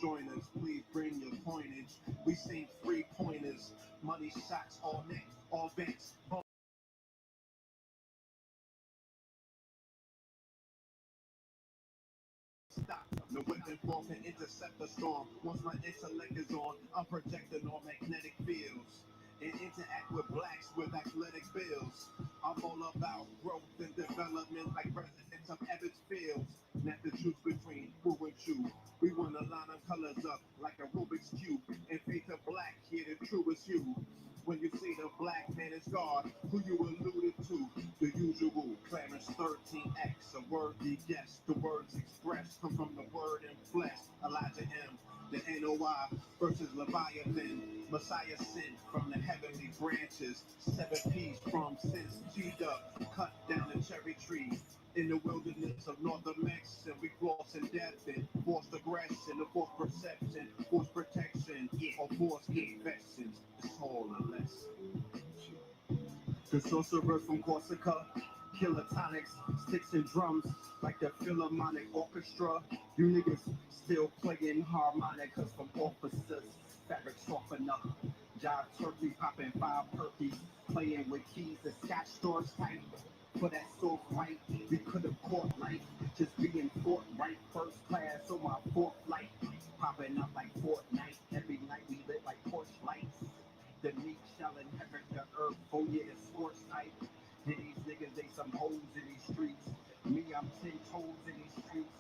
join us. Please bring your coinage. We seen 3-pointers, money shots all night, all banks. Stop. No weapon form can intercept the storm. Once my intellect is on, I'm projecting all magnetic fields and interact with blacks with athletic bills. I'm all about growth and development like residents of Ebbets Fields. Not the choose between who and you. We want to line our colors up like a Rubik's Cube and face the black here the truest you. When you see the black man is God, who you alluded to, the usual Clarence 13X, a worthy guess. The words expressed come from the word in flesh. Elijah M, the NOI versus Leviathan. Messiah sent from the heavenly branches. 7 P's from since G-Dub, cut down the cherry tree. In the wilderness of northern Mexico, we floss and depth and forced aggression, the forced perception, forced protection, or forced confessions. It's all a lesson. The sorcerer from Corsica, killer tonics, sticks and drums, like the Philharmonic Orchestra. You niggas still playing harmonicas from officers, fabric soften up. Jive turkey popping 5 perkies, playing with keys, the Scotch stores tight. For that soft right, we could have caught life, just being forthright, first class on my fourth flight, popping up like Fortnite, every night we lit like porch lights. The meek shall inherit the earth, oh yeah, it's sports type. And these niggas, they some hoes in these streets. Me, I'm 10 toes in these streets.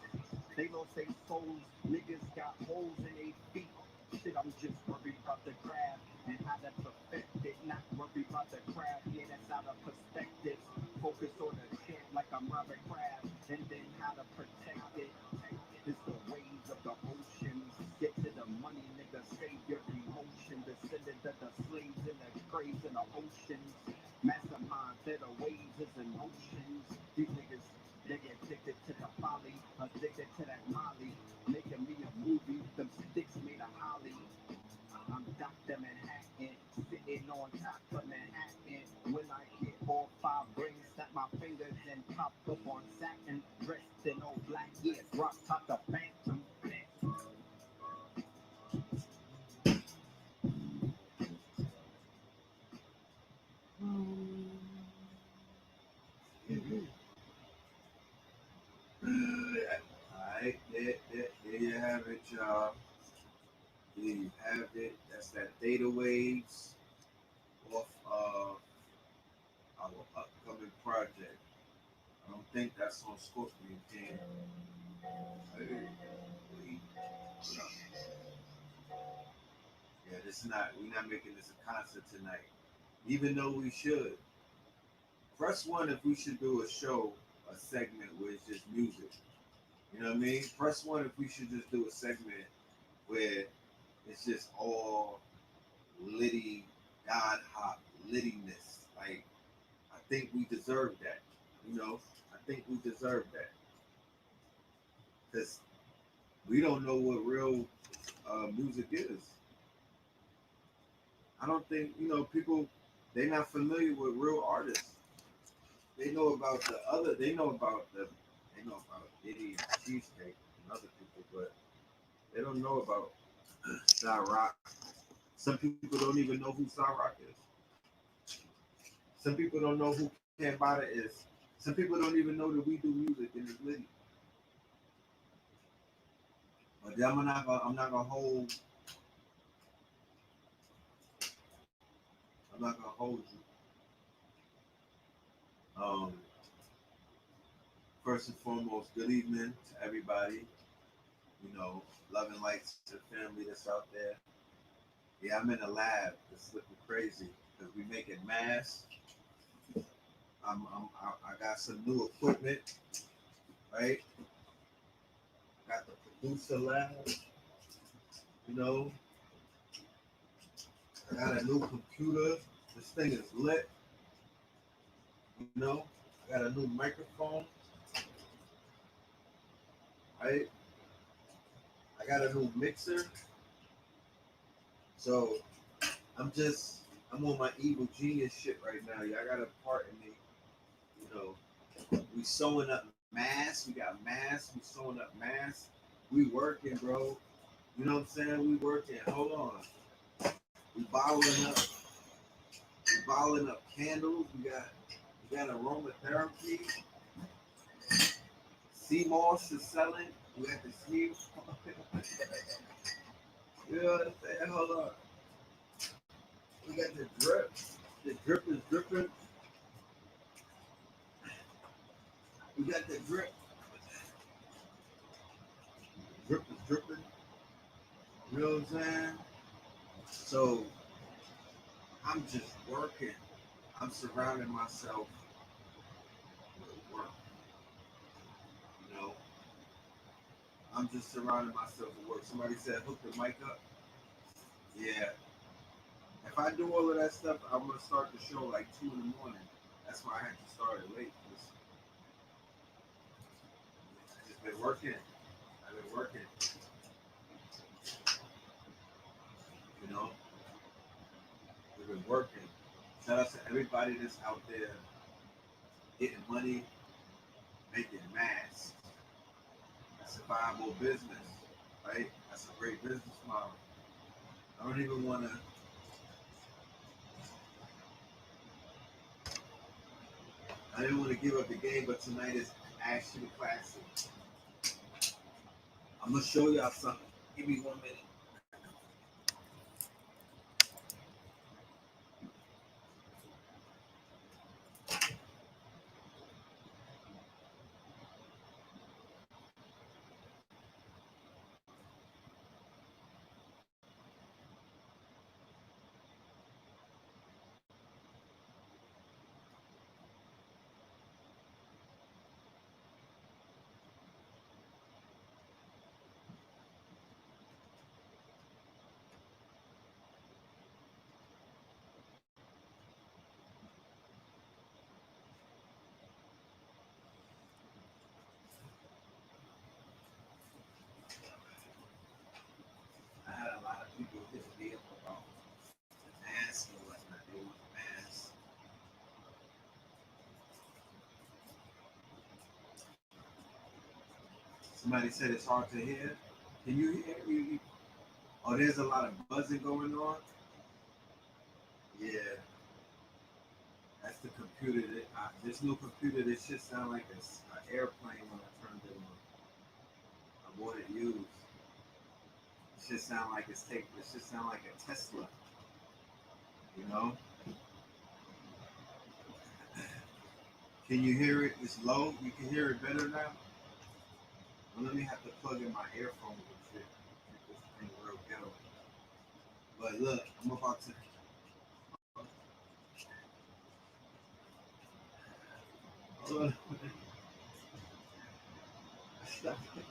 They lost their souls, niggas got holes in their feet. Shit, I'm just worried about the grab and how to perfect it. Not worried about the crab, yeah, that's out of perspective. Focus on the shit like I'm Robert Kraft, and then how to protect it. It's the waves of the oceans. Get to the money, nigga, save your emotion. Descendant of the slaves in the graves in the oceans. Mastermind, better waves is emotions. These niggas, they get addicted to the folly, addicted to that molly. Making me a movie, them sticks made of holly. I'm Dr. Manhattan, sitting on top of Manhattan. When I get all 5 rings, snap my fingers and pop up on satin. Dressed in all black, yeah, rock top the phantom. Alright, there you have it, y'all. There you have it. That's that Data Waves off of our upcoming project. I don't think that's on Scorpion King. Yeah, we're not making this a concert tonight. Even though we should. Press 1 if we should do a show, a segment where it's just music. You know what I mean? Press 1 if we should just do a segment where it's just all litty, God hop, littiness. Like, I think we deserve that. You know, I think we deserve that. Because we don't know what real music is. I don't think, people, they're not familiar with real artists. They know about they know about Diddy and Cheesecake and other people, but they don't know about Rock. Some people don't even know who Rock is. Some people don't know who Cambada is. Some people don't even know that we do music in this litty. But I'm not gonna hold you. First and foremost, good evening to everybody. Love and light to the family that's out there. Yeah, I'm in a lab. It's looking crazy because we making masks. I got some new equipment, right? Got the producer lab. I got a new computer. This thing is lit. I got a new microphone. Right? I got a new mixer. So I'm on my evil genius shit right now. Y'all gotta pardon me. We sewing up masks. We got masks. We sewing up masks. We working, bro. You know what I'm saying? We working. Hold on. We bottling up. We bottling up candles. We got aromatherapy. Sea moss is selling. We got the sea. You know what I'm saying? Hold on. We got the drip. The drip is dripping. We got the drip. Drip is dripping. You know what I'm saying? So I'm just working. I'm surrounding myself with work. You know, I'm just surrounding myself with work. Somebody said hook the mic up. Yeah. If I do all of that stuff, I'm gonna start the show like 2 in the morning. That's why I had to start it late. I've just been working. I've been working. You know, we've been working. Shout out to everybody that's out there getting money, making masks. That's a viable business, right? That's a great business model. I don't even want to. I didn't want to give up the game, but tonight is ASHY Classic. I'm gonna show y'all something. Give me 1 minute. I had a lot of people hit me up about masks and whatnot. They want masks. Somebody said it's hard to hear. Can you hear me? Oh, there's a lot of buzzing going on. Yeah, that's the computer. There's no computer. This shit sound like an airplane when I turned it on. I bought it used. It should sound like it's tape. It should sound like a Tesla. You know? Can you hear it? It's low. You can hear it better now. Well, let me have to plug in my earphones and shit. Make this thing real ghetto. But look, I'm about to. Hold on. Stop it.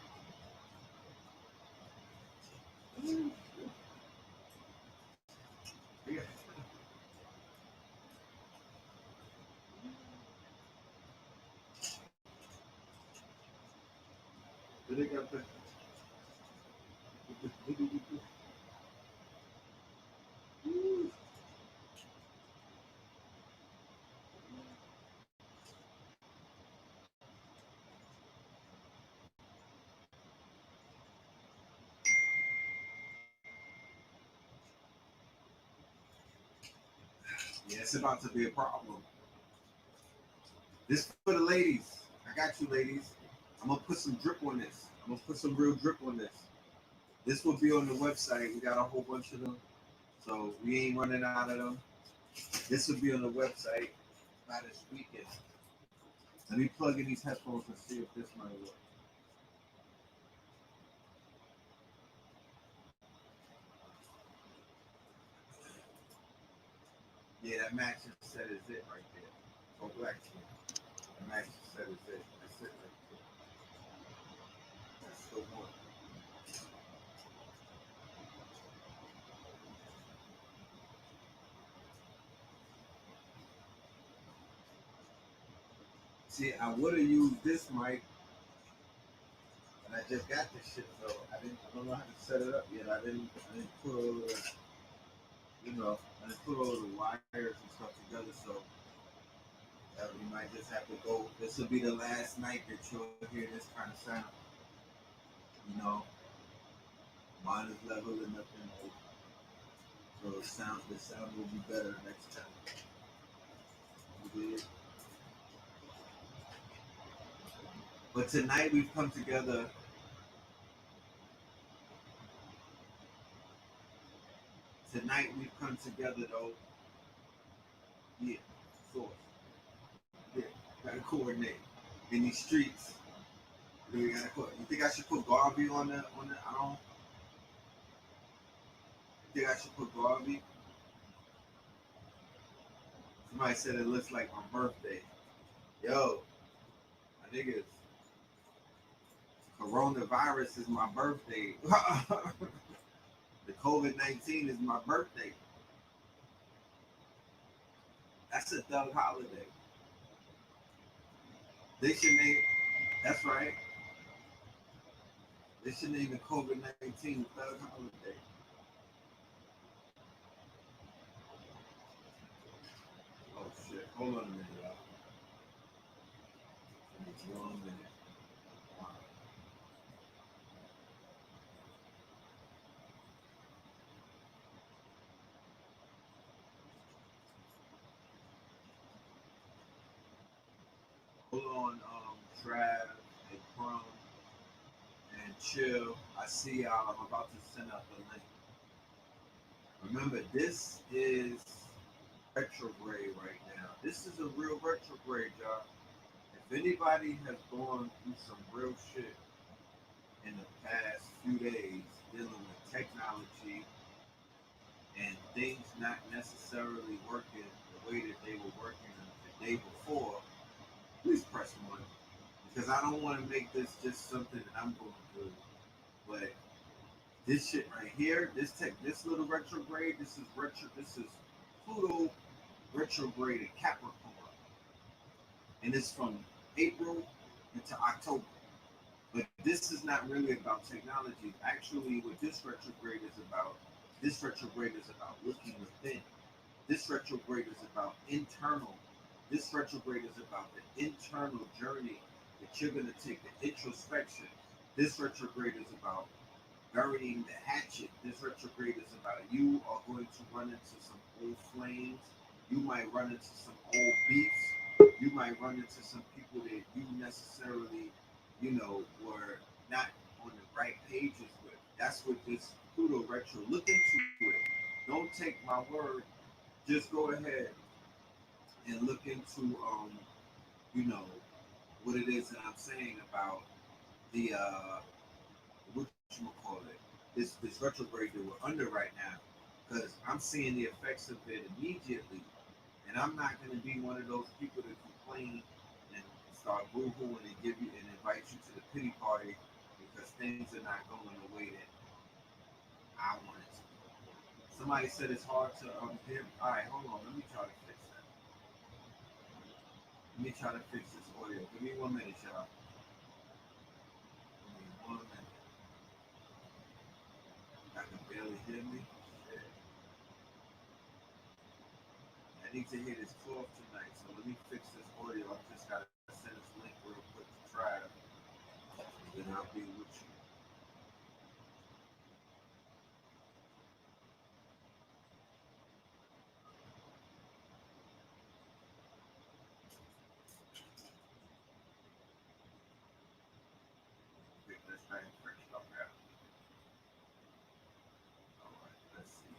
Yeah. They got the. Yeah, it's about to be a problem. This for the ladies. I got you, ladies. I'm gonna put some drip on this. I'm gonna put some real drip on this. This will be on the website. We got a whole bunch of them, so we ain't running out of them. This will be on the website by this weekend. Let me plug in these headphones and see if this might work. Yeah, that matching set is it right there. Oh, black. The matching set is it. That's it right there. That's the one. See, I would have used this mic, and I just got this shit, so I don't know how to set it up yet. I didn't put all the, I didn't put all the wires and stuff together, so we might just have to go. This will be the last night that you'll hear this kind of sound, you know. Mine is leveling up in the so the sound will be better next time. You did. But tonight we've come together. Tonight we've come together though. Yeah, source. Yeah, gotta coordinate in these streets. You think I should put Garvey on the? I don't. Think I should put Garvey? Somebody said it looks like my birthday. Yo, I think it's coronavirus is my birthday. The COVID-19 is my birthday. That's a thug holiday. They should name. That's right. They should name the COVID-19 thug holiday. Oh shit! Hold on a minute, y'all. It's 1 minute. Hold on, TRAV and CRUMB and Chill. I see y'all. I'm about to send out the link. Remember, this is retrograde right now. This is a real retrograde, y'all. If anybody has gone through some real shit in the past few days dealing with technology and things not necessarily working the way that they were working the day before, please press 1. Because I don't want to make this just something that I'm going through. But this shit right here, this little retrograde, this is Pluto retrograde in Capricorn. And it's from April into October. But this is not really about technology. Actually, what this retrograde is about looking within. This retrograde is about internal. This retrograde is about the internal journey that you're going to take, the introspection. This retrograde is about burying the hatchet. This retrograde is about you are going to run into some old flames. You might run into some old beefs. You might run into some people that you necessarily, were not on the right pages with. That's what this Pluto retro. Look into it. Don't take my word. Just go ahead and look into, what it is that I'm saying about the what you call it, this retrograde that we're under right now, because I'm seeing the effects of it immediately, and I'm not going to be one of those people that complain and start boo-hooing and invite you to the pity party because things are not going the way that I want it to. Somebody said it's hard to hear. All right, hold on. Let me try to fix that. Let me try to fix this audio. Give me 1 minute, y'all. Give me 1 minute. I can barely hear me. Shit. I need to hear this cloth tonight, so let me fix this audio. I just gotta send this link real quick to TRAV, and then I'll be with you. Okay, let's try and fresh stuff out. All right, let's see.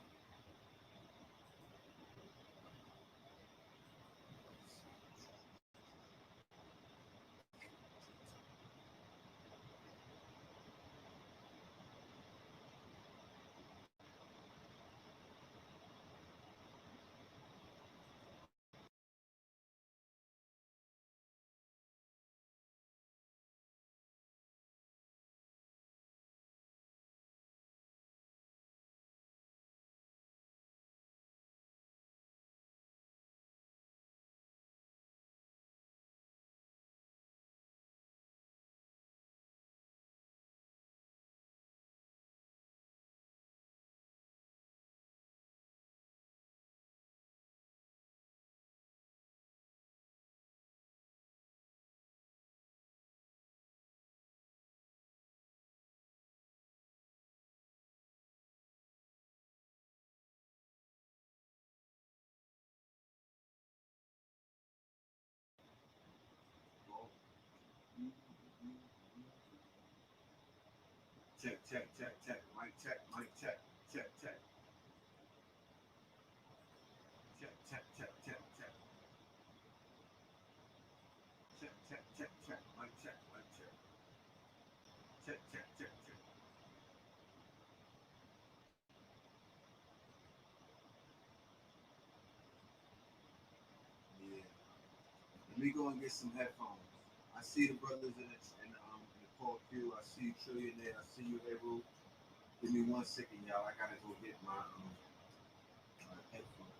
check, check, check, check, mic check, mic check, check, check. Check, check, check, check, check. Check, check, check, check, mic check, mic check. Check, check, check, check. Yeah. Let me go and get some headphones. I see the brothers in the call queue. I see you, Trillionaire. I see you, Heru. Give me 1 second, y'all. I gotta go get my headphones.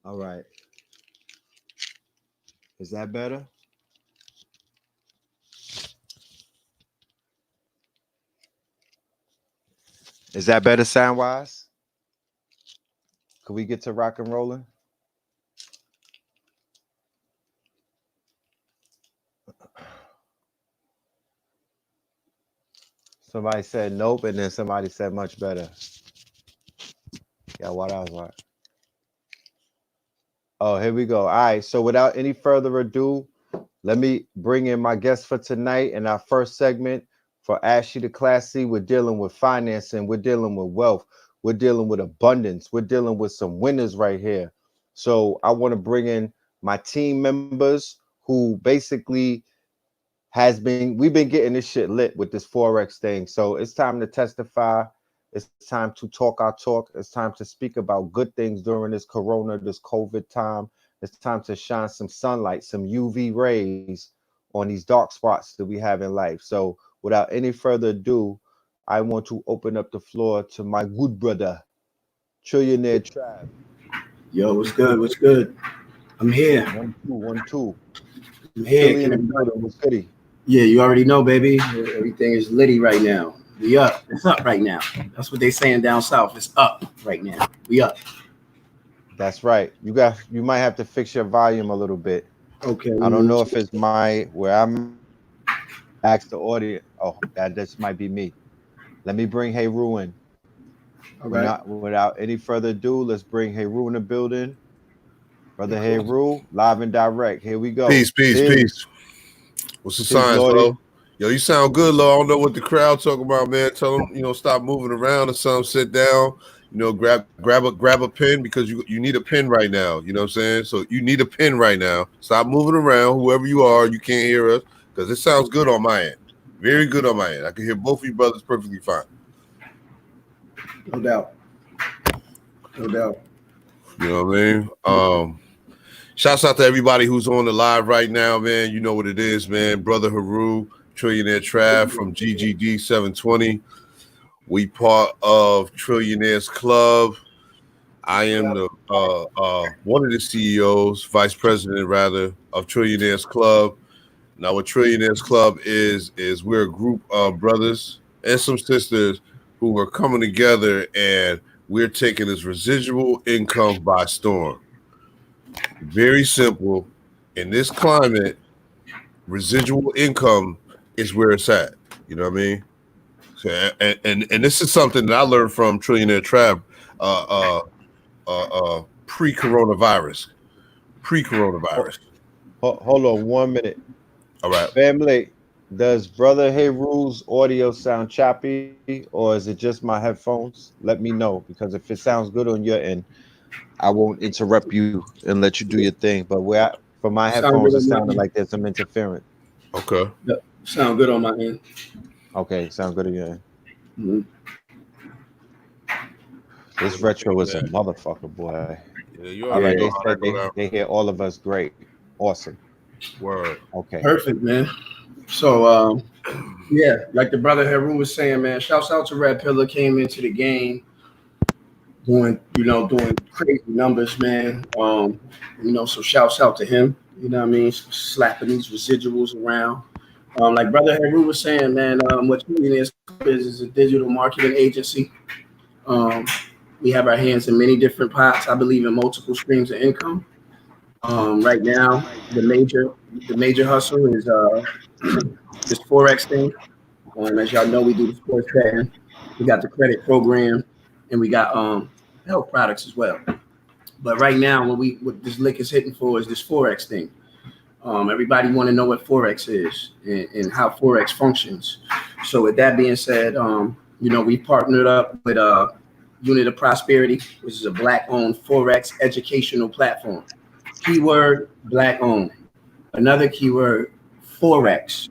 All right. Is that better? Is that better sound wise? Can we get to rock and rolling? Somebody said nope, and then somebody said much better. Yeah, what else? What? Oh, here we go. All right. So without any further ado, let me bring in my guest for tonight in our first segment for ASHY the Classy. We're dealing with financing. We're dealing with wealth. We're dealing with abundance. We're dealing with some winners right here. So I want to bring in my team members who basically we've been getting this shit lit with this Forex thing. So it's time to testify. It's time to talk our talk. It's time to speak about good things during this Corona, this COVID time. It's time to shine some sunlight, some UV rays on these dark spots that we have in life. So without any further ado, I want to open up the floor to my good brother, Trillionaire Trav. Yo, what's good? What's good? I'm here. 1 2 1 2. I'm here. Philly in the building. What's goody? Yeah, you already know, baby. Everything is litty right now. We up. It's up right now. That's what they saying down south. It's up right now. We up. That's right. You might have to fix your volume a little bit. Okay. I don't know if it's where I'm ask the audience. Oh, that this might be me. Let me bring Heru in. All right. Without any further ado, let's bring Heru in the building. Brother Heru, live and direct. Here we go. Peace. What's the signs, Lo? Yo, you sound good, Lo. I don't know what the crowd talking about, man. Tell them, stop moving around or something. Sit down. Grab a pen because you need a pen right now. You know what I'm saying? So you need a pen right now. Stop moving around. Whoever you are, you can't hear us because it sounds good on my end. Very good on my end. I can hear both of you brothers perfectly fine. No doubt. You know what I mean? Shouts out to everybody who's on the live right now, man. You know what it is, man. Brother Heru, Trillionaire TRAV from GGD 720. We part of Trillionaires Club. I am the one of the CEOs, vice president rather, of Trillionaires Club. Now, what Trillionaires Club is we're a group of brothers and some sisters who are coming together, and we're taking this residual income by storm. Very simple. In this climate, residual income is where it's at. You know what I mean? So, and this is something that I learned from Trillionaire TRAV pre-coronavirus. Hold on 1 minute. All right. Family, does Brother Heru's audio sound choppy, or is it just my headphones? Let me know, because if it sounds good on your end, I won't interrupt you and let you do your thing. But for my headphones, it sounded like there's some interference. Okay. Yep. Sound good on my end. Okay, sound good again. Mm-hmm. This retro is a motherfucker, boy. Yeah, you All right, already they hear all of us great. Awesome. Word. Okay. Perfect, man. So, yeah, like the brother Heru was saying, man, shouts out to Red Pillar, came into the game doing crazy numbers, man. So shouts out to him, you know what I mean? Slapping these residuals around. Like brother Heru was saying, man, what Trillionaires is a digital marketing agency. We have our hands in many different pots. I believe in multiple streams of income. Right now, the major hustle is this Forex thing. As y'all know, we do the sports betting. We got the credit program, and we got health products as well. But right now, what this lick is hitting for is this Forex thing. Everybody want to know what Forex is and how Forex functions. So with that being said, we partnered up with Unit of Prosperity, which is a Black-owned Forex educational platform. Keyword, Black-owned. Another keyword, Forex.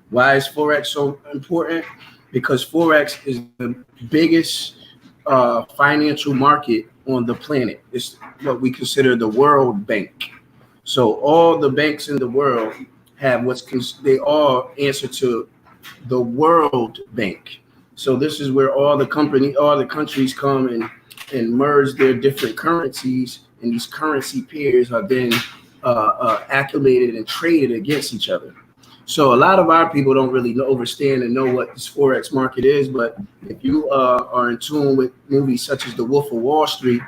Why is Forex so important? Because Forex is the biggest financial market on the planet. It's what we consider the World Bank. So all the banks in the world have they all answer to the World Bank. So this is where all the countries come and merge their different currencies, and these currency pairs are then accumulated and traded against each other. So a lot of our people don't really understand and know what this Forex market is, but if you are in tune with movies such as The Wolf of Wall Street,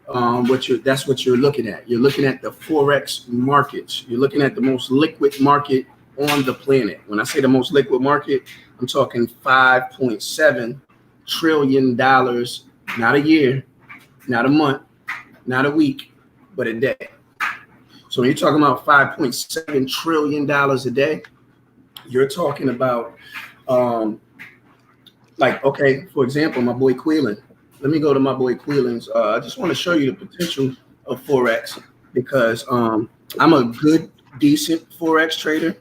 that's what you're looking at. You're looking at the Forex markets. You're looking at the most liquid market on the planet. When I say the most liquid market, I'm talking $5.7 trillion, not a year, not a month, not a week, but a day. So when you're talking about $5.7 trillion a day, you're talking about, for example, my boy Queelan. Let me go to my boy Queelan's. I just want to show you the potential of Forex because I'm a good, decent Forex trader.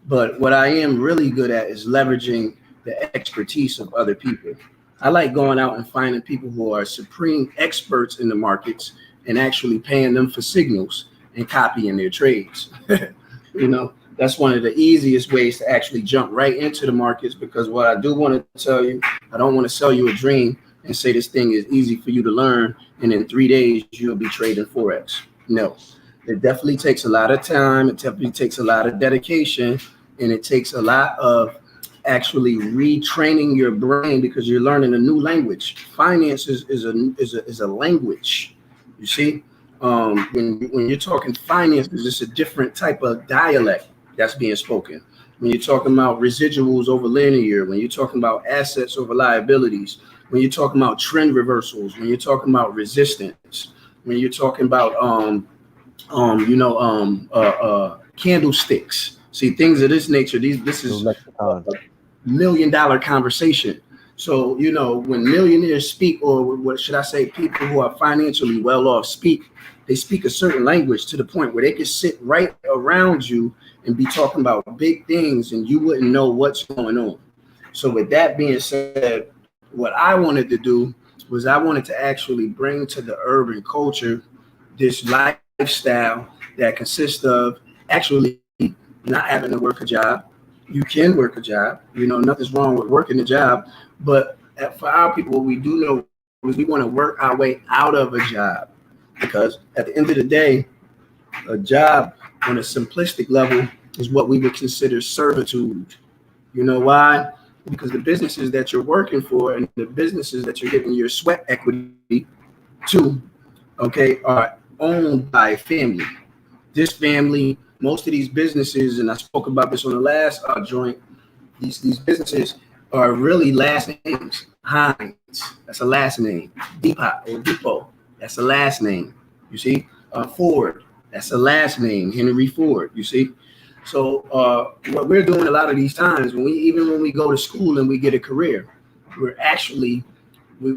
But what I am really good at is leveraging the expertise of other people. I like going out and finding people who are supreme experts in the markets and actually paying them for signals and copying their trades. That's one of the easiest ways to actually jump right into the markets, because what I do want to tell you, I don't want to sell you a dream and say this thing is easy for you to learn and in 3 days you'll be trading Forex. No, it definitely takes a lot of time. It definitely takes a lot of dedication, and it takes a lot of actually retraining your brain because you're learning a new language. Finance is a language. You see, when you're talking finance, it's a different type of dialect that's being spoken. When you're talking about residuals over linear, when you're talking about assets over liabilities, when you're talking about trend reversals, when you're talking about resistance, when you're talking about candlesticks. See, things of this nature. This is a $1 million conversation. So when millionaires speak, or what should I say, people who are financially well off speak, they speak a certain language to the point where they can sit right around you and be talking about big things, and you wouldn't know what's going on. So with that being said, what I wanted to do was I wanted to actually bring to the urban culture this lifestyle that consists of actually not having to work a job, you can work a job. You know, nothing's wrong with working a job. But for our people, what we do know is we want to work our way out of a job, because at the end of the day, a job on a simplistic level is what we would consider servitude. You know why? Because the businesses that you're working for and the businesses that you're giving your sweat equity to, okay, are owned by a family. This family, most of these businesses, and I spoke about this on the last joint, these businesses are really last names. Heinz, that's a last name. Depot, that's a last name. You see, Ford, that's a last name. Henry Ford. You see, so what we're doing a lot of these times, when we go to school and we get a career, we're actually we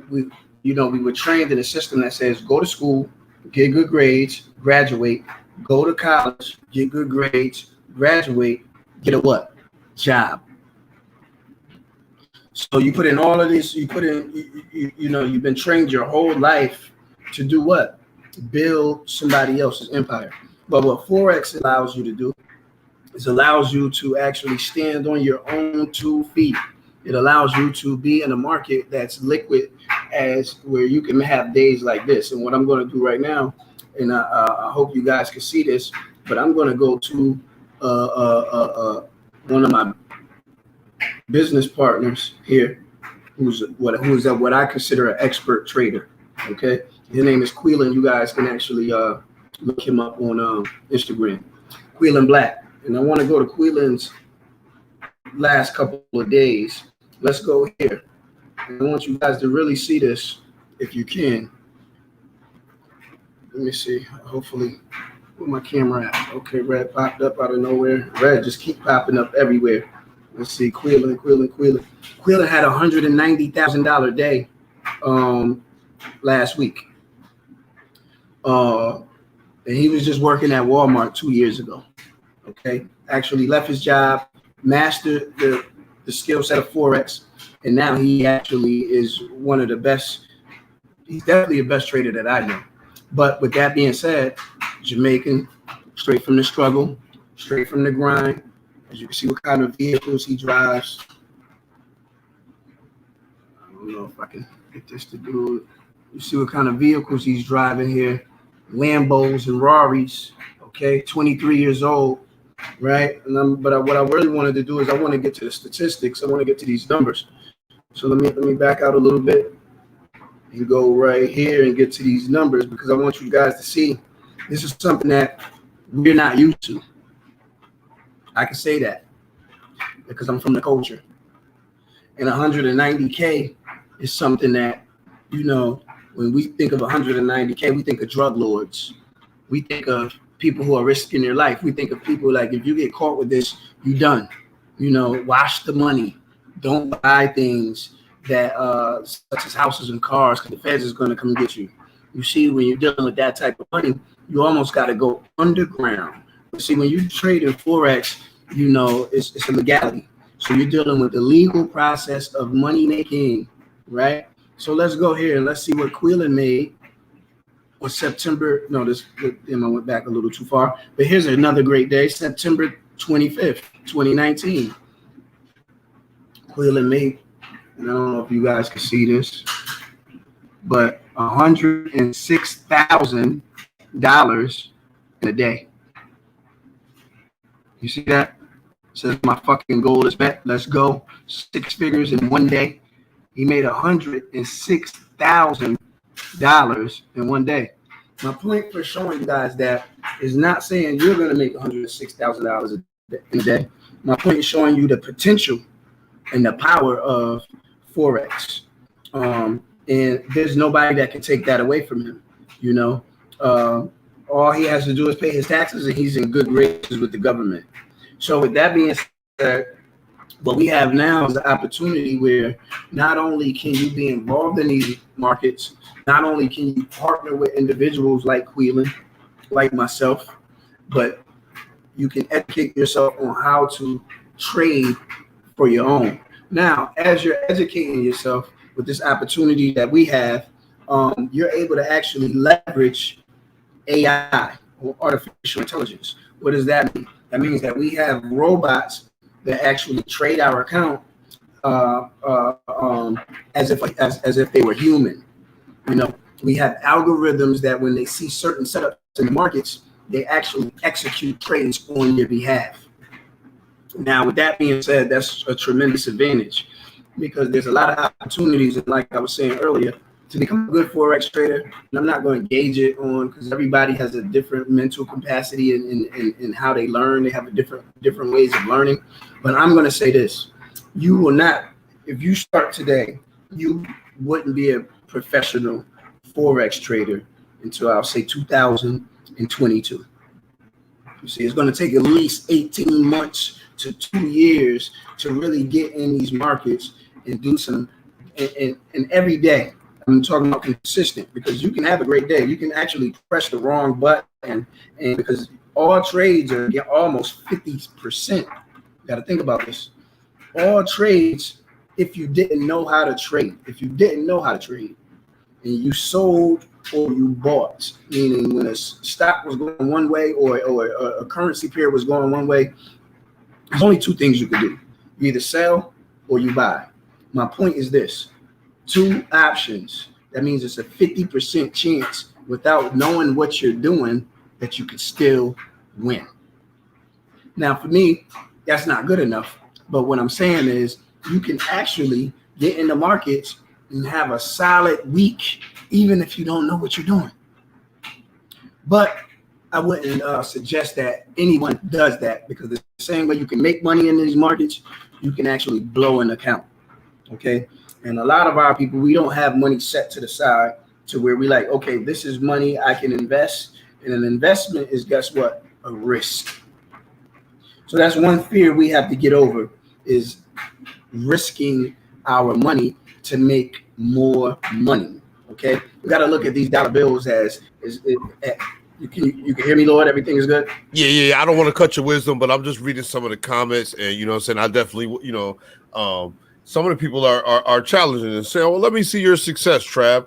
we were trained in a system that says go to school, get good grades, graduate, go to college, get good grades, graduate, get a what? Job. So you put in all of this, you've been trained your whole life to do what? Build somebody else's empire. But what Forex allows you to do is allows you to actually stand on your own 2 feet. It allows you to be in a market that's liquid, as where you can have days like this. And what I'm going to do right now, and I hope you guys can see this, but I'm going to go to one of my business partners here, who's what I consider an expert trader. Okay, his name is Queelan. You guys can actually look him up on Instagram, Queelan Black. And I want to go to Queelan's last couple of days. Let's go here. And I want you guys to really see this, if you can. Let me see. Hopefully, where my camera at? Okay, red popped up out of nowhere. Red just keep popping up everywhere. Let's see, Queelan. Queelan had $190,000 day last week. And he was just working at Walmart 2 years ago. Okay, actually left his job, mastered the skill set of Forex, and now he actually is one of the best. He's definitely the best trader that I know. But with that being said, Jamaican, straight from the struggle, straight from the grind. As you can see what kind of vehicles he drives. I don't know if I can get this to do it. You see what kind of vehicles he's driving here. Lambos and Raris. Okay, 23 years old, right? But what I really wanted to do is I want to get to the statistics. I want to get to these numbers. So let me back out a little bit and go right here and get to these numbers, because I want you guys to see this is something that we're not used to. I can say that because I'm from the culture. And 190K is something that, when we think of 190K, we think of drug lords. We think of people who are risking their life. We think of people like, if you get caught with this, you done. Wash the money. Don't buy things that such as houses and cars, because the feds is going to come get you. You see, when you're dealing with that type of money, you almost got to go underground. See, when you trade in Forex, it's a legality. So you're dealing with the legal process of money making, right? So let's go here and let's see what Queelan made on September. No, I went back a little too far. But here's another great day, September 25th, 2019. Queelan made, and I don't know if you guys can see this, but $106,000 in a day. You see that? Says my fucking goal is bet. Let's go. 6 figures in one day. He made $106,000 in one day. My point for showing you guys that is not saying you're going to make $106,000 in a day. My point is showing you the potential and the power of Forex. And there's nobody that can take that away from him. All he has to do is pay his taxes, and he's in good graces with the government. So with that being said, what we have now is the opportunity where not only can you be involved in these markets, not only can you partner with individuals like Queelan, like myself, but you can educate yourself on how to trade for your own. Now, as you're educating yourself with this opportunity that we have, you're able to actually leverage AI, or artificial intelligence. What does that mean? That means that we have robots that actually trade our account as if they were human. You know, we have algorithms that when they see certain setups in the markets, they actually execute trades on your behalf. Now, with that being said, that's a tremendous advantage because there's a lot of opportunities, and like I was saying earlier, to become a good forex trader. And I'm not going to gauge it on because everybody has a different mental capacity in how they learn. They have a different ways of learning. But I'm going to say this: you will not, if you start today, you wouldn't be a professional forex trader until I'll say 2022. You see, it's going to take at least 18 months to 2 years to really get in these markets and do some. And every day, I'm talking about consistent, because you can have a great day. You can actually press the wrong button, and because all trades are almost 50%. You got to think about this. All trades, if you didn't know how to trade, and you sold or you bought, meaning when a stock was going one way or a currency pair was going one way, there's only two things you can do. You either sell or you buy. My point is this: 2 options. That means it's a 50% chance without knowing what you're doing that you can still win. Now, for me, that's not good enough. But what I'm saying is you can actually get in the markets and have a solid week, even if you don't know what you're doing. But I wouldn't suggest that anyone does that, because the same way you can make money in these markets, you can actually blow an account. Okay. And a lot of our people, we don't have money set to the side to where we like, okay, this is money I can invest. And an investment is, guess what? A risk. So that's one fear we have to get over, is risking our money to make more money. Okay. We got to look at these dollar bills as you can hear me, Lord? Everything is good? Yeah. I don't want to cut your wisdom, but I'm just reading some of the comments, and you know what I'm saying, I definitely, some of the people are challenging and saying, well, let me see your success, Trav.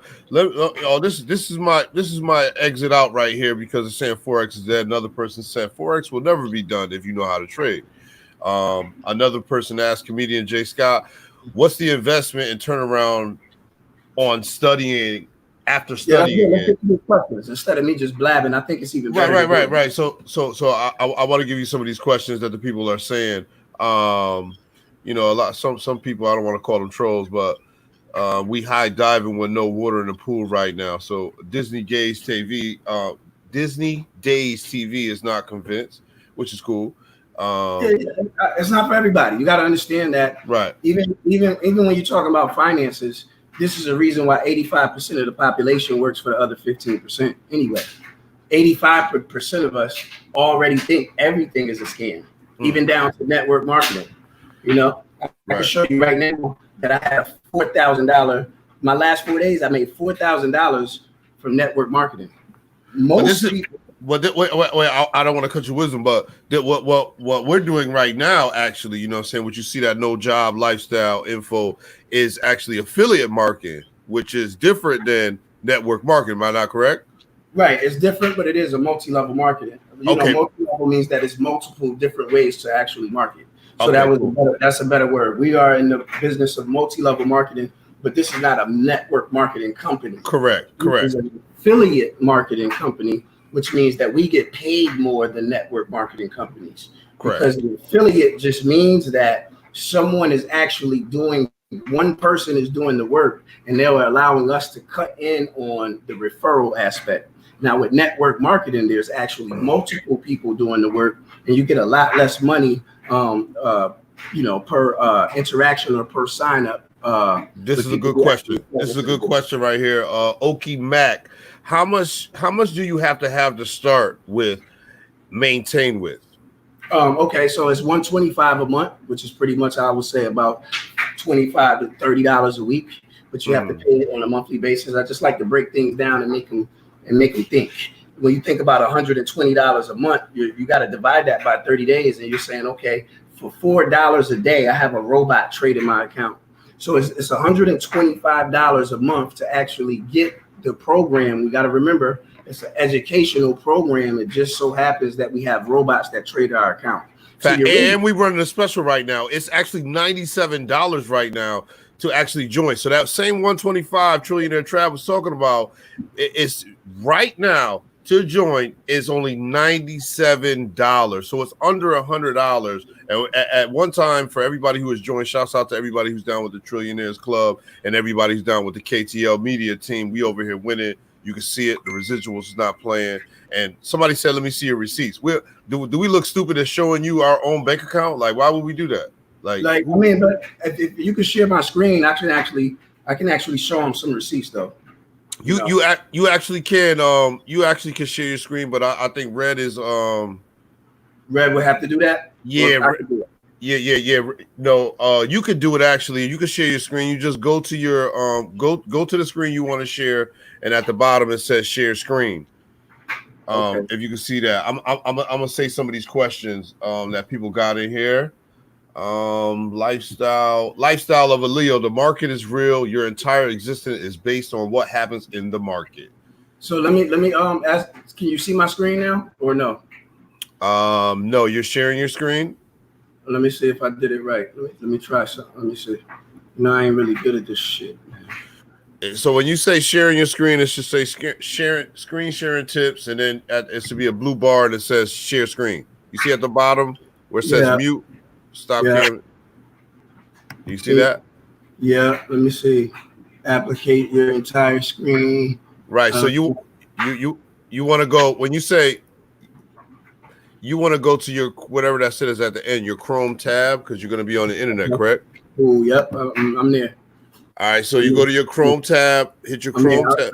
This is my exit out right here, because it's saying Forex is dead. Another person said Forex will never be done if you know how to trade. Another person asked, comedian Jay Scott, what's the investment and turnaround on studying after studying it? Instead of me just blabbing, I think it's even better. Right. So I want to give you some of these questions that the people are saying. Some people, I don't want to call them trolls, but we high diving with no water in the pool right now. So Disney Days TV is not convinced, which is cool. It's not for everybody. You got to understand that. Right. Even when you're talking about finances, this is a reason why 85% of the population works for the other 15%. Anyway, 85% of us already think everything is a scam, even down to network marketing. I can show you right now that I had a $4,000. My last 4 days, I made $4,000 from network marketing. Most people. Wait, I don't want to cut your wisdom, but what we're doing right now, actually, what you see, that no job lifestyle info, is actually affiliate marketing, which is different than network marketing. Am I not correct? Right. It's different, but it is a multi-level marketing. Multi-level means that it's multiple different ways to actually market. So that's a better word. We are in the business of multi-level marketing, but this is not a network marketing company. Correct. It's an affiliate marketing company, which means that we get paid more than network marketing companies. Correct. Because the affiliate just means that someone is actually one person is doing the work, and they're allowing us to cut in on the referral aspect. Now with network marketing, there's actually multiple people doing the work, and you get a lot less money per interaction or per sign up. This is a good question. This is a good question right here. Okie Mac, how much do you have to start with, maintain with? Okay, so it's $125 a month, which is pretty much, I would say, about $25 to $30 a week, but you have to pay it on a monthly basis. I just like to break things down and make them think. When you think about $120 a month, you got to divide that by 30 days, and you're saying, okay, for $4 a day, I have a robot trading my account. So it's $125 a month to actually get the program. We got to remember, it's an educational program. It just so happens that we have robots that trade our account. So we running a special right now. It's actually $97 right now to actually join. So that same 125 Trillionaire Trav was talking about, it's right now to join is only $97. So it's under $100. And at one time, for everybody who has joined, shouts out to everybody who's down with the Trillionaires Club and everybody who's down with the KTL Media team. We over here winning. You can see it. The residuals is not playing. And somebody said, "Let me see your receipts." Do we look stupid at showing you our own bank account? Like, why would we do that? Like I mean, but if you can share my screen, I can actually show them some receipts though. You actually can share your screen, but I think Red is Red would have to do that. Yeah, yeah. No, you could do it actually. You could share your screen. You just go to your go to the screen you want to share, and at the bottom it says share screen. Okay. If you can see that, I'm gonna say some of these questions that people got in here. Lifestyle of a Leo. The market is real. Your entire existence is based on what happens in the market. So let me ask. Can you see my screen now or no? No, you're sharing your screen. Let me see if I did it right. Let me try something. Let me see. No, I ain't really good at this shit, man. So when you say sharing your screen, it should say screen sharing tips, and then it should be a blue bar that says share screen. You see at the bottom where it says mute, stop camera. You see that? Yeah. Let me see. Applicate your entire screen. Right. So you want to go when you say you want to go to your whatever that says at the end, your Chrome tab, because you're going to be on the internet, correct? Oh, yep. I'm there. All right, so you go to your Chrome tab, hit your Chrome tab.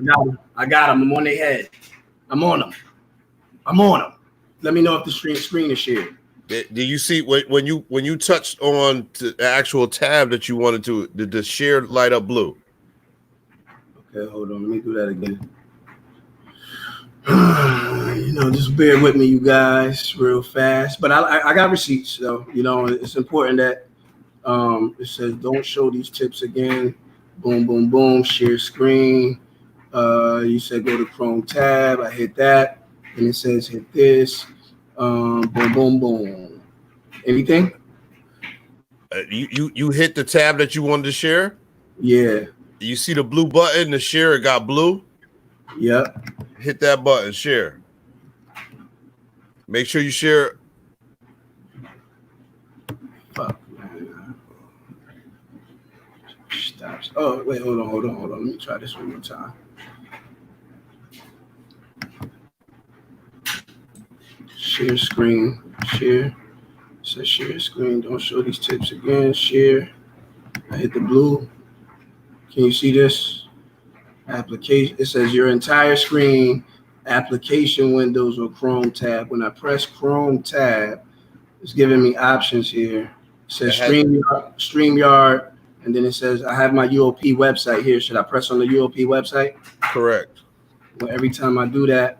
I got them. I'm on their head. I'm on them. Let me know if the screen is shared. Do you see when you touched on the actual tab that you wanted to? Did the share light up blue? Okay, hold on. Let me do that again. Just bear with me, you guys, real fast. But I got receipts, so it's important that it says don't show these tips again. Boom, boom, boom. Share screen. You said go to Chrome tab. I hit that, and it says hit this. Boom, boom, boom. Anything? You hit the tab that you wanted to share. Yeah. You see the blue button. The share it got blue. Yep. Hit that button. Share. Make sure you share. Fuck, man. Stop. Oh, wait, hold on. Let me try this one more time. Share screen. Share. It says share screen. Don't show these tips again. Share. I hit the blue. Can you see this? Application. It says your entire screen, application windows or Chrome tab. When I press Chrome tab, it's giving me options here. It says StreamYard, and then it says I have my UOP website here. Should I press on the UOP website? Correct. Well, every time I do that,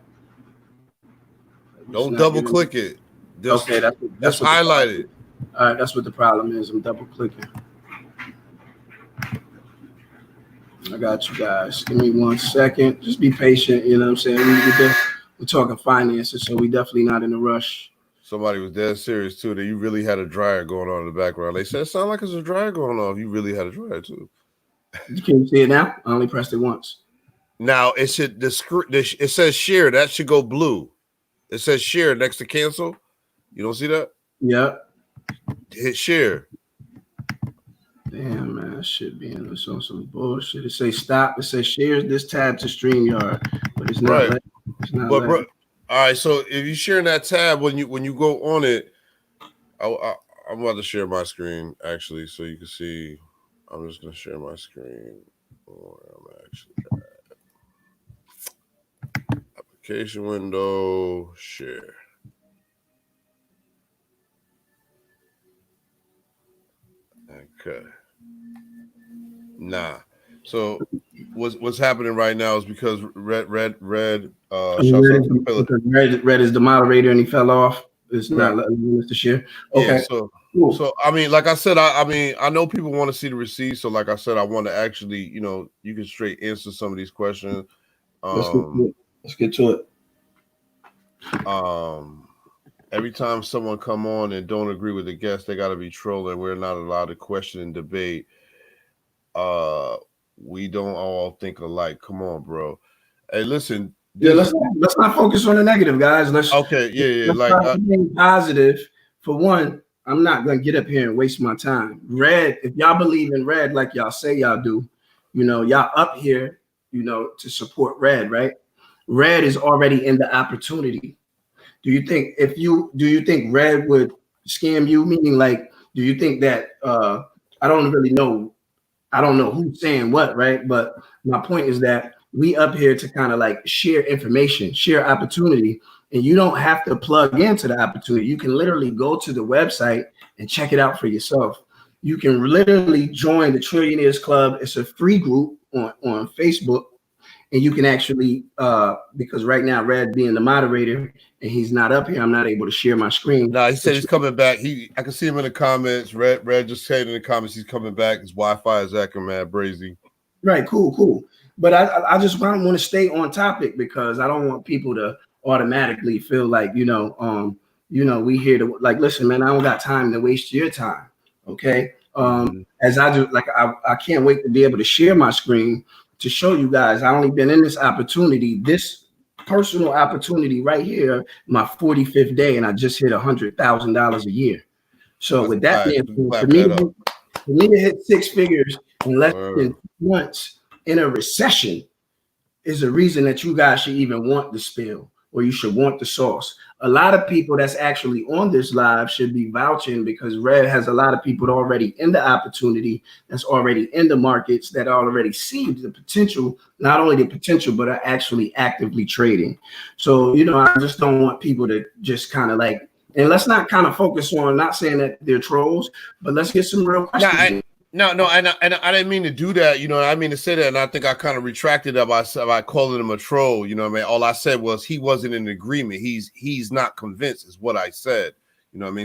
don't double click it. Okay, that's highlight it. All right, that's what the problem is. I'm double clicking. I got you guys. Give me 1 second. Just be patient. You know what I'm saying? We're talking finances, so we definitely not in a rush. Somebody was dead serious too that you really had a dryer going on in the background. They said it sounded like there's a dryer going on. You really had a dryer too. You can't see it now. I only pressed it once. Now it should it says share. That should go blue. It says share next to cancel. You don't see that? Yep. Hit share. Damn, man, I should be in this on some bullshit. It says stop. It says share this tab to StreamYard, but it's not. Right. But bro, all right. So if you're sharing that tab when you go on it, I'm about to share my screen actually, so you can see. I'm just gonna share my screen. I'm actually application window share. Okay. Nah. So what's happening right now is because Red Red is the moderator and he fell off. It's not letting us to share. Okay. Yeah, so I mean, like I said, I know people want to see the receipts. So like I said, I want to actually, you can straight answer some of these questions. Let's get to it. every time someone come on and don't agree with the guest, they got to be trolling. We're not allowed to question and debate. We don't all think alike. Come on, bro. Hey, listen. Yeah, let's not focus on the negative, guys. Let's like being positive. For one, I'm not gonna get up here and waste my time. Red, if y'all believe in Red like y'all say y'all do, y'all up here, to support Red, right? Red is already in the opportunity. Do you think Red would scam you? Meaning, like, do you think that I don't really know. I don't know who's saying what, right? But my point is that we up here to kind of like share information, share opportunity, and you don't have to plug into the opportunity. You can literally go to the website and check it out for yourself. You can literally join the Trillionaires Club. It's a free group on Facebook. And you can actually, because right now, Red being the moderator and he's not up here, I'm not able to share my screen. No, he said he's coming back. I can see him in the comments. Red just said in the comments he's coming back. His Wi-Fi is acting mad brazy. Right, cool. But I just want to stay on topic because I don't want people to automatically feel like, we here to like, listen, man, I don't got time to waste your time. Okay. As I do, like, I can't wait to be able to share my screen to show you guys. I only been in this opportunity, this personal opportunity right here, my 45th day, and I just hit $100,000 a year. So with that being for me to hit six figures in less than 2 months in a recession is a reason that you guys should even want the spill, or you should want the sauce. A lot of people that's actually on this live should be vouching because Red has a lot of people already in the opportunity, that's already in the markets, that already see the potential, not only the potential, but are actually actively trading. So, I just don't want people to just kind of like, and let's not kind of focus on, not saying that they're trolls, but let's get some real questions. No, and I didn't mean to do that. I mean to say that, and I think I kind of retracted that by calling him a troll. All I said was he wasn't in agreement. He's not convinced, is what I said.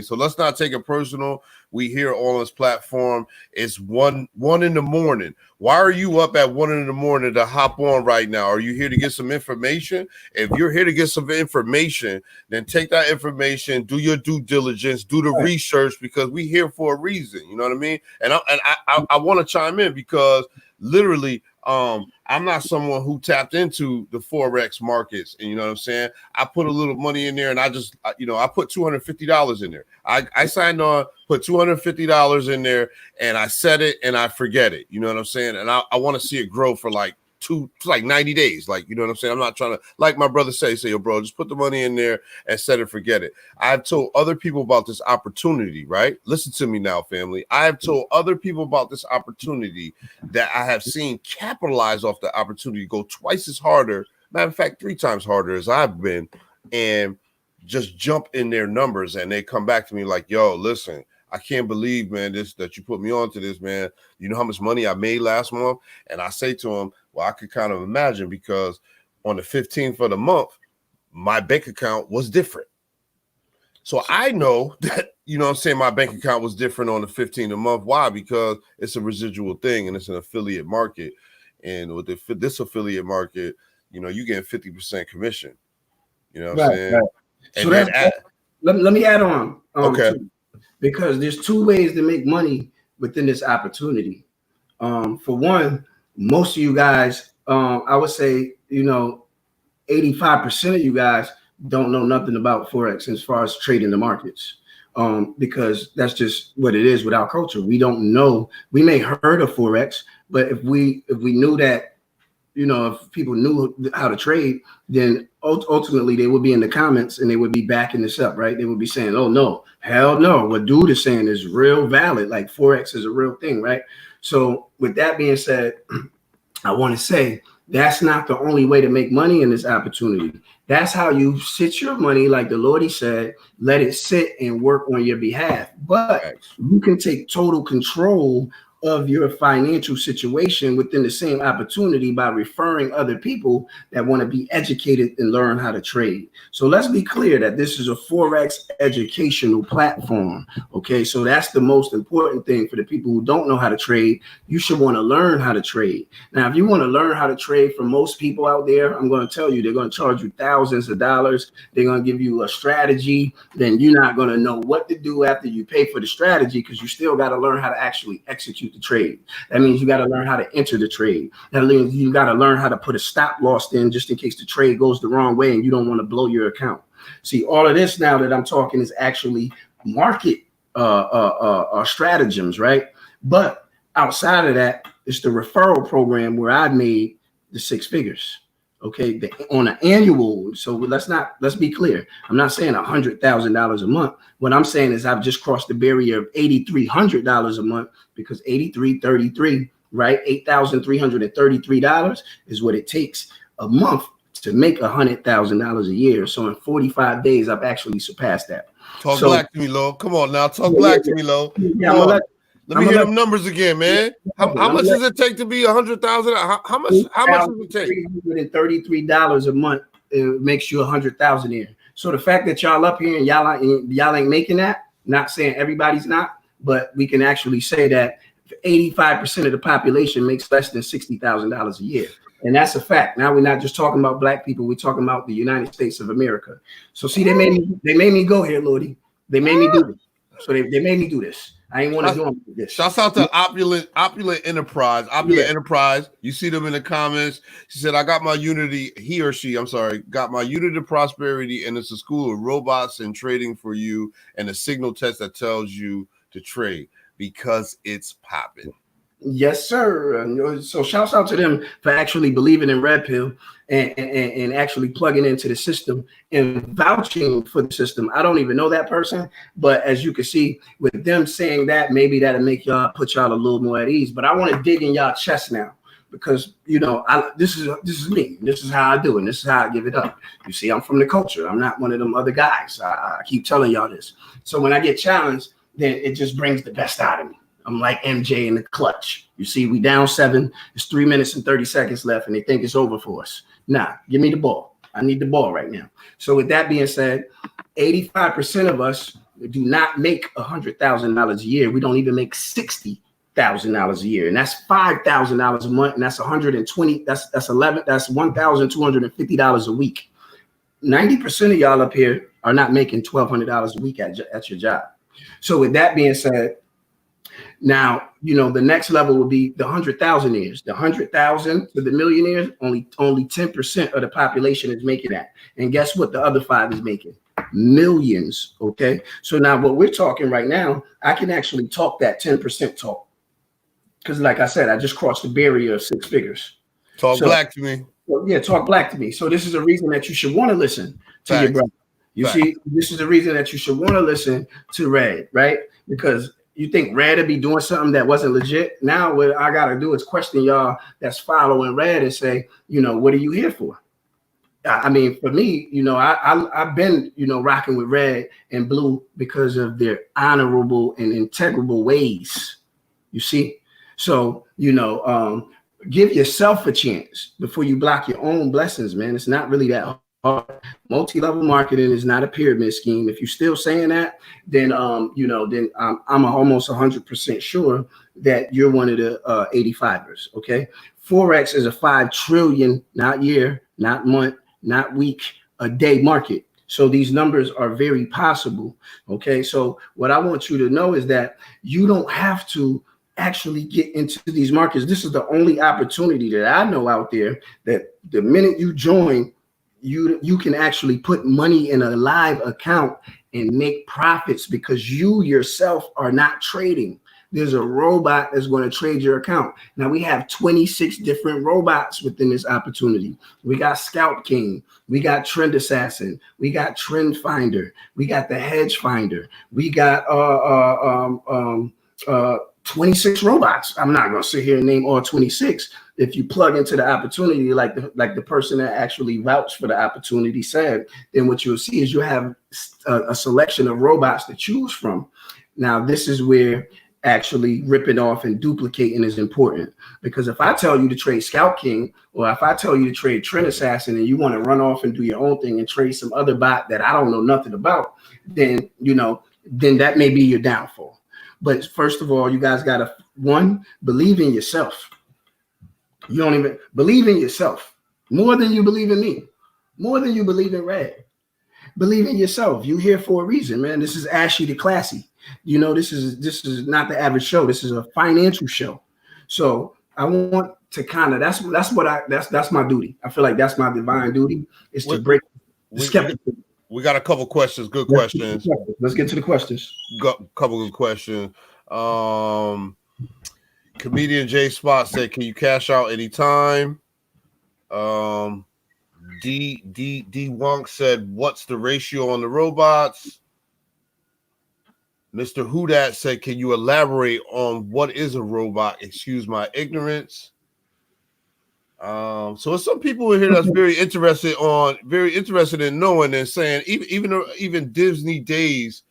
So let's not take it personal. We here on this platform. It's one in the morning. Why are you up at 1 in the morning to hop on right now? Are you here to get some information? If you're here to get some information, then take that information, do your due diligence, do the research, because we here for a reason. You know what I mean? And I want to chime in because literally, I'm not someone who tapped into the Forex markets, and you know what I'm saying? I put a little money in there, and I put $250 in there. I signed on, put $250 in there, and I set it and I forget it. You know what I'm saying? And I want to see it grow for like 90 days. Like, you know what I'm saying? I'm not trying to, like my brother say, yo, bro, just put the money in there and set it, forget it. I've told other people about this opportunity, right? Listen to me now, family. I have told other people about this opportunity that I have seen capitalize off the opportunity, go twice as harder, matter of fact, 3 times harder as I've been, and just jump in their numbers. And they come back to me like, yo, listen, I can't believe, man, that you put me onto this, man. You know how much money I made last month? And I say to them, well, I could kind of imagine, because on the 15th of the month, my bank account was different. So I know that, you know what I'm saying, my bank account was different on the 15th of the month. Why? Because it's a residual thing and it's an affiliate market. And with this affiliate market, you get 50% commission. You know what I'm saying? Right. And so let me add on. Okay. Because there's 2 ways to make money within this opportunity. For one, most of you guys, I would say, 85% of you guys don't know nothing about Forex as far as trading the markets, because that's just what it is with our culture. We don't know. We may heard of Forex, but if we knew that, if people knew how to trade, then ultimately they would be in the comments and they would be backing this up, right? They would be saying, oh, no, hell no. What dude is saying is real valid. Like Forex is a real thing, right? So with that being said, I want to say that's not the only way to make money in this opportunity. That's how you sit your money, like the Lordy said, let it sit and work on your behalf. But you can take total control of your financial situation within the same opportunity by referring other people that want to be educated and learn how to trade. So let's be clear that this is a Forex educational platform. Okay, so that's the most important thing for the people who don't know how to trade. You should want to learn how to trade. Now, if you want to learn how to trade, for most people out there, I'm going to tell you, they're going to charge you thousands of dollars. They're going to give you a strategy. Then you're not going to know what to do after you pay for the strategy, because you still got to learn how to actually execute the trade. That means you got to learn how to enter the trade. That means you got to learn how to put a stop loss in just in case the trade goes the wrong way and you don't want to blow your account. See, all of this now that I'm talking is actually market stratagems, right? But outside of that, it's the referral program where I made the 6 figures. Okay, on an annual. So let's be clear. I'm not saying $100,000 a month. What I'm saying is I've just crossed the barrier of $8,300 a month, because 8333, right? $8,333 is what it takes a month to make $100,000 a year. So in 45 days, I've actually surpassed that. Talk black to me, Lo. Come on now, talk black to me, Lo. Yeah, let me hear them numbers again, man. How much does it take to be 100,000? How much does it take? $333 a month makes you 100,000 a year. So the fact that y'all up here and y'all ain't making that, not saying everybody's not, but we can actually say that 85% of the population makes less than $60,000 a year. And that's a fact. Now we're not just talking about black people, we're talking about the United States of America. So see, they made me go here, Lordy. They made me do this. So they made me do this. I ain't want to do this. Shouts out to Opulent Enterprise. Enterprise. You see them in the comments. She said, I got my Unity, got my Unity Prosperity, and it's a school of robots and trading for you, and a signal test that tells you to trade because it's popping. Yes, sir. So shouts out to them for actually believing in Red Pill and actually plugging into the system and vouching for the system. I don't even know that person, but as you can see with them saying that, maybe that'll make y'all put y'all a little more at ease. But I want to dig in y'all chest now, because this is me. This is how I do it. This is how I give it up. You see, I'm from the culture. I'm not one of them other guys. I keep telling y'all this. So when I get challenged, then it just brings the best out of me. I'm like MJ in the clutch. You see, we down 7. It's 3 minutes and 30 seconds left, and they think it's over for us. Nah, give me the ball. I need the ball right now. So with that being said, 85% of us do not make $100,000 a year. We don't even make $60,000 a year, and that's $5,000 a month, and that's 120. That's $1,250 a week. 90% of y'all up here are not making $1,200 a week at your job. So with that being said, now, the next level will be the 100,000-aires. The 100,000 to the millionaires, only 10% of the population is making that. And guess what? The other 5 is making millions. Okay. So now what we're talking right now, I can actually talk that 10% talk. Because like I said, I just crossed the barrier of 6 figures. Talk black to me. Well, yeah, talk black to me. So this is a reason that you should want to listen to your brother. You see, this is the reason that you should want to listen to Red, right? Because you think Red would be doing something that wasn't legit. Now what I got to do is question y'all that's following Red and say, what are you here for? I mean, for me, I've been, rocking with Red and Blue because of their honorable and integral ways. You see? So, give yourself a chance before you block your own blessings, man. It's not really that hard. Multi-level marketing is not a pyramid scheme. If you're still saying that, then I'm almost 100% sure that you're one of the 85ers. Okay, Forex is a 5 trillion, not year, not month, not week, a day market. So these numbers are very possible. Okay, so what I want you to know is that you don't have to actually get into these markets. This is the only opportunity that I know out there that the minute you join, you can actually put money in a live account and make profits because you yourself are not trading. There's a robot that's going to trade your account. Now we have 26 different robots within this opportunity. We got Scalp King, we got Trend Assassin, we got Trend Finder, we got the Hedge Finder, we got 26 robots. I'm not going to sit here and name all 26. If you plug into the opportunity, like the person that actually vouched for the opportunity said, then what you'll see is you have a selection of robots to choose from. Now, this is where actually ripping off and duplicating is important. Because if I tell you to trade Scout King, or if I tell you to trade Trend Assassin, and you want to run off and do your own thing and trade some other bot that I don't know nothing about, then then that may be your downfall. But first of all, you guys gotta believe in yourself. You don't even believe in yourself more than you believe in me, more than you believe in Red. Believe in yourself. You here for a reason, man. This is ASHY the Classy. This is not the average show. This is a financial show. So I want to kind of that's my duty. I feel like that's my divine duty is to break the skepticism. We got a couple questions. Good questions. Let's get to the questions. Got a couple good questions. Comedian J Spot said, "Can you cash out anytime?" D Wonk said, "What's the ratio on the robots?" Mr. Hudat said, "Can you elaborate on what is a robot? Excuse my ignorance." So there's some people in here that's very interested in knowing and saying, even Disney Days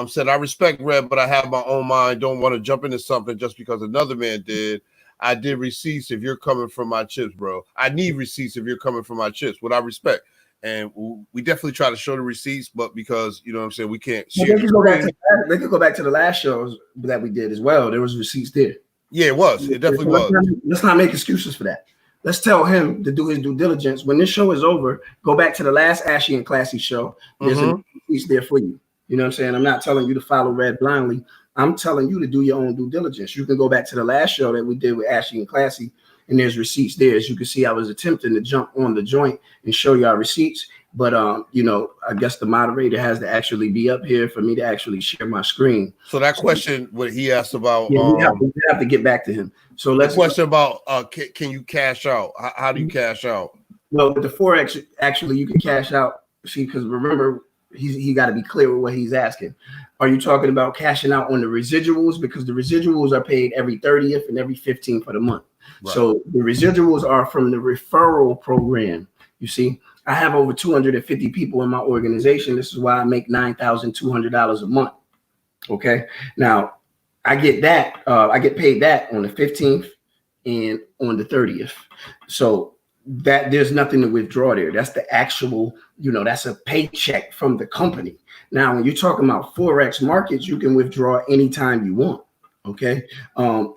said, "I respect Red, but I have my own mind. Don't want to jump into something just because another man did. I did receipts if you're coming from my chips, bro. I need receipts if you're coming from my chips. What I respect." And we definitely try to show the receipts, but because you know what I'm saying, we can't. They could go back to the last shows that we did as well. There was receipts there. Yeah, it was. It definitely was. Let's not make excuses for that. Let's tell him to do his due diligence. When this show is over, go back to the last ASHY and Classy show. There's a piece there for you. You know what I'm saying? I'm not telling you to follow Red blindly. I'm telling you to do your own due diligence. You can go back to the last show that we did with ASHY and Classy, and there's receipts there. As you can see, I was attempting to jump on the joint and show y'all receipts, but I guess the moderator has to actually be up here for me to actually share my screen. So that question, what he asked about, we have to get back to him. So let's question about can you cash out? How do you cash out? Well, with the Forex, actually, you can cash out. See, because remember, he got to be clear with what he's asking. Are you talking about cashing out on the residuals? Because the residuals are paid every 30th and every 15th of the month. Right. So the residuals are from the referral program. You see, I have over 250 people in my organization. This is why I make $9,200 a month. Okay. Now I get that. I get paid that on the 15th and on the 30th. So that there's nothing to withdraw there. That's the actual, that's a paycheck from the company. Now, when you're talking about Forex markets, you can withdraw anytime you want. Okay.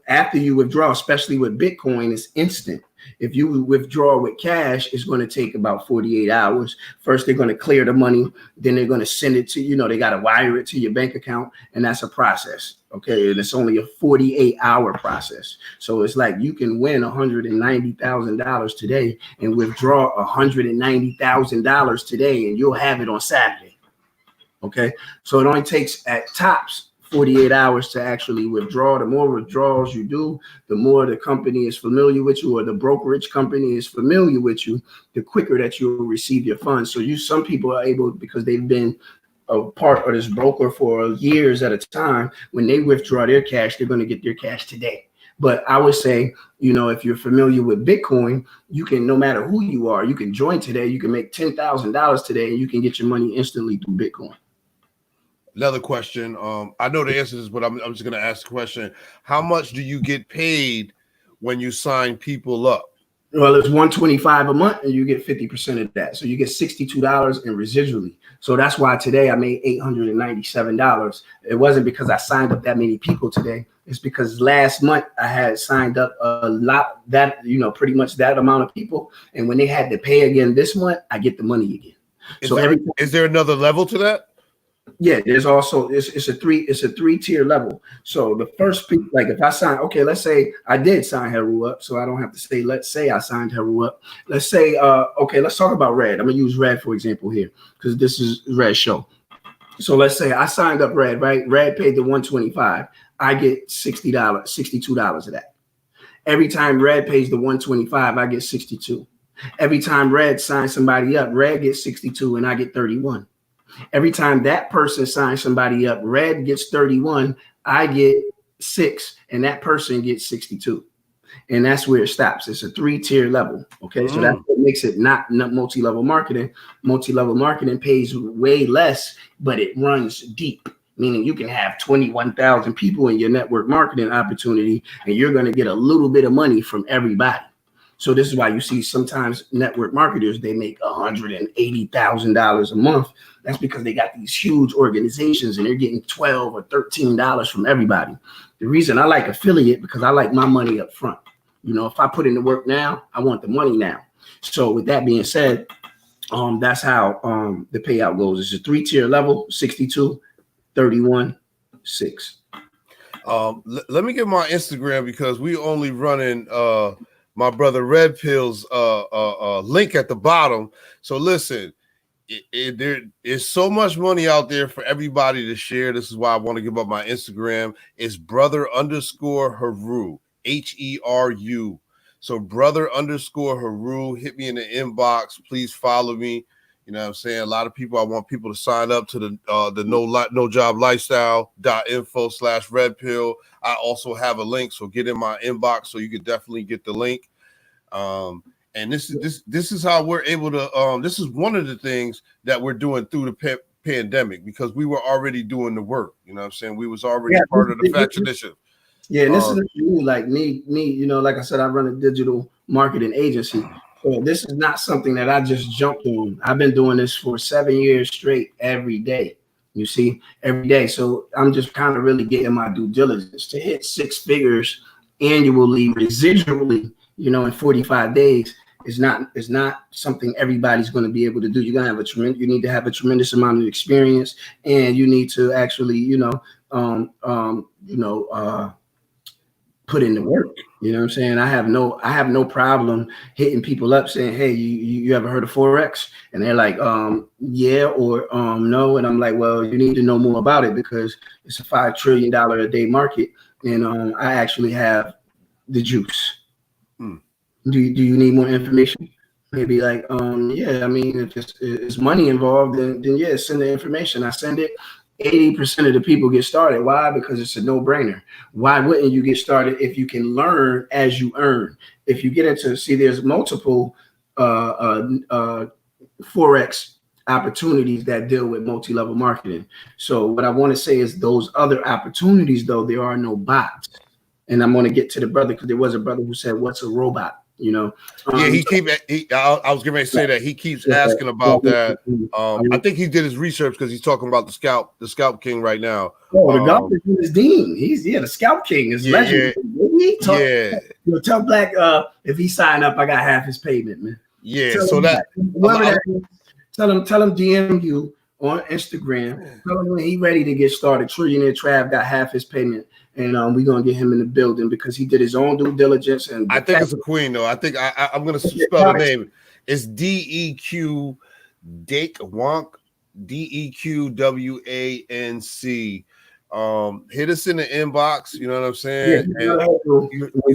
After you withdraw, especially with Bitcoin, it's instant. If you withdraw with cash, it's going to take about 48 hours. First, they're going to clear the money. Then they're going to send it to, they got to wire it to your bank account. And that's a process. Okay. And it's only a 48-hour process. So it's like you can win $190,000 today and withdraw $190,000 today, and you'll have it on Saturday. Okay. So it only takes at tops 48 hours to actually withdraw. The more withdrawals you do, the more the company is familiar with you, or the brokerage company is familiar with you, the quicker that you'll receive your funds. So some people are able, because they've been a part of this broker for years at a time, when they withdraw their cash, they're going to get their cash today. But I would say, if you're familiar with Bitcoin, you can, no matter who you are, you can join today. You can make $10,000 today, and you can get your money instantly through Bitcoin. Another question. I know the answer is, but I'm just going to ask the question. How much do you get paid when you sign people up? Well, it's $125 a month, and you get 50% of that. So you get $62 in residually. So that's why today I made $897. It wasn't because I signed up that many people today. It's because last month I had signed up a lot, that, pretty much that amount of people. And when they had to pay again this month, I get the money again. Is there another level to that? Yeah, there's also it's a three-tier level. So the first piece, like if I sign, okay, let's say I did sign Heru up, so I don't have to say, let's say I signed Heru up. Let's say, okay, let's talk about Red. I'm gonna use Red for example here, because this is Red's show. So let's say I signed up Red, right? Red paid the $125. I get $62 of that. Every time Red pays the $125, I get 62. Every time Red signs somebody up, Red gets 62 and I get 31. Every time that person signs somebody up, Red gets 31, I get 6, and that person gets 62. And that's where it stops. It's a three-tier level. Okay. So that's what makes it not multi-level marketing. Multi-level marketing pays way less, but it runs deep. meaning you can have 21,000 people in your network marketing opportunity, and you're going to get a little bit of money from everybody. So this is why you see sometimes network marketers, they make $180,000 a month. That's because they got these huge organizations and they're getting $12 or $13 from everybody. The reason I like affiliate, because I like my money up front. You know, if I put in the work now, I want the money now. So with that being said, that's how the payout goes. It's a 3-tier level, 62, 31, 6. Let me get my Instagram, because we only running my brother Red Pill's link at the bottom. So listen, there is so much money out there for everybody to share. This is why I want to give up my Instagram. It's brother_Heru, HERU. So brother_Heru, hit me in the inbox. Please follow me. You know what I'm saying? A lot of people, I want people to sign up to the no job lifestyle.info/red pill. I also have a link, so get in my inbox so you can definitely get the link. And this is how we're able to this is one of the things that we're doing through the pandemic, because we were already doing the work. You know what I'm saying? We was already part of the Fat Initiative. Yeah, and this is like me, you know, like I said, I run a digital marketing agency. So this is not something that I just jumped on. I've been doing this for 7 years straight, every day. You see, every day. So I'm just kind of really getting my due diligence to hit 6 figures annually, residually, you know, in 45 days. Is not something everybody's going to be able to do. You're going to have you need to have a tremendous amount of experience, and you need to actually, put in the work. You know what I'm saying? I have no problem hitting people up saying, hey, you ever heard of Forex? And they're like, yeah, or no. And I'm like, well, you need to know more about it, because it's a $5 trillion a day market. And I actually have the juice. Do you need more information? Maybe like, yeah, I mean, if it's money involved, then yeah, send the information. I send it. 80% of the people get started. Why? Because it's a no-brainer. Why wouldn't you get started if you can learn as you earn? If you get into, there's multiple Forex opportunities that deal with multi-level marketing. So what I want to say is those other opportunities, though, there are no bots. And I'm going to get to the brother, because there was a brother who said, what's a robot? You know, I was getting ready to say that he keeps asking about that. I think he did his research, because he's talking about the scalp king right now. Oh, the golf is Dean. He's the scalp king is legendary. You'll tell Black if he sign up, I got half his payment, man. Yeah, tell so that tell him DM you on Instagram. Tell him when he ready to get started. Trillionaire Trav got half his payment. And we're gonna get him in the building, because he did his own due diligence. And I think it's a queen, though. I think I'm gonna spell the name. It's DEQ Dakewank, DEQWANC. Hit us in the inbox. You know what I'm saying? Yeah, you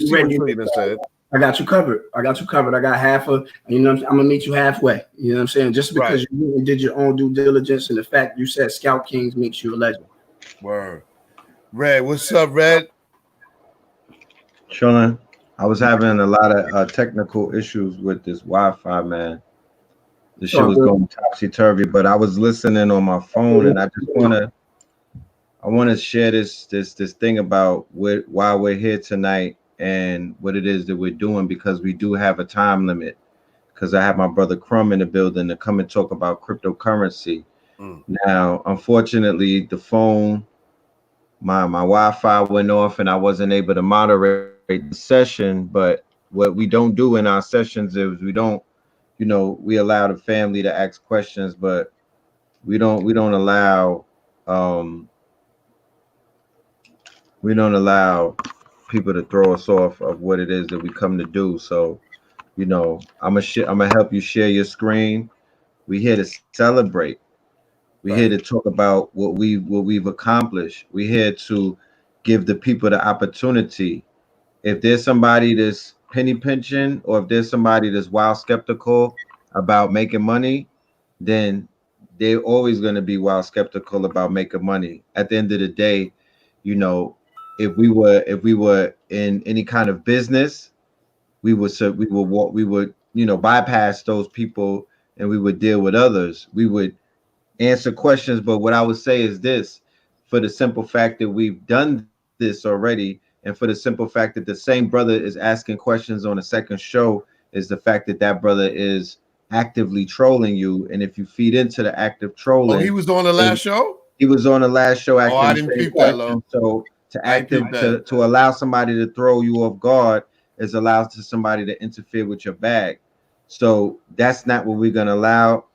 see what Trillion said. I got you covered. I got half of. You know, I'm gonna meet you halfway. You know what I'm saying? Just because you did your own due diligence, and the fact you said Scout Kings makes you a legend. Word. Red, what's up, Red? Chilling. I was having a lot of technical issues with this Wi-Fi, man. The shit was going topsy-turvy, but I was listening on my phone, and I just want to share this thing about why we're here tonight and what it is that we're doing, because we do have a time limit. Because I have my brother CRUMB in the building to come and talk about cryptocurrency. Now, unfortunately, the phone, my Wi-Fi went off, and I wasn't able to moderate the session. But what we don't do in our sessions is we don't, we allow the family to ask questions, but we don't allow people to throw us off of what it is that we come to do. So, I'm gonna help you share your screen. We're here to celebrate. We're here to talk about what we've accomplished. We're here to give the people the opportunity. If there's somebody that's penny pinching, or if there's somebody that's wild skeptical about making money, then they're always going to be wild skeptical about making money. At the end of the day, if we were in any kind of business, we would bypass those people, and we would deal with others. We would answer questions, but what I would say is this: for the simple fact that we've done this already, and for the simple fact that the same brother is asking questions on a second show, is the fact that that brother is actively trolling you. And if you feed into the active trolling, Oh, he was on the last show. he was on the last show Oh, I acting didn't the same peep that, question. Lo. So to active that. to allow somebody to throw you off guard is allowed to somebody to interfere with your bag. So that's not what we're gonna allow.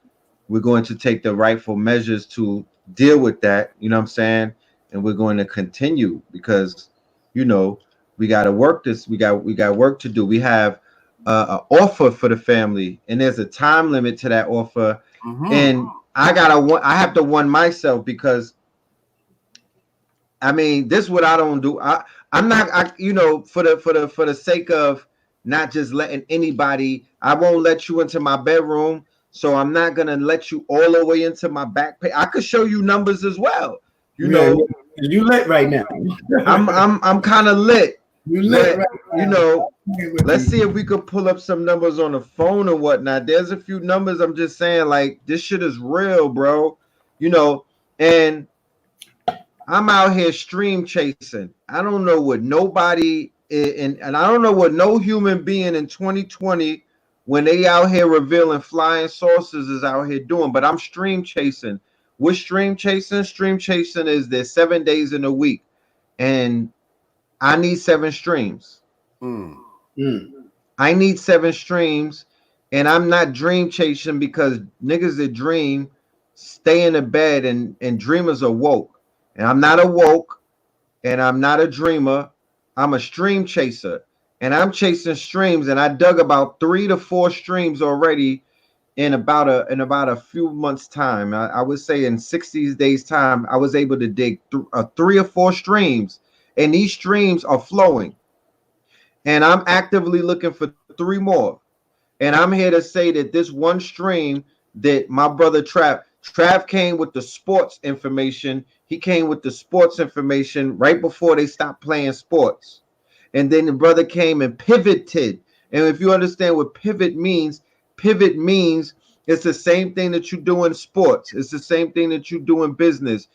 We're going to take the rightful measures to deal with that. You know what I'm saying? And we're going to continue because you know we got to work this. We got work to do. We have an offer for the family, and there's a time limit to that offer. And I have to one myself because I mean this is what I don't do. I'm not for the sake of not just letting anybody. I won't let you into my bedroom, so I'm not gonna let you all the way into my back page. I could show you numbers as well. You know, you lit right now. I'm kind of lit. You lit right now. You know, let's see if we could pull up some numbers on the phone or whatnot. There's a few numbers. I'm just saying, like, this shit is real, bro. You know, and I'm out here stream chasing. I don't know what nobody and I don't know what no human being in 2020 when they out here revealing flying saucers is out here doing, but I'm stream chasing. We're stream chasing. Stream chasing is there's 7 days in a week, and I need 7 streams. I need 7 streams, and I'm not dream chasing because niggas that dream stay in the bed and dreamers are woke. And I'm not a woke, and I'm not a dreamer. I'm a stream chaser, and I'm chasing streams. And I dug about 3 to 4 streams already in about a few months' time. I would say in 60 days' time, I was able to dig 3 or 4 streams, and these streams are flowing. And I'm actively looking for 3 more. And I'm here to say that this one stream that my brother Trav came with the sports information. He came with the sports information right before they stopped playing sports. And then the brother came and pivoted. And if you understand what pivot means it's the same thing that you do in sports. It's the same thing that you do in business.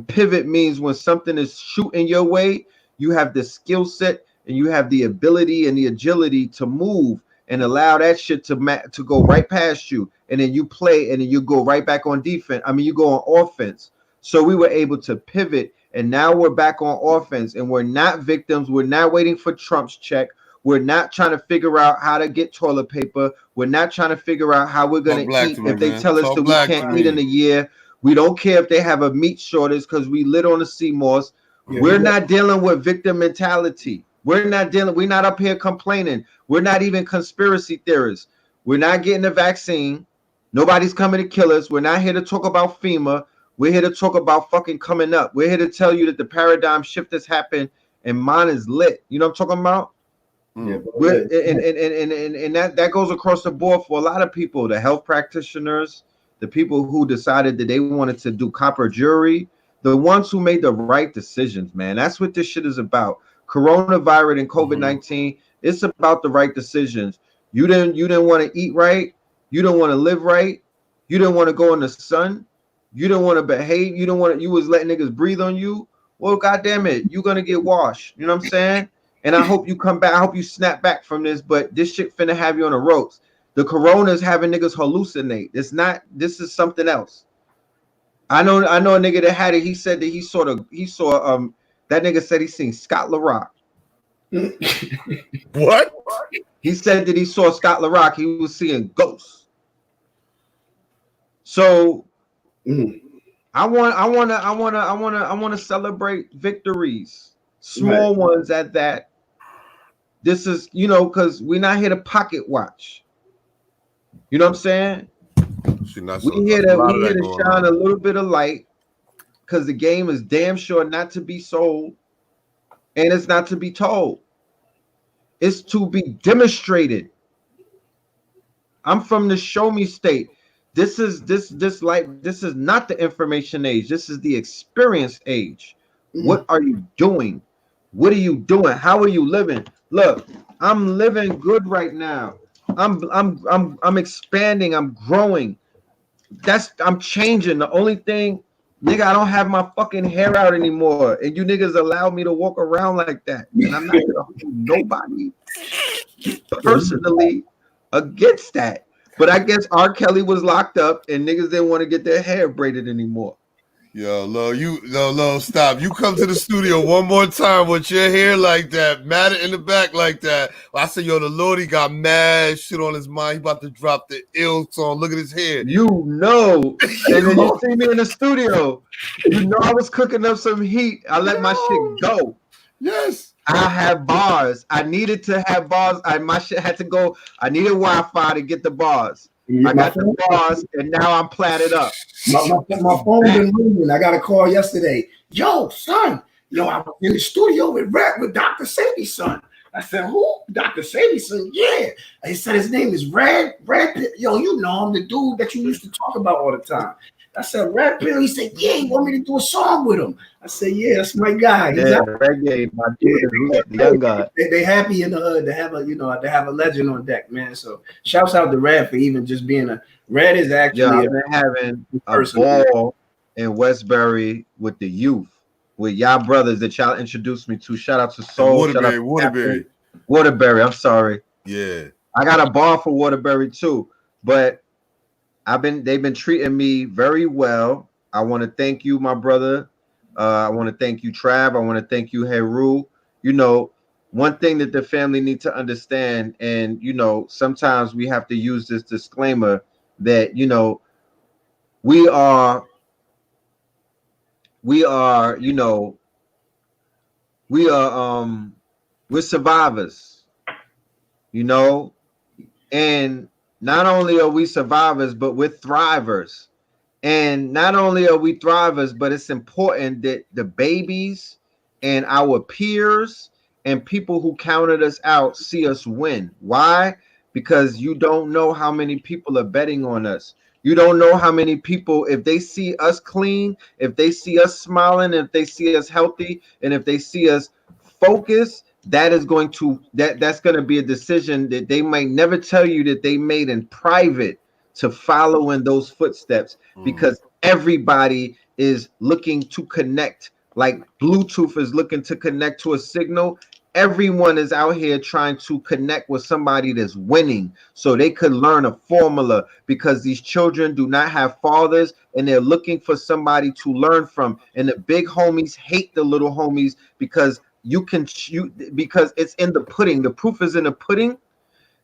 Pivot means when something is shooting your way, you have the skill set and you have the ability and the agility to move and allow that shit to go right past you, and then you play, and then you go right back on defense. I mean, you go on offense. So we were able to pivot, and now we're back on offense, and we're not victims. We're not waiting for Trump's check. We're not trying to figure out how to get toilet paper. We're not trying to figure out how we're going to eat. If they tell us that we can't eat in a year, we don't care if they have a meat shortage because we lit on the CMOS. We're not dealing with victim mentality. We're not up here complaining. We're not even conspiracy theorists. We're not getting the vaccine. Nobody's coming to kill us. We're not here to talk about FEMA. We're here to talk about fucking coming up. We're here to tell you that the paradigm shift has happened and mine is lit. You know what I'm talking about? Yeah, and that goes across the board for a lot of people, the health practitioners, the people who decided that they wanted to do copper jewelry, the ones who made the right decisions, man. That's what this shit is about. Coronavirus and COVID-19, it's about the right decisions. You didn't want to eat right, you don't want to live right, you didn't want to go in the sun, you didn't want to behave, you was letting niggas breathe on you. Well, goddamn it, you're gonna get washed. You know what I'm saying? And I hope you come back. I hope you snap back from this, but this shit finna have you on the ropes. The corona is having niggas hallucinate. It's not, this is something else. I know a nigga that had it. He said that he saw that nigga said he seen Scott LaRock. What? He said that he saw Scott LaRock. He was seeing ghosts. So I want to celebrate victories, small ones at that. This is, because we're not here to pocket watch. You know what I'm saying? We here to shine a little bit of light because the game is damn sure not to be sold, and it's not to be told. It's to be demonstrated. I'm from the show me state. This is not the information age. This is the experience age. What are you doing? What are you doing? How are you living? Look, I'm living good right now. I'm expanding. I'm growing. I'm changing. The only thing Nigga, I don't have my fucking hair out anymore, and you niggas allow me to walk around like that, and I'm not gonna hold nobody personally against that. But I guess R. Kelly was locked up, and niggas didn't want to get their hair braided anymore. Yo, Lo, stop. You come to the studio one more time with your hair like that, mad in the back like that. I said, yo, the Lordy got mad shit on his mind. He about to drop the ill song. Look at his hair. You know, and then you see me in the studio. You know I was cooking up some heat. I let my shit go. Yes. I have bars. I needed to have bars. My shit had to go. I needed Wi-Fi to get the bars. I got the bars, and now I'm platted up. My phone been ringing. I got a call yesterday. Yo, son. Yo, I was in the studio with Dr. Sadie's son. I said, who? Dr. Sadie's son? Yeah. He said his name is Red. Yo, you know him, the dude that you used to talk about all the time. I said, Red Pill. He said, yeah, he want me to do a song with him. I said, yeah, that's my guy. He's Reggae, my dude, the young guy. They happy in the hood to have a legend on deck, man. So shouts out to Red for even just being Red is actually. Yeah, I've been having a ball in Westbury with the youth, with y'all brothers that y'all introduced me to. Shout out to Soul. Waterbury. I'm sorry. Yeah, I got a ball for Waterbury too, but they've been treating me very well. I want to thank you, my brother. I want to thank you, Trav. I want to thank you, Heru. You know, one thing that the family need to understand, and you know, sometimes we have to use this disclaimer that you know we're survivors, you know, and not only are we survivors, but we're thrivers. And not only are we thrivers, but it's important that the babies and our peers and people who counted us out see us win. Why? Because you don't know how many people are betting on us. You don't know how many people, if they see us clean, if they see us smiling, if they see us healthy, and if they see us focused, that's going to be a decision that they might never tell you that they made in private to follow in those footsteps, because everybody is looking to connect, like Bluetooth is looking to connect to a signal. Everyone is out here trying to connect with somebody that's winning so they could learn a formula, because these children do not have fathers and they're looking for somebody to learn from. And the big homies hate the little homies because because it's in the pudding. The proof is in the pudding.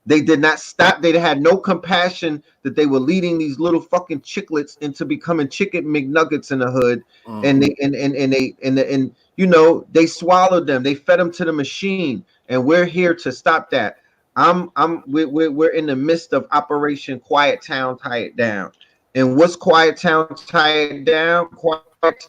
They did not stop. They had no compassion that they were leading these little fucking chicklets into becoming chicken McNuggets in the hood. And they you know, they swallowed them. They fed them to the machine. And we're here to stop that. We're in the midst of Operation Quiet Town, Tie It Down. And what's Quiet Town, Tie It Down? Quiet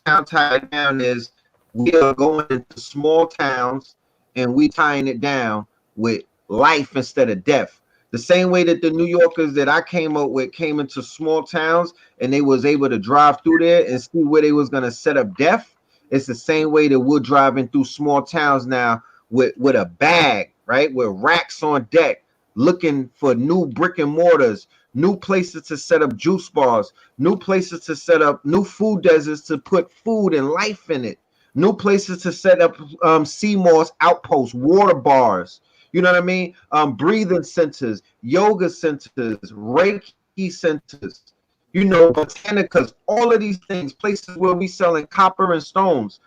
Town, Tie It Down is we are going into small towns and we tying it down with life instead of death. The same way that the New Yorkers that I came up with came into small towns and they was able to drive through there and see where they was going to set up death. It's the same way that we're driving through small towns now with a bag, right? With racks on deck, looking for new brick and mortars, new places to set up juice bars, new places to set up new food deserts to put food and life in it, new places to set up CMOS outposts, water bars. You know what I mean? Breathing centers, yoga centers, Reiki centers, you know, botanicas, all of these things, places where we selling copper and stones.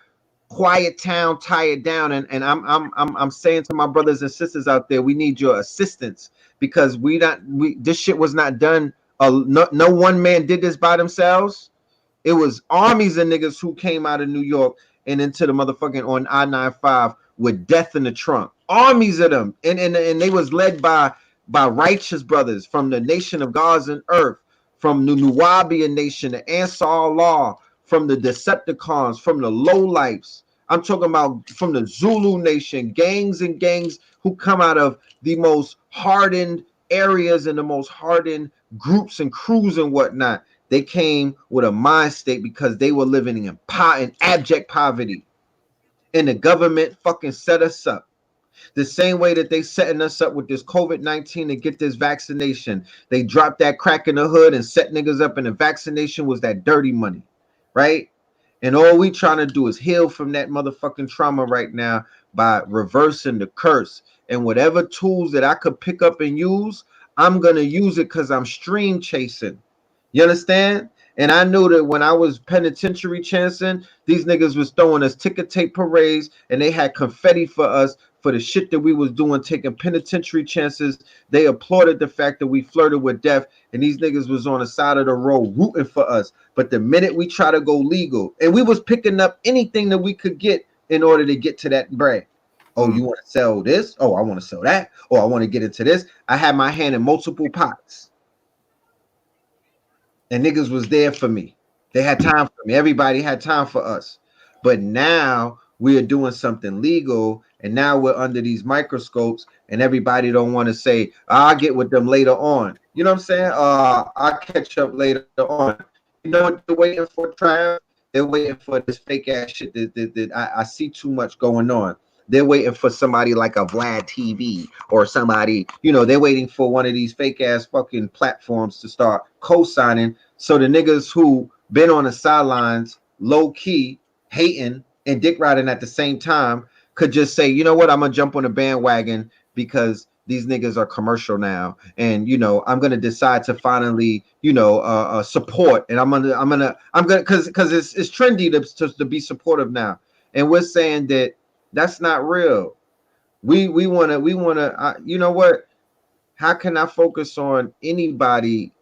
Quiet Town, Tie It Down. And I'm saying to my brothers and sisters out there, we need your assistance, because this shit was not done. No one man did this by themselves. It was armies of niggas who came out of New York and into the motherfucking on I-95 with death in the trunk. Armies of them. And they was led by righteous brothers from the nation of gods and earth, from the Nuwabian nation, the Ansar Allah, from the Decepticons, from the lowlifes. I'm talking about from the Zulu nation, gangs and gangs who come out of the most hardened areas and the most hardened groups and crews and whatnot. They came with a mind state because they were living in abject poverty. And the government fucking set us up. The same way that they setting us up with this COVID-19 to get this vaccination. They dropped that crack in the hood and set niggas up, and the vaccination was that dirty money, right? And all we trying to do is heal from that motherfucking trauma right now by reversing the curse. And whatever tools that I could pick up and use, I'm going to use it because I'm stream chasing. You understand? And I knew that when I was penitentiary chancing, these niggas was throwing us ticker tape parades and they had confetti for us for the shit that we was doing, taking penitentiary chances. They applauded the fact that we flirted with death, and these niggas was on the side of the road rooting for us. But the minute we try to go legal, and we was picking up anything that we could get in order to get to that bread. Oh, you want to sell this? Oh, I want to sell that. Oh, I want to get into this. I had my hand in multiple pots. And niggas was there for me. They had time for me. Everybody had time for us. But now we are doing something legal, and now we're under these microscopes, and everybody don't want to say, I'll get with them later on. You know what I'm saying? I'll catch up later on. You know what they're waiting for, Trav? They're waiting for this fake ass shit that I see too much going on. They're waiting for somebody like a Vlad TV or somebody, you know, they're waiting for one of these fake ass fucking platforms to start co-signing. So the niggas who been on the sidelines, low key, hating and dick riding at the same time could just say, you know what, I'm gonna jump on the bandwagon because these niggas are commercial now, and you know I'm gonna decide to finally, you know, support, and I'm gonna because it's trendy to be supportive now, and we're saying that that's not real. We wanna you know what? How can I focus on anybody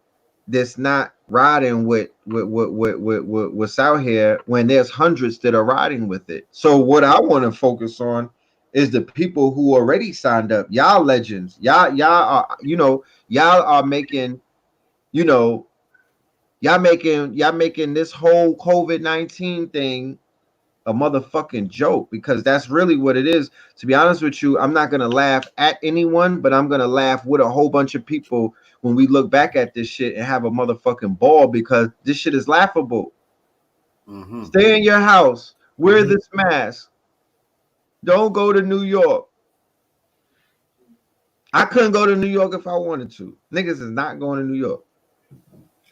that's not riding with what's out here when there's hundreds that are riding with it? So what I want to focus on is the people who already signed up. Y'all legends. Y'all are, you know, y'all are making, you know, y'all making this whole COVID-19 thing a motherfucking joke, because that's really what it is. To be honest with you, I'm not gonna laugh at anyone, but I'm gonna laugh with a whole bunch of people when we look back at this shit and have a motherfucking ball, because this shit is laughable. Stay in your house, wear this mask, don't go to New York. I couldn't go to New York if I wanted to. Niggas is not going to New York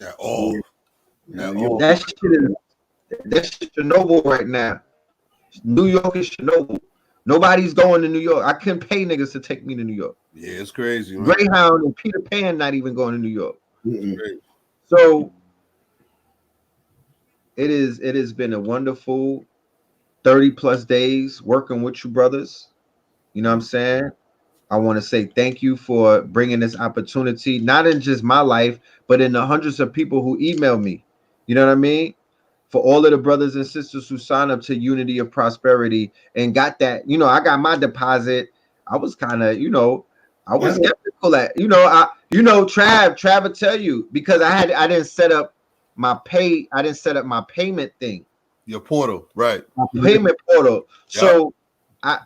at all. That shit is Chernobyl right now. New York is Chernobyl. Nobody's going to New York. I couldn't pay niggas to take me to New York. Yeah, it's crazy, man. Greyhound and Peter Pan not even going to New York. So it has been a wonderful 30 plus days working with you brothers. You know what I'm saying? I want to say thank you for bringing this opportunity, not in just my life, but in the hundreds of people who email me. You know what I mean? For all of the brothers and sisters who signed up to Unity of Prosperity and got that, you know, I got my deposit. I was kind of, you know, I was skeptical at, you know, Trav will tell you, because I didn't set up my payment thing. Your portal, right? My payment portal. Yep. So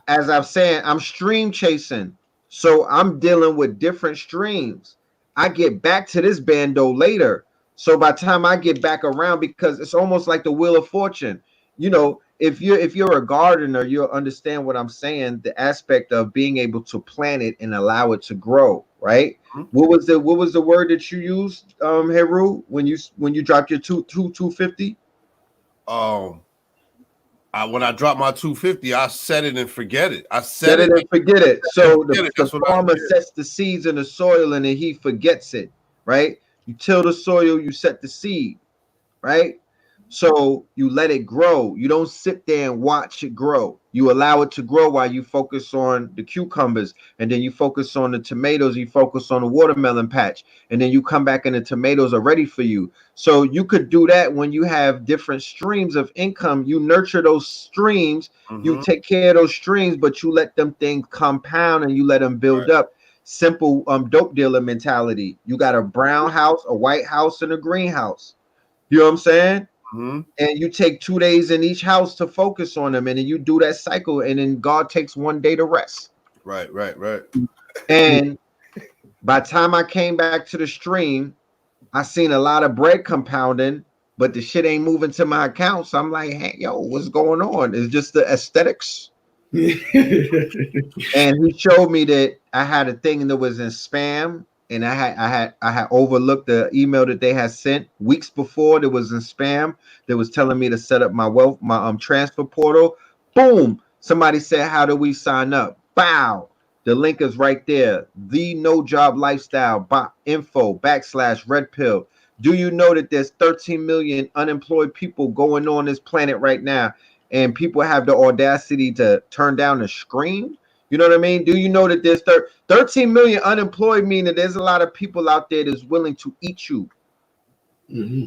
as I'm saying, I'm stream chasing. So I'm dealing with different streams. I get back to this bando later. So by the time I get back around, because it's almost like the Wheel of Fortune, you know, if you're a gardener, you'll understand what I'm saying. The aspect of being able to plant it and allow it to grow, right? What was the word that you used, Heru, when you dropped your 250? When I drop my 250, I set it and forget it. Set it and forget it. So the farmer sets the seeds in the soil and then he forgets it, right? You till the soil, you set the seed, right? So you let it grow. You don't sit there and watch it grow. You allow it to grow while you focus on the cucumbers, and then you focus on the tomatoes, you focus on the watermelon patch, and then you come back and the tomatoes are ready for you. So you could do that when you have different streams of income. You nurture those streams, you take care of those streams, but you let them things compound and you let them build up. Simple dope dealer mentality. You got a brown house, a white house, and a greenhouse. You know what I'm saying? And you take 2 days in each house to focus on them, and then you do that cycle, and then God takes 1 day to rest. Right. And by the time I came back to the stream, I seen a lot of bread compounding, but the shit ain't moving to my account. So I'm like, hey, yo, what's going on? It's just the aesthetics. And he showed me that I had a thing that was in spam, and I had overlooked the email that they had sent weeks before that was in spam that was telling me to set up my transfer portal. Boom! Somebody said, "How do we sign up?" Bow! The link is right there. The No Job Lifestyle info / red pill. Do you know that there's 13 million unemployed people going on this planet right now, and people have the audacity to turn down the screen? You know what I mean? Do you know that there's 13 million unemployed, meaning that there's a lot of people out there that's willing to eat you? Mm-hmm.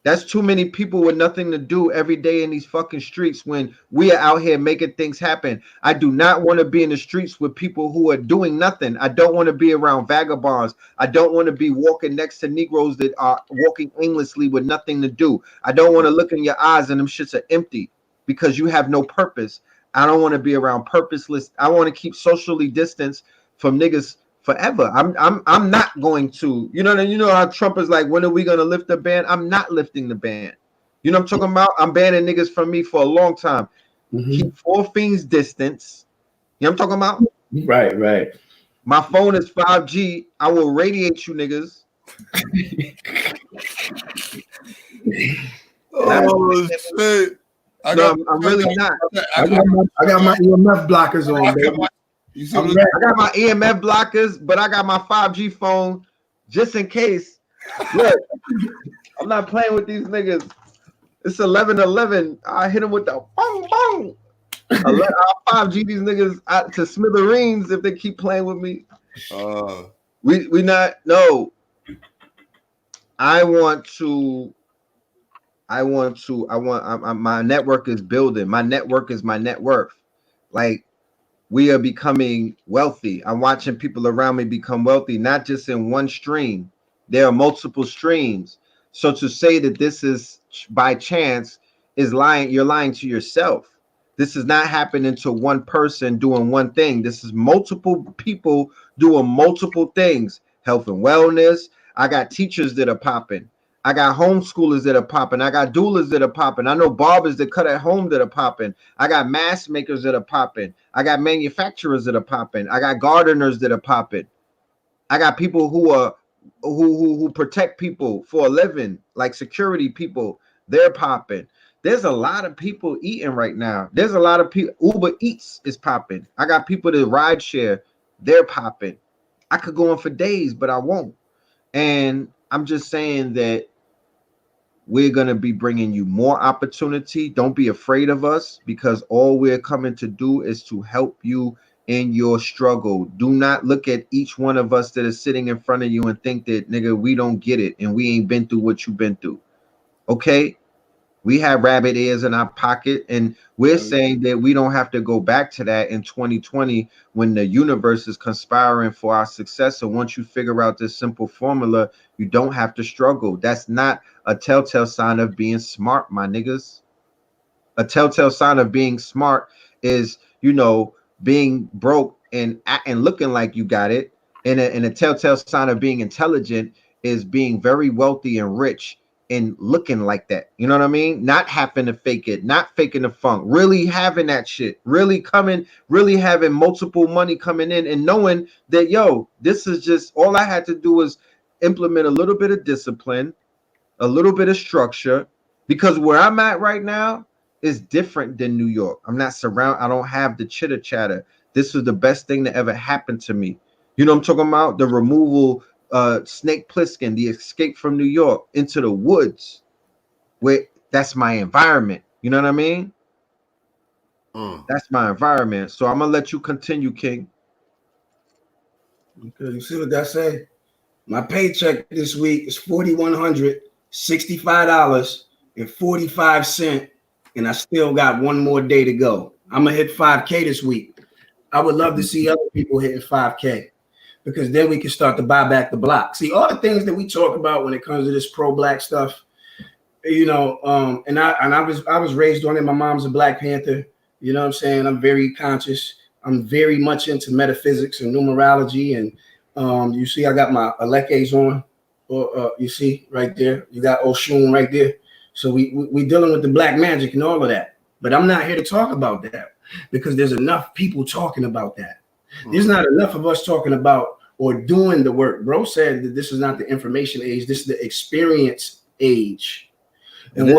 That's too many people with nothing to do every day in these fucking streets when we are out here making things happen. I do not want to be in the streets with people who are doing nothing. I don't want to be around vagabonds. I don't want to be walking next to Negroes that are walking aimlessly with nothing to do. I don't want to look in your eyes and them shits are empty because you have no purpose. I don't want to be around purposeless. I want to keep socially distanced from niggas forever. I'm not going to, you know how Trump is like, when are we gonna lift the ban? I'm not lifting the ban. You know what I'm talking about? I'm banning niggas from me for a long time. Mm-hmm. Keep 4 feet distance. You know what I'm talking about? Right. My phone is 5G. I will radiate you niggas. Oh shit! I'm really not. I got my EMF blockers on, baby. I got my EMF blockers, but I got my 5G phone just in case. Look, I'm not playing with these niggas. It's 11:11. I hit them with the bong bong. I'll 5G these niggas out to smithereens if they keep playing with me. We not no. My network is building. My network is my net worth. Like, we are becoming wealthy. I'm watching people around me become wealthy, not just in one stream. There are multiple streams. So to say that this is by chance is lying. You're lying to yourself. This is not happening to one person doing one thing. This is multiple people doing multiple things. Health and wellness. I got teachers that are popping. I got homeschoolers that are popping. I got doulas that are popping. I know barbers that cut at home that are popping. I got mask makers that are popping. I got manufacturers that are popping. I got gardeners that are popping. I got people who protect people for a living, like security people. They're popping. There's a lot of people eating right now. There's a lot of people. Uber Eats is popping. I got people that ride share. They're popping. I could go on for days, but I won't. And I'm just saying that we're going to be bringing you more opportunity. Don't be afraid of us, because all we're coming to do is to help you in your struggle. Do not look at each one of us that is sitting in front of you and think that, nigga, we don't get it and we ain't been through what you've been through. Okay? We have rabbit ears in our pocket, and we're saying that we don't have to go back to that in 2020 when the universe is conspiring for our success. So once you figure out this simple formula, you don't have to struggle. That's not a telltale sign of being smart, my niggas. A telltale sign of being smart is, being broke and looking like you got it. And a telltale sign of being intelligent is being very wealthy and rich and looking like that. You know what I mean? Not having to fake it, not faking the funk, really having that shit, really having multiple money coming in and knowing that, this is just all I had to do was implement a little bit of discipline, a little bit of structure, because where I'm at right now is different than New York. I'm not surrounded. I don't have the chitter chatter. This was the best thing that ever happened to me. You know what I'm talking about? The removal, Snake Plissken, the escape from New York into the woods, where that's my environment. You know what I mean? That's my environment. So I'm gonna let you continue, King. Okay, you see what that say? My paycheck this week is $4,165.45, and I still got one more day to go. I'm gonna hit 5K this week. I would love to see other people hitting 5K, because then we can start to buy back the block. See, all the things that we talk about when it comes to this pro-black stuff, and I was raised on it. My mom's a Black Panther. You know what I'm saying? I'm very conscious. I'm very much into metaphysics and numerology. And you see, I got my Elekes on, or you see right there. You got Oshun right there. So we dealing with the black magic and all of that. But I'm not here to talk about that, because there's enough people talking about that. There's not enough of us talking about or doing the work. Bro said that this is not the information age, this is the experience age. And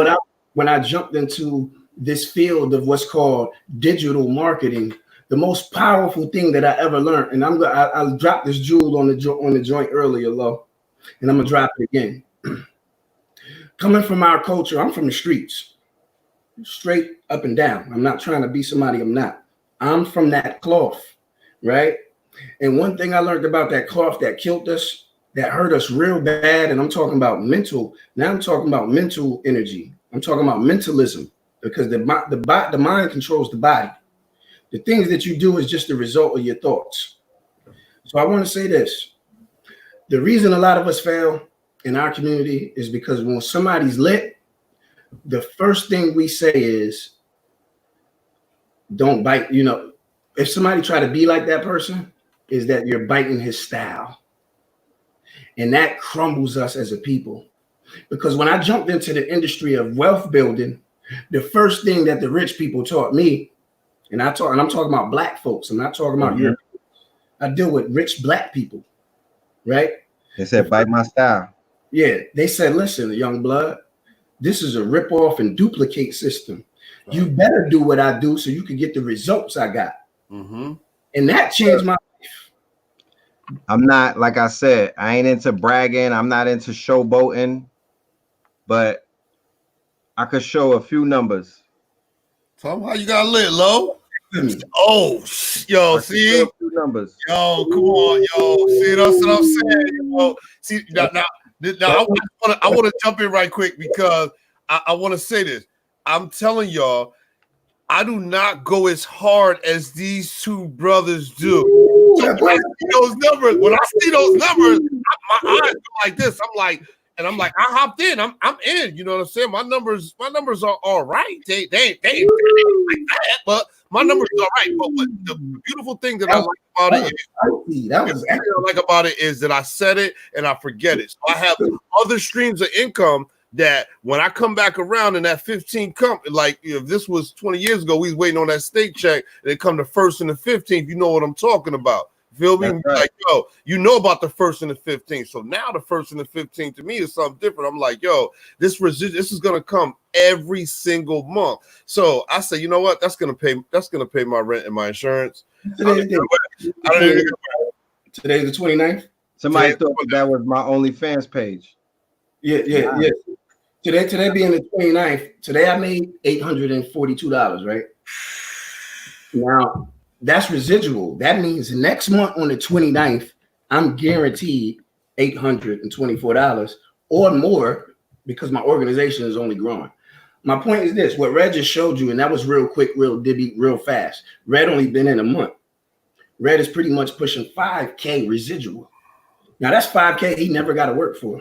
when I jumped into this field of what's called digital marketing, the most powerful thing that I ever learned, and I'll drop this jewel on the joint earlier, Lo, and I'm gonna drop it again. Coming from our culture, I'm from the streets, straight up and down. I'm not trying to be somebody I'm not. I'm from that cloth, right? And one thing I learned about that cloth that killed us, that hurt us real bad, and I'm talking about mental. Now I'm talking about mental energy. I'm talking about mentalism, because the mind controls the body. The things that you do is just the result of your thoughts. So I want to say this. The reason a lot of us fail in our community is because when somebody's lit, the first thing we say is, don't bite. You know, if somebody try to be like that person, is that you're biting his style. And that crumbles us as a people. Because when I jumped into the industry of wealth building, the first thing that the rich people taught me, and I'm talking about black folks, I'm not talking about Europeans. I deal with rich black people, right? They said, bite my style. Yeah, they said, listen, young blood, this is a rip-off and duplicate system. Right. You better do what I do so you can get the results I got. Mm-hmm. And that changed my life. I'm not, like I said, I ain't into bragging. I'm not into showboating, but I could show a few numbers. Tell them how you got lit, Lo. Oh, yo, see? A few numbers. Yo, come on, yo. See, that's what I'm saying. Yo. See, now I want to jump in right quick because I want to say this. I'm telling y'all, I do not go as hard as these two brothers do. So when I see those numbers, my eyes go like this. I'm like, I hopped in. I'm in. You know what I'm saying? My numbers are all right. They ain't like that, but my numbers are all right. But the beautiful thing that I like about it is that I said it and I forget it. So I have other streams of income that when I come back around and that 15 come, like if this was 20 years ago, we was waiting on that state check and it come the 1st and the 15th. You know what I'm talking about. Feel me? Right. Like, yo, you know about the 1st and the 15th. So now the 1st and the 15th to me is something different. I'm like, yo, this is gonna come every single month. So I say, you know what? That's gonna pay my rent and my insurance. Today's the 29th. Somebody thought that was my OnlyFans page. Yeah. Today being the 29th, today I made $842, right? Now that's residual. That means next month on the 29th, I'm guaranteed $824 or more because my organization is only growing. My point is this: what Red just showed you, and that was real quick, real dibby, real fast. Red only been in a month. Red is pretty much pushing 5K residual. Now that's 5K he never got to work for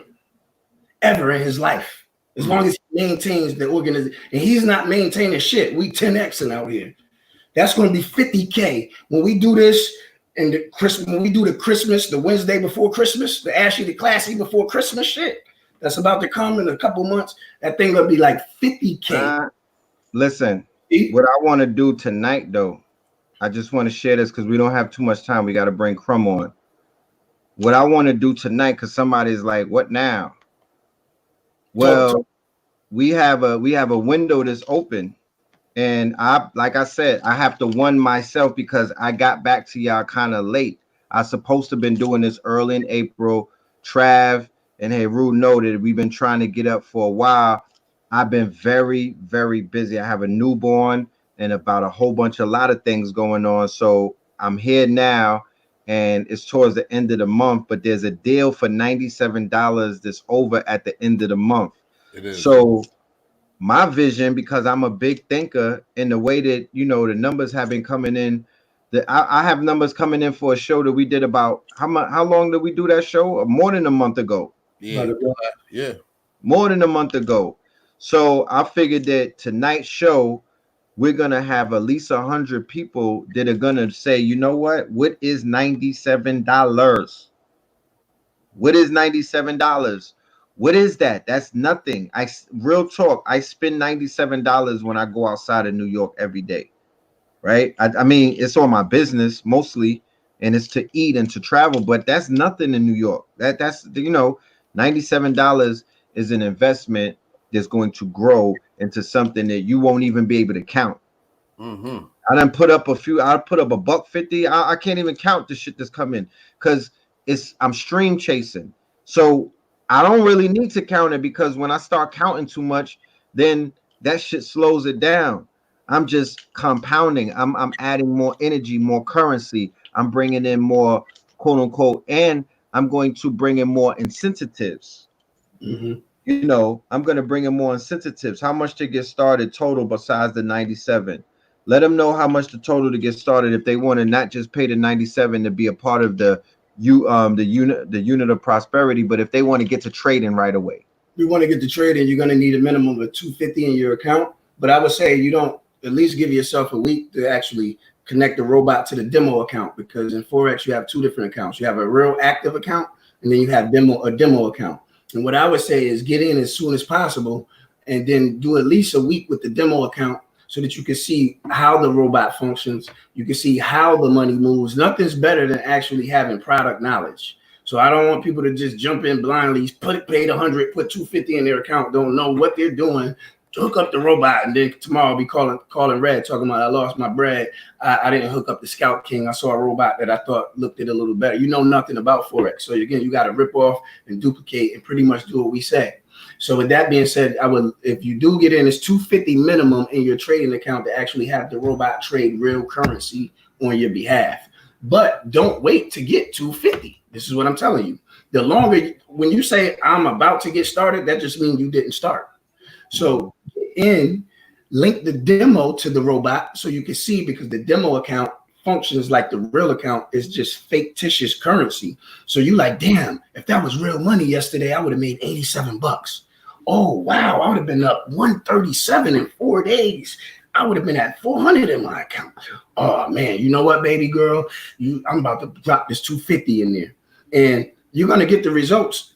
ever in his life. As long as he maintains the organization, and he's not maintaining shit. We 10Xing out here. That's going to be 50K when we do this. And when we do the Christmas, the Wednesday before Christmas, the ASHY, the classy before Christmas shit, that's about to come in a couple months. That thing gonna be like 50K. Listen, what I want to do tonight, though, I just want to share this because we don't have too much time. We got to bring CRUMB on. What I want to do tonight, because somebody's like, "What now?" Well, we have a window that's open, and like I said, I have to one myself because I got back to y'all kind of late. I supposed to been doing this early in April. Trav and Heru know that we've been trying to get up for a while. I've been very, very busy. I have a newborn and about a lot of things going on. So I'm here now, and it's towards the end of the month, but there's a deal for $97 that's over at the end of the month. It is. So my vision, because I'm a big thinker in the way that, you know, the numbers have been coming in. I have numbers coming in for a show that we did about how long did we do that show? More than a month ago. Yeah. More than a month ago. So I figured that tonight's show, we're gonna have at least 100 people that are gonna say, you know what is $97? What is $97? What is that? That's nothing. Real talk, I spend $97 when I go outside of New York every day. Right? I mean, it's on my business mostly, and it's to eat and to travel. But that's nothing in New York. That's $97 is an investment that's going to grow into something that you won't even be able to count. Mm-hmm. I done put up I put up $1.50. I can't even count the shit that's coming because I'm stream chasing. So I don't really need to count it, because when I start counting too much, then that shit slows it down. I'm just compounding. I'm adding more energy, more currency. I'm bringing in more quote unquote, and I'm going to bring in more incentives. Mm-hmm. I'm going to bring in more incentives. How much to get started total besides the 97? Let them know how much the total to get started if they want to not just pay the 97 to be a part of the unit of prosperity, but if they want to get to trading right away. You want to get to trading, you're going to need a minimum of $250 in your account. But I would say you don't at least give yourself a week to actually connect the robot to the demo account, because in Forex you have two different accounts. You have a real active account, and then you have a demo account. And what I would say is get in as soon as possible, and then do at least a week with the demo account so that you can see how the robot functions. You can see how the money moves. Nothing's better than actually having product knowledge. So I don't want people to just jump in blindly, paid 100, put 250 in their account, don't know what they're doing, hook up the robot, and then tomorrow I'll be calling Red talking about I lost my bread. I didn't hook up the Scout King. I saw a robot that I thought looked it a little better. You know nothing about Forex. So again, you got to rip off and duplicate and pretty much do what we say. So with that being said, if you do get in, it's $250 minimum in your trading account to actually have the robot trade real currency on your behalf. But don't wait to get $250. This is what I'm telling you. The longer, when you say I'm about to get started, that just means you didn't start. So link the demo to the robot so you can see, because the demo account functions like the real account is just fictitious currency. So you like, damn, if that was real money yesterday, I would have made $87. Oh, wow, I would have been up 137 in 4 days. I would have been at 400 in my account. Oh man, you know what, baby girl? I'm about to drop this 250 in there. And you're going to get the results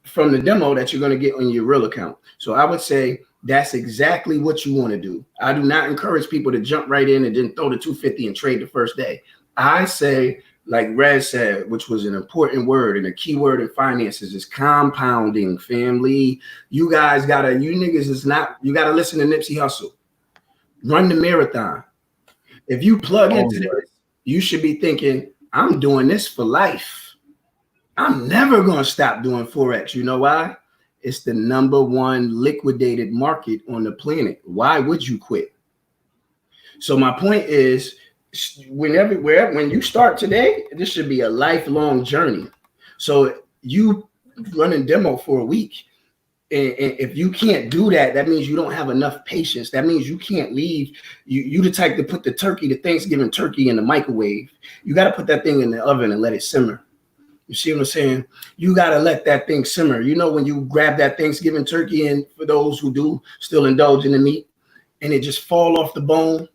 from the demo that you're going to get on your real account. So I would say that's exactly what you want to do. I do not encourage people to jump right in and then throw the 250 and trade the first day. I say, like Red said, which was an important word and a key word in finances, is compounding, family. You guys gotta, you gotta listen to Nipsey Hussle. Run the marathon. If you plug into this, you should be thinking, I'm doing this for life. I'm never going to stop doing Forex. You know why? It's the #1 liquidated market on the planet. Why would you quit? So my point is, when you start today, this should be a lifelong journey. So you running demo for a week, and if you can't do that, that means you don't have enough patience. That means you can't leave. You the type to put the Thanksgiving turkey in the microwave. You got to put that thing in the oven and let it simmer. You see what I'm saying? You got to let that thing simmer. You know, when you grab that Thanksgiving turkey, and for those who do still indulge in the meat, and it just fall off the bone,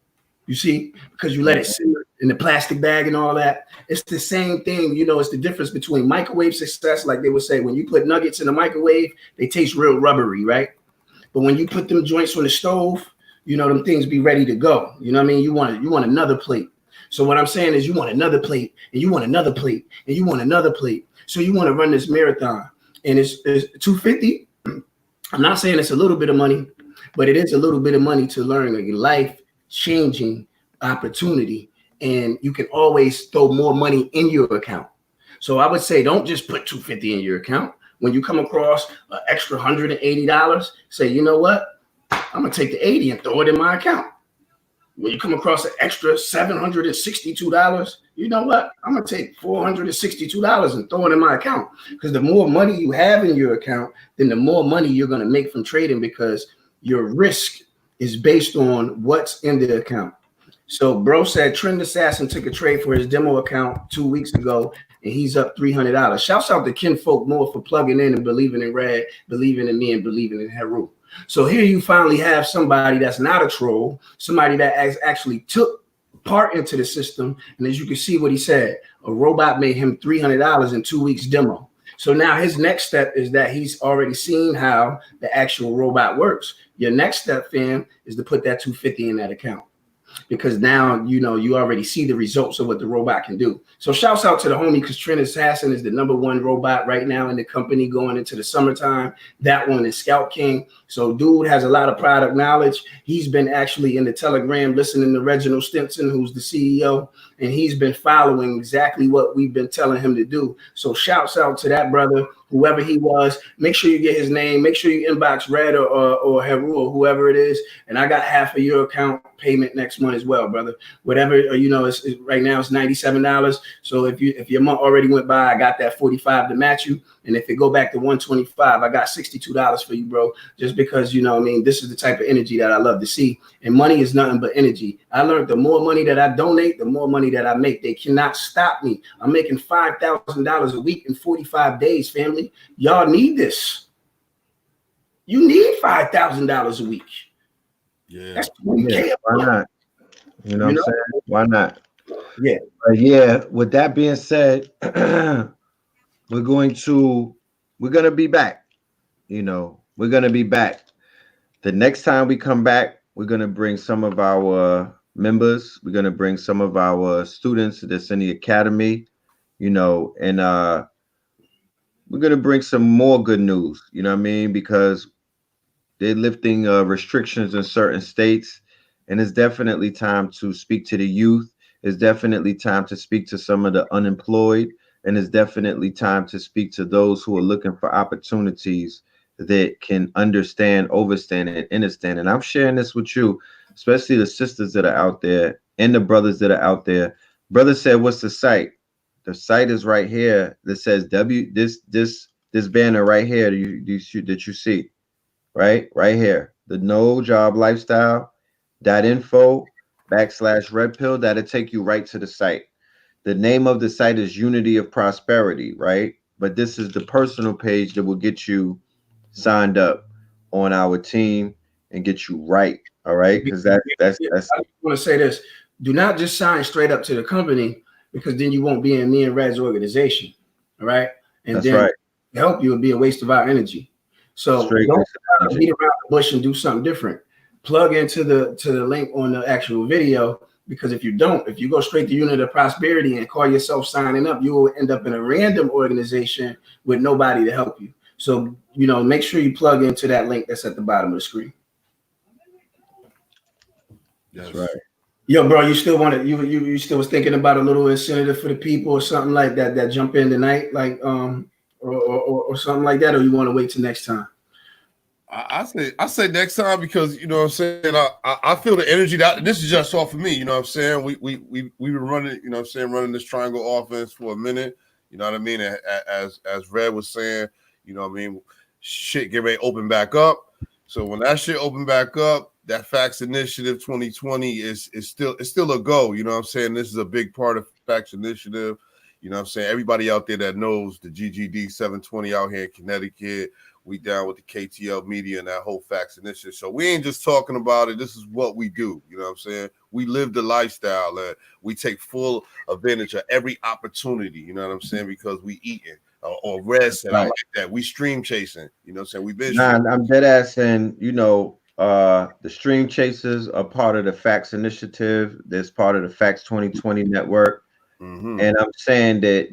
you see, because you let it simmer in the plastic bag and all that. It's the same thing. You know, it's the difference between microwave success. Like they would say, when you put nuggets in the microwave, they taste real rubbery, right? But when you put them joints on the stove, you know, them things be ready to go. You know what I mean? You want another plate. So what I'm saying is you want another plate, and you want another plate, and you want another plate. So you want to run this marathon, and it's $250. I'm not saying it's a little bit of money, but it is a little bit of money to learn a life-changing opportunity, and you can always throw more money in your account. So I would say don't just put $250 in your account. When you come across an extra $180, say, you know what? I'm going to take the 80 and throw it in my account. When you come across an extra $762, you know what? I'm going to take $462 and throw it in my account. Because the more money you have in your account, then the more money you're going to make from trading, because your risk is based on what's in the account. So bro said Trend Assassin took a trade for his demo account 2 weeks ago, and he's up $300. Shouts out to Kinfolk Moore for plugging in and believing in Red, believing in me, and believing in Heru. So here you finally have somebody that's not a troll, somebody that actually took part into the system. And as you can see what he said, a robot made him $300 in 2 weeks demo. So now his next step is that he's already seen how the actual robot works. Your next step, fam, is to put that $250 in that account. because now you already see the results of what the robot can do. So shouts out to the homie, because Trent Assassin is the #1 robot right now in the company going into the summertime. That one is Scout King. So dude has a lot of product knowledge. He's been actually in the Telegram listening to Reginald Stimson, who's the CEO, and he's been following exactly what we've been telling him to do. So shouts out to that brother, whoever he was. Make sure you get his name. Make sure you inbox Red or Heru or whoever it is. And I got half of your account payment next month as well, brother. Whatever, it's right now it's $97. So if your month already went by, I got that 45 to match you. And if it go back to 125, I got $62 for you, bro. Just because, this is the type of energy that I love to see. And money is nothing but energy. I learned the more money that I donate, the more money that I make. They cannot stop me. I'm making $5,000 a week in 45 days, family. Y'all need this. You need $5,000 a week. Yeah. That's why not? You know what I'm saying? Why not? Yeah. Yeah. With that being said, we're gonna be back. We're gonna be back. The next time we come back, we're gonna bring some of our members. We're gonna bring some of our students that's in the academy. And we're gonna bring some more good news. You know what I mean? Because they're lifting restrictions in certain states, and it's definitely time to speak to the youth. It's definitely time to speak to some of the unemployed, and it's definitely time to speak to those who are looking for opportunities that can understand, overstand, and understand. And I'm sharing this with you, especially the sisters that are out there and the brothers that are out there. Brother said, "What's the site?" The site is right here that says this banner right here that you see. Right here, the no job lifestyle.info/red pill. That'll take you right to the site. The name of the site is Unity of Prosperity, right? But this is the personal page that will get you signed up on our team and get you right. All right, because that's I just want to say this: do not just sign straight up to the company, because then you won't be in me and Red's organization. All right, and that's then right. to help you would be a waste of our energy. So Straight don't beat around the bush and do something different. Plug into the link on the actual video, because if you go straight to Unit of Prosperity and call yourself signing up, you will end up in a random organization with nobody to help you. So make sure you plug into that link that's at the bottom of the screen. That's right. Yo, bro, you still want to you still was thinking about a little incentive for the people or something like that jump in tonight, like or something like that, or you want to wait till next time? I say next time, because you know what I'm saying, I feel the energy that this is just off of me, you know what I'm saying. We were running, you know what I'm saying, running this triangle offense for a minute, you know what I mean, as Red was saying, you know what I mean, shit get ready to open back up. So when that shit open back up, that Facts Initiative 2020 is still a go, you know what I'm saying. This is a big part of Facts Initiative, you know what I'm saying. Everybody out there that knows the GGD 720 out here in Connecticut, we down with the KTL media and that whole Facts Initiative. So we ain't just talking about it. This is what we do. You know what I'm saying? We live the lifestyle and we take full advantage of every opportunity. You know what I'm saying? Because we eating or rest. And I like that. We stream chasing. You know what I'm saying? We've been I'm dead ass. And, the stream chasers are part of the Facts Initiative. There's part of the Facts 2020 network. Mm-hmm. And I'm saying that,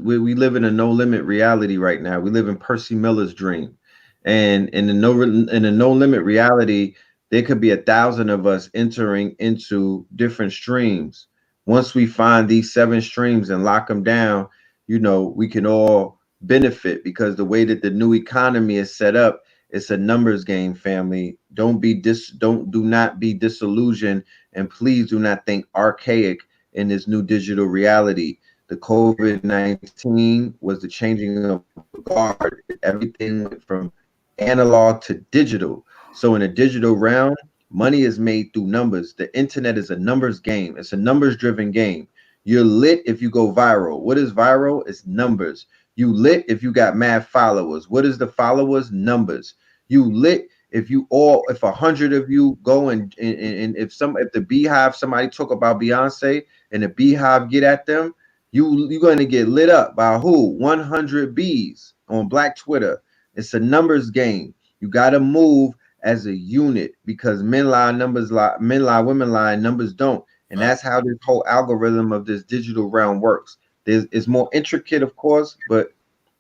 we live in a no limit reality right now. We live in Percy Miller's dream, and in a no limit reality, there could be 1,000 of us entering into different streams. Once we find these 7 streams and lock them down, we can all benefit, because the way that the new economy is set up, it's a numbers game, family. Do not be disillusioned, and please do not think archaic in this new digital reality. The COVID-19 was the changing of the guard. Everything went from analog to digital. So in a digital realm, money is made through numbers. The internet is a numbers game. It's a numbers-driven game. You're lit if you go viral. What is viral? It's numbers. You lit if you got mad followers. What is the followers? Numbers. You lit if 100 of you go and if the Beehive, somebody talk about Beyonce and the Beehive get at them, you're going to get lit up by who? 100 bees on Black Twitter. It's a numbers game. You got to move as a unit, because men lie, numbers lie, men lie, women lie, numbers don't. And that's how this whole algorithm of this digital realm works. It's more intricate, of course, but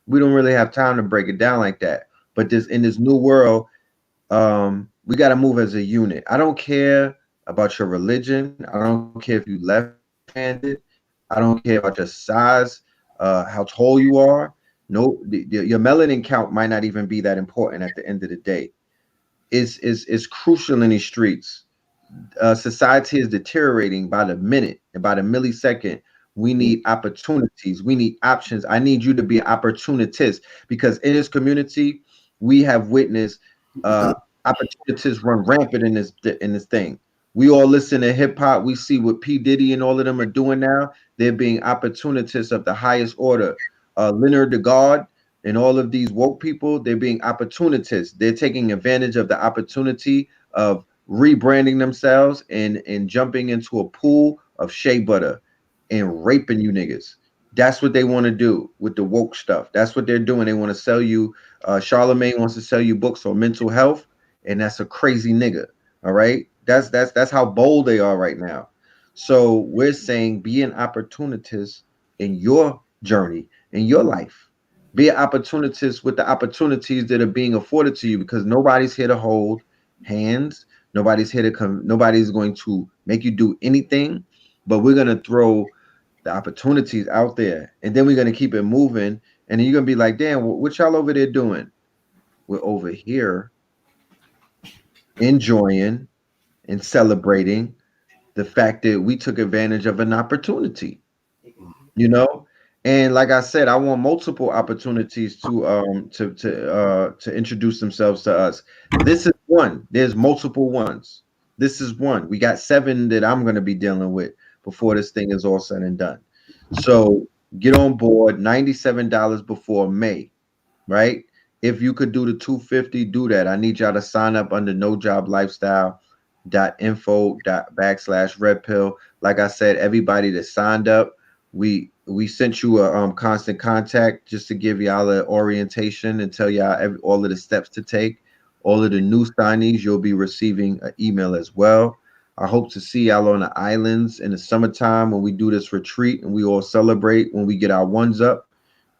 we don't really have time to break it down like that. But this in this new world, we got to move as a unit. I don't care about your religion. I don't care if you left-handed. I don't care about your size, how tall you are. No, your melanin count might not even be that important at the end of the day. It's crucial in these streets. Society is deteriorating by the minute and by the millisecond. We need opportunities. We need options. I need you to be an opportunist, because in this community, we have witnessed opportunities run rampant in this thing. We all listen to hip hop. We see what P. Diddy and all of them are doing now. They're being opportunists of the highest order. Leonard the God and all of these woke people, they're being opportunists. They're taking advantage of the opportunity of rebranding themselves and jumping into a pool of shea butter and raping you niggas. That's what they want to do with the woke stuff. That's what they're doing. They want to sell you. Charlemagne wants to sell you books on mental health, and that's a crazy nigga. All right, that's how bold they are right now. So we're saying be an opportunist in your journey, in your life. Be an opportunist with the opportunities that are being afforded to you, because nobody's here to hold hands. Nobody's here to come. Nobody's going to make you do anything, but we're going to throw the opportunities out there, and then we're going to keep it moving. And then you're going to be like, damn, what y'all over there doing? We're over here enjoying and celebrating the fact that we took advantage of an opportunity, you know. And like I said, I want multiple opportunities to introduce themselves to us. This is one. There's multiple ones. This is one. We got 7 that I'm going to be dealing with before this thing is all said and done. So get on board. $97 before May, right? If you could do the 250, do that. I need y'all to sign up under nojoblifestyle.info/red pill. Like I said, everybody that signed up, we sent you a constant contact just to give y'all an orientation and tell y'all all of the steps to take. All of the new signees, you'll be receiving an email as well. I hope to see y'all on the islands in the summertime when we do this retreat and we all celebrate when we get our ones up.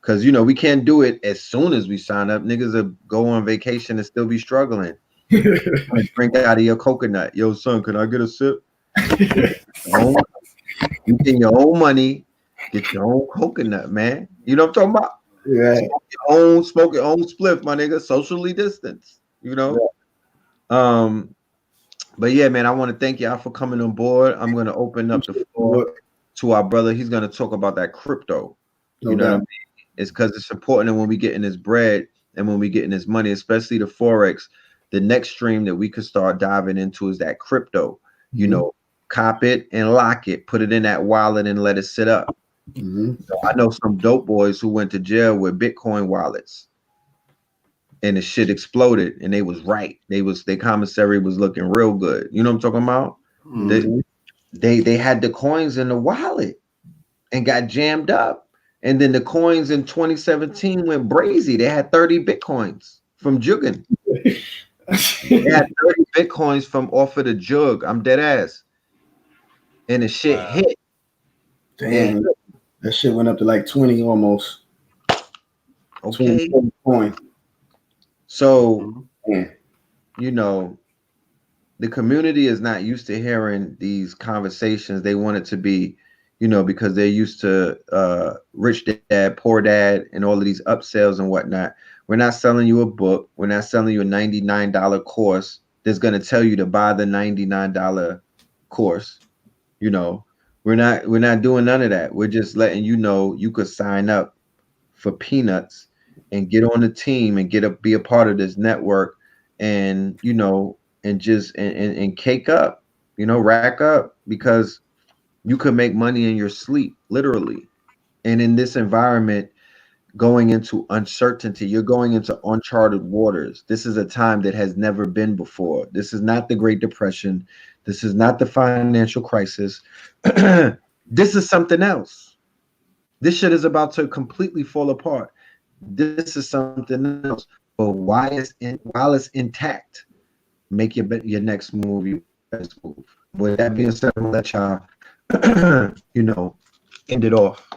Because, you know, we can't do it as soon as we sign up. Niggas will go on vacation and still be struggling. Drink out of your coconut. Yo, son, can I get a sip? You get your own money. Get your own coconut, man. You know what I'm talking about? Yeah. Smoke your own spliff, my nigga. Socially distanced, you know? Yeah. But yeah, man, I want to thank y'all for coming on board. I'm going to open up the floor to our brother. He's going to talk about that crypto. You know what I mean? It's because it's important that when we get in this bread and when we get in this money, especially the Forex, the next stream that we could start diving into is that crypto. You know, cop it and lock it, put it in that wallet and let it sit up. So I know some dope boys who went to jail with Bitcoin wallets and the shit exploded and they was right. Their commissary was looking real good. You know what I'm talking about? They had the coins in the wallet and got jammed up. And then the coins in 2017 went brazy. They had 30 Bitcoins from jugging. They had 30 Bitcoins from off of the jug. I'm dead ass. And the shit hit. Damn. That shit went up to like 20 almost. Okay. 20 coin. So, you know, the community is not used to hearing these conversations. They want it to be, you know, because they're used to rich dad, poor dad, and all of these upsells and whatnot. We're not selling you a book. We're not selling you a $99 course that's going to tell you to buy the $99 course. You know, we're not doing none of that. We're just letting you know you could sign up for peanuts and get on the team and be a part of this network, and you know, and just and cake up, you know, rack up, because you could make money in your sleep, literally. And in this environment, going into uncertainty, you're going into uncharted waters. This is a time that has never been before. This is not the Great Depression. This is not the financial crisis. This is something else. This shit is about to completely fall apart. This is something else. But while it's intact, make your next move, your best move. With that being said, I'm gonna let y'all, end it off.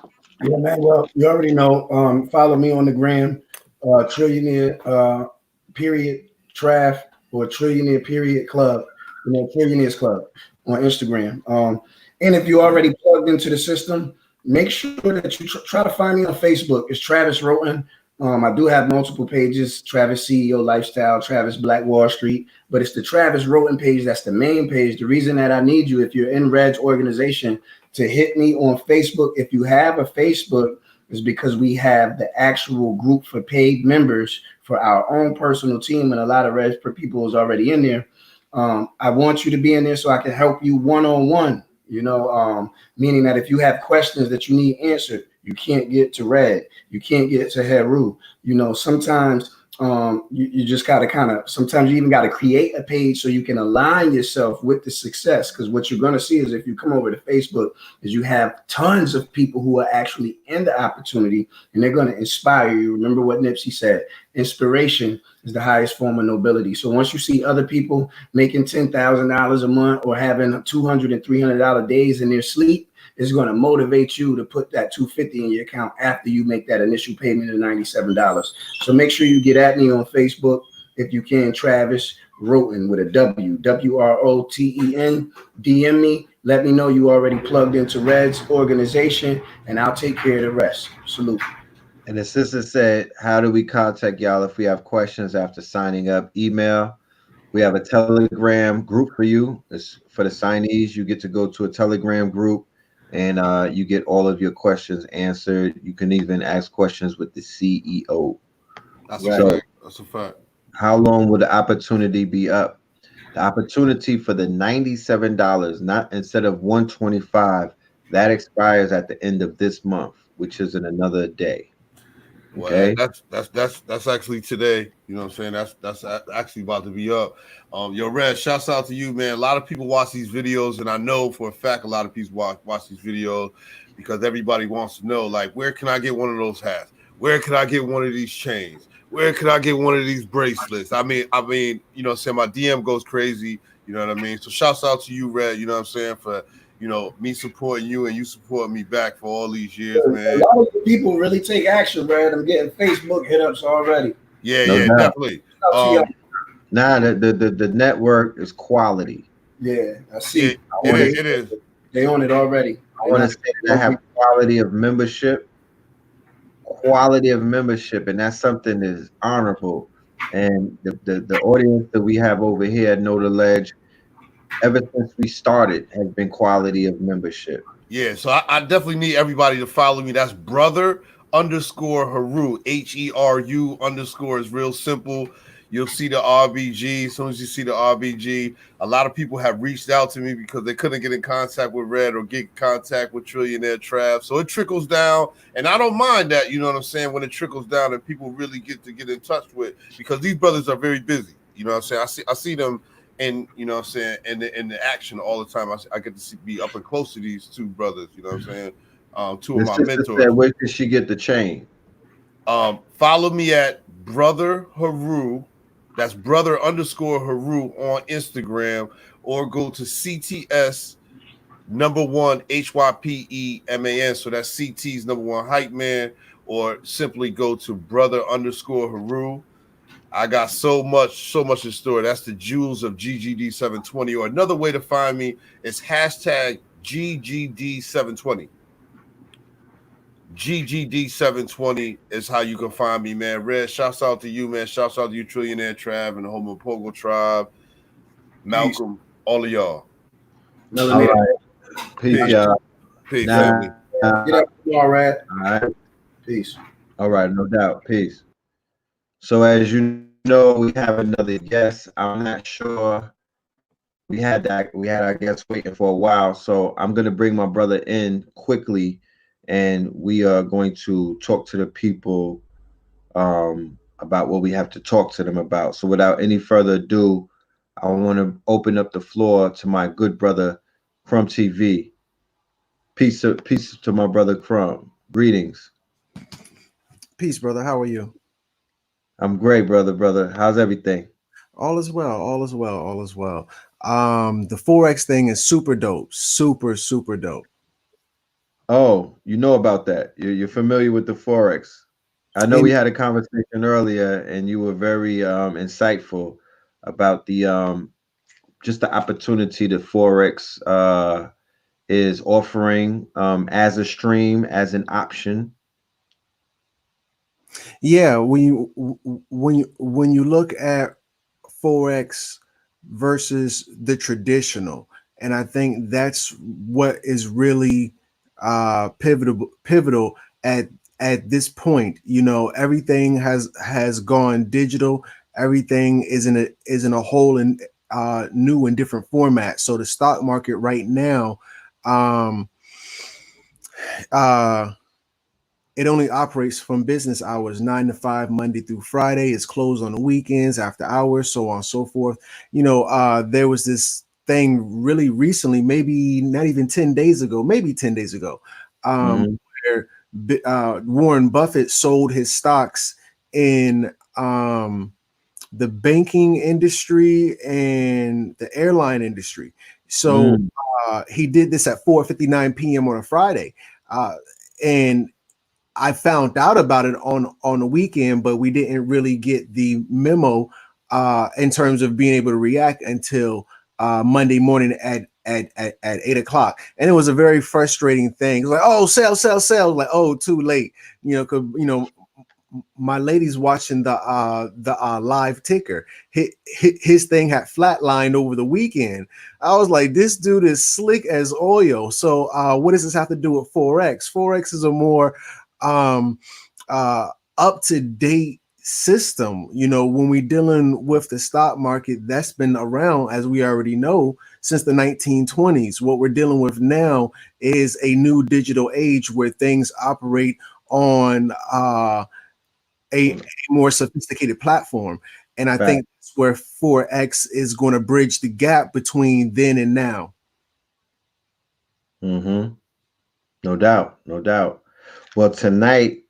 Yeah, man. Well, you already know. Follow me on the gram, Trillionaire period TRAV or Trillionaire period club. Trillionaires Club on Instagram. And if you already plugged into the system, make sure that you try to find me on Facebook. It's Travis Roten. I do have multiple pages: Travis CEO Lifestyle, Travis Black Wall Street, but it's the Travis Roten page. That's the main page. The reason that I need you, if you're in Red's organization, to hit me on Facebook. If you have a Facebook, is because we have the actual group for paid members for our own personal team, and a lot of Red people is already in there. I want you to be in there so I can help you one-on-one, meaning that if you have questions that you need answered, you can't get to Red, you can't get to Heru. Sometimes you just gotta sometimes you even gotta create a page so you can align yourself with the success. Because what you're gonna see is, if you come over to Facebook, is you have tons of people who are actually in the opportunity, and they're gonna inspire you. Remember what Nipsey said: inspiration is the highest form of nobility. So once you see other people making $10,000 a month or having $200 and $300 days in their sleep, is going to motivate you to put that $250 in your account after you make that initial payment of $97. So make sure you get at me on Facebook if you can. Travis Roten with a W, WROTEN. DM me. Let me know you already plugged into Red's organization, and I'll take care of the rest. Salute. And the sister said, how do we contact y'all if we have questions after signing up? Email. We have a Telegram group for you. It's for the signees. You get to go to a Telegram group, and you get all of your questions answered. You can even ask questions with the CEO. That's a fact. That's a fact. How long will the opportunity be up? The opportunity for the $97, not instead of $125, that expires at the end of this month, which is in another day. Okay, well, that's actually today. You know what I'm saying? That's actually about to be up. Yo, Red, shouts out to you, man. A lot of people watch these videos, and I know for a fact a lot of people watch these videos because everybody wants to know, like, where can I get one of those hats? Where can I get one of these chains? Where can I get one of these bracelets? I mean, you know what I'm saying? My DM goes crazy. You know what I mean? So shouts out to you, Red. You know what I'm saying? For me supporting you and you support me back for all these years, man. A lot of people really take action, Brad. I'm getting Facebook hit ups already. Yeah, definitely. Nah, the network is quality. Yeah, I see. Yeah, it is. They own it already. I want to say that have quality of membership, and that's something that is honorable. And the audience that we have over here at Know the Ledge, ever since we started, has been quality of membership. Yeah, so I definitely need everybody to follow me. That's brother _ Heru, HERU_ is real simple. You'll see the RBG. As soon as you see the RBG, a lot of people have reached out to me because they couldn't get in contact with Red or get in contact with Trillionaire Trav. So it trickles down, and I don't mind that. You know what I'm saying? When it trickles down and people really get in touch with, because these brothers are very busy. You know what I'm saying? I see them. And you know what I'm saying, in the action all the time. I get to be up and close to these two brothers, you know what I'm saying? Two of my mentors. Said, where did she get the chain? Follow me at brother Heru. That's brother _ Heru on Instagram, or go to CTS #1 HYPEMAN. So that's CT's #1 hype man, or simply go to brother _ Heru. I got so much in store. That's the jewels of GGD720. Or another way to find me is hashtag GGD720. GGD720 is how you can find me, man. Red, shouts out to you, man. Shouts out to you, Trillionaire Trav, and the Homo Pogo Tribe. Malcolm, all of y'all. All right. Peace, y'all. Peace, family. Get up, all right. All right. Peace. All right, no doubt. Peace. So as you know, we have another guest. I'm not sure. We had our guest waiting for a while, so I'm gonna bring my brother in quickly, and we are going to talk to the people about what we have to talk to them about. So without any further ado, I want to open up the floor to my good brother CRUMB TV. Peace to my brother CRUMB. Greetings. Peace, brother. How are you? I'm great, brother. How's everything? All is well. All is well. All is well. The Forex thing is super dope. Super, super dope. Oh, you know about that. You're familiar with the Forex. I know we And had a conversation earlier and you were very insightful about the just the opportunity that Forex is offering as a stream, as an option. yeah, when you look at Forex versus the traditional, and I think that's what is really pivotal at this point. Everything has gone digital. Everything is in a whole and new and different format. So the stock market right now, um, uh, it only operates from business hours, 9 to 5, Monday through Friday. It's closed on the weekends, after hours, so on and so forth. There was this thing really recently, maybe not even 10 days ago, maybe 10 days ago, Hmm. where Warren Buffett sold his stocks in the banking industry and the airline industry. So Mm, he did this at 4:59 p.m. on a Friday. And I found out about it on the weekend, but we didn't really get the memo in terms of being able to react until Monday morning at 8 o'clock. And it was a very frustrating thing. It's like, oh, sell, sell, sell. Like, oh, too late. Because my lady's watching the live ticker. His thing had flatlined over the weekend. I was like, this dude is slick as oil. So what does this have to do with Forex? Forex is a more um up to date system. When we're dealing with the stock market, that's been around, as we already know, since the 1920s. What we're dealing with now is a new digital age where things operate on a more sophisticated platform. And I fact. think that's where Forex is going to bridge the gap between then and now. Hmm. No doubt, no doubt. Well, tonight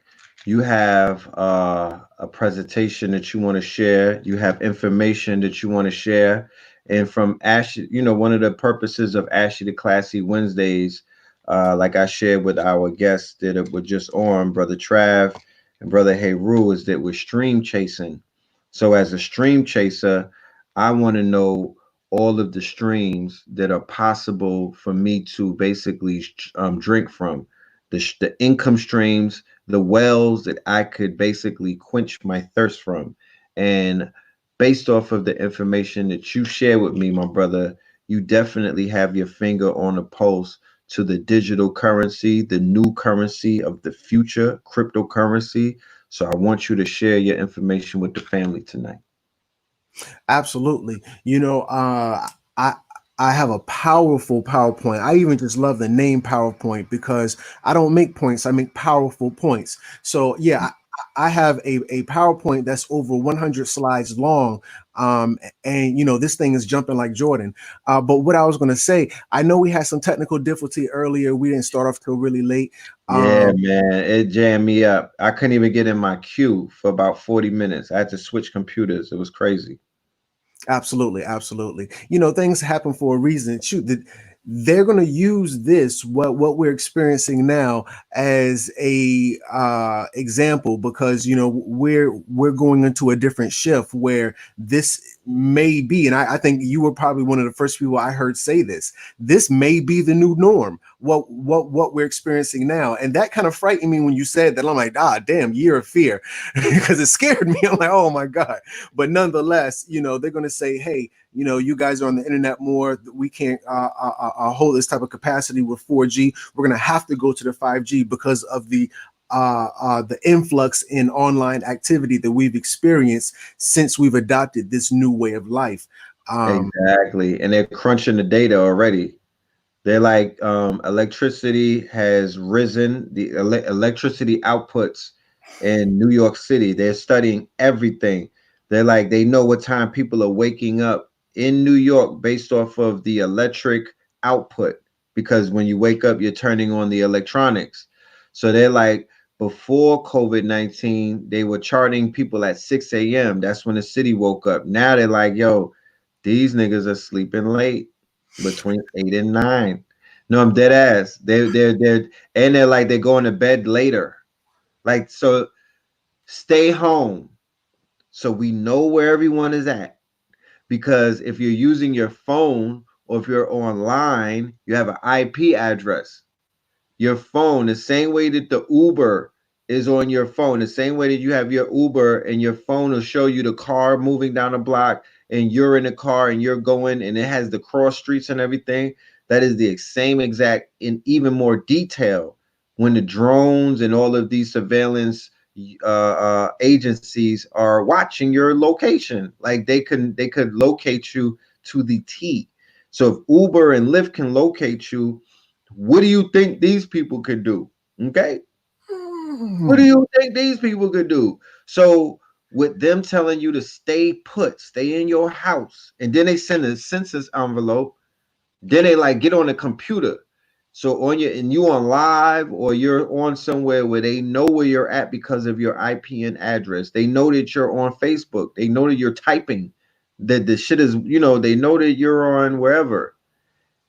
you have a presentation that you want to share. You have information that you want to share. And from Ashley, one of the purposes of Ashley the Classy Wednesdays, like I shared with our guests that were just on, Brother Trav and Brother Heru, is that we're stream chasing. So as a stream chaser, I want to know all of the streams that are possible for me to basically drink from, the income streams, the wells that I could basically quench my thirst from. And based off of the information that you share with me, my brother, you definitely have your finger on the pulse to the digital currency, the new currency of the future, cryptocurrency. So I want you to share your information with the family tonight. Absolutely. I I have a powerful PowerPoint. I even just love the name PowerPoint because I don't make points, I make powerful points. So yeah, I have a PowerPoint that's over 100 slides long. And this thing is jumping like Jordan. But what I was going to say, I know we had some technical difficulty earlier. We didn't start off till really late. Yeah, Um, man, it jammed me up. I couldn't even get in my queue for about 40 minutes. I had to switch computers. It was crazy. Absolutely, absolutely. Things happen for a reason. Shoot, they're going to use this what we're experiencing now as a example, because we're going into a different shift where this may be, and I think you were probably one of the first people I heard say this. This may be the new norm. What we're experiencing now, and that kind of frightened me when you said that. I'm like, damn, year of fear, because it scared me. I'm like, oh my god. But nonetheless, they're going to say, hey, you guys are on the internet more. We can't hold this type of capacity with 4G. We're going to have to go to the 5G because of the influx in online activity that we've experienced since we've adopted this new way of life. Exactly. And they're crunching the data already. They're like, electricity has risen, the electricity outputs in New York City. They're studying everything. They're like, they know what time people are waking up in New York based off of the electric output. Because when you wake up, you're turning on the electronics. So they're like, before COVID-19, they were charting people at 6 a.m. That's when the city woke up. Now they're like, yo, these niggas are sleeping late between 8 and 9. No, I'm dead ass. They're like they're going to bed later. Like, so stay home so we know where everyone is at. Because if you're using your phone or if you're online, you have an IP address. Your phone, the same way that the Uber is on your phone, the same way that you have your Uber and your phone will show you the car moving down the block and you're in the car and you're going and it has the cross streets and everything. That is the same exact in even more detail when the drones and all of these surveillance agencies are watching your location. Like they could locate you to the T. So if Uber and Lyft can locate you, what do you think these people could do? Okay. What do you think these people could do? So with them telling you to stay put, stay in your house, and then they send a census envelope, then they like get on a computer. So on your and you on live or you're on somewhere where they know where you're at because of your IPN address. They know that you're on Facebook. They know that you're typing. That the shit is, they know that you're on wherever.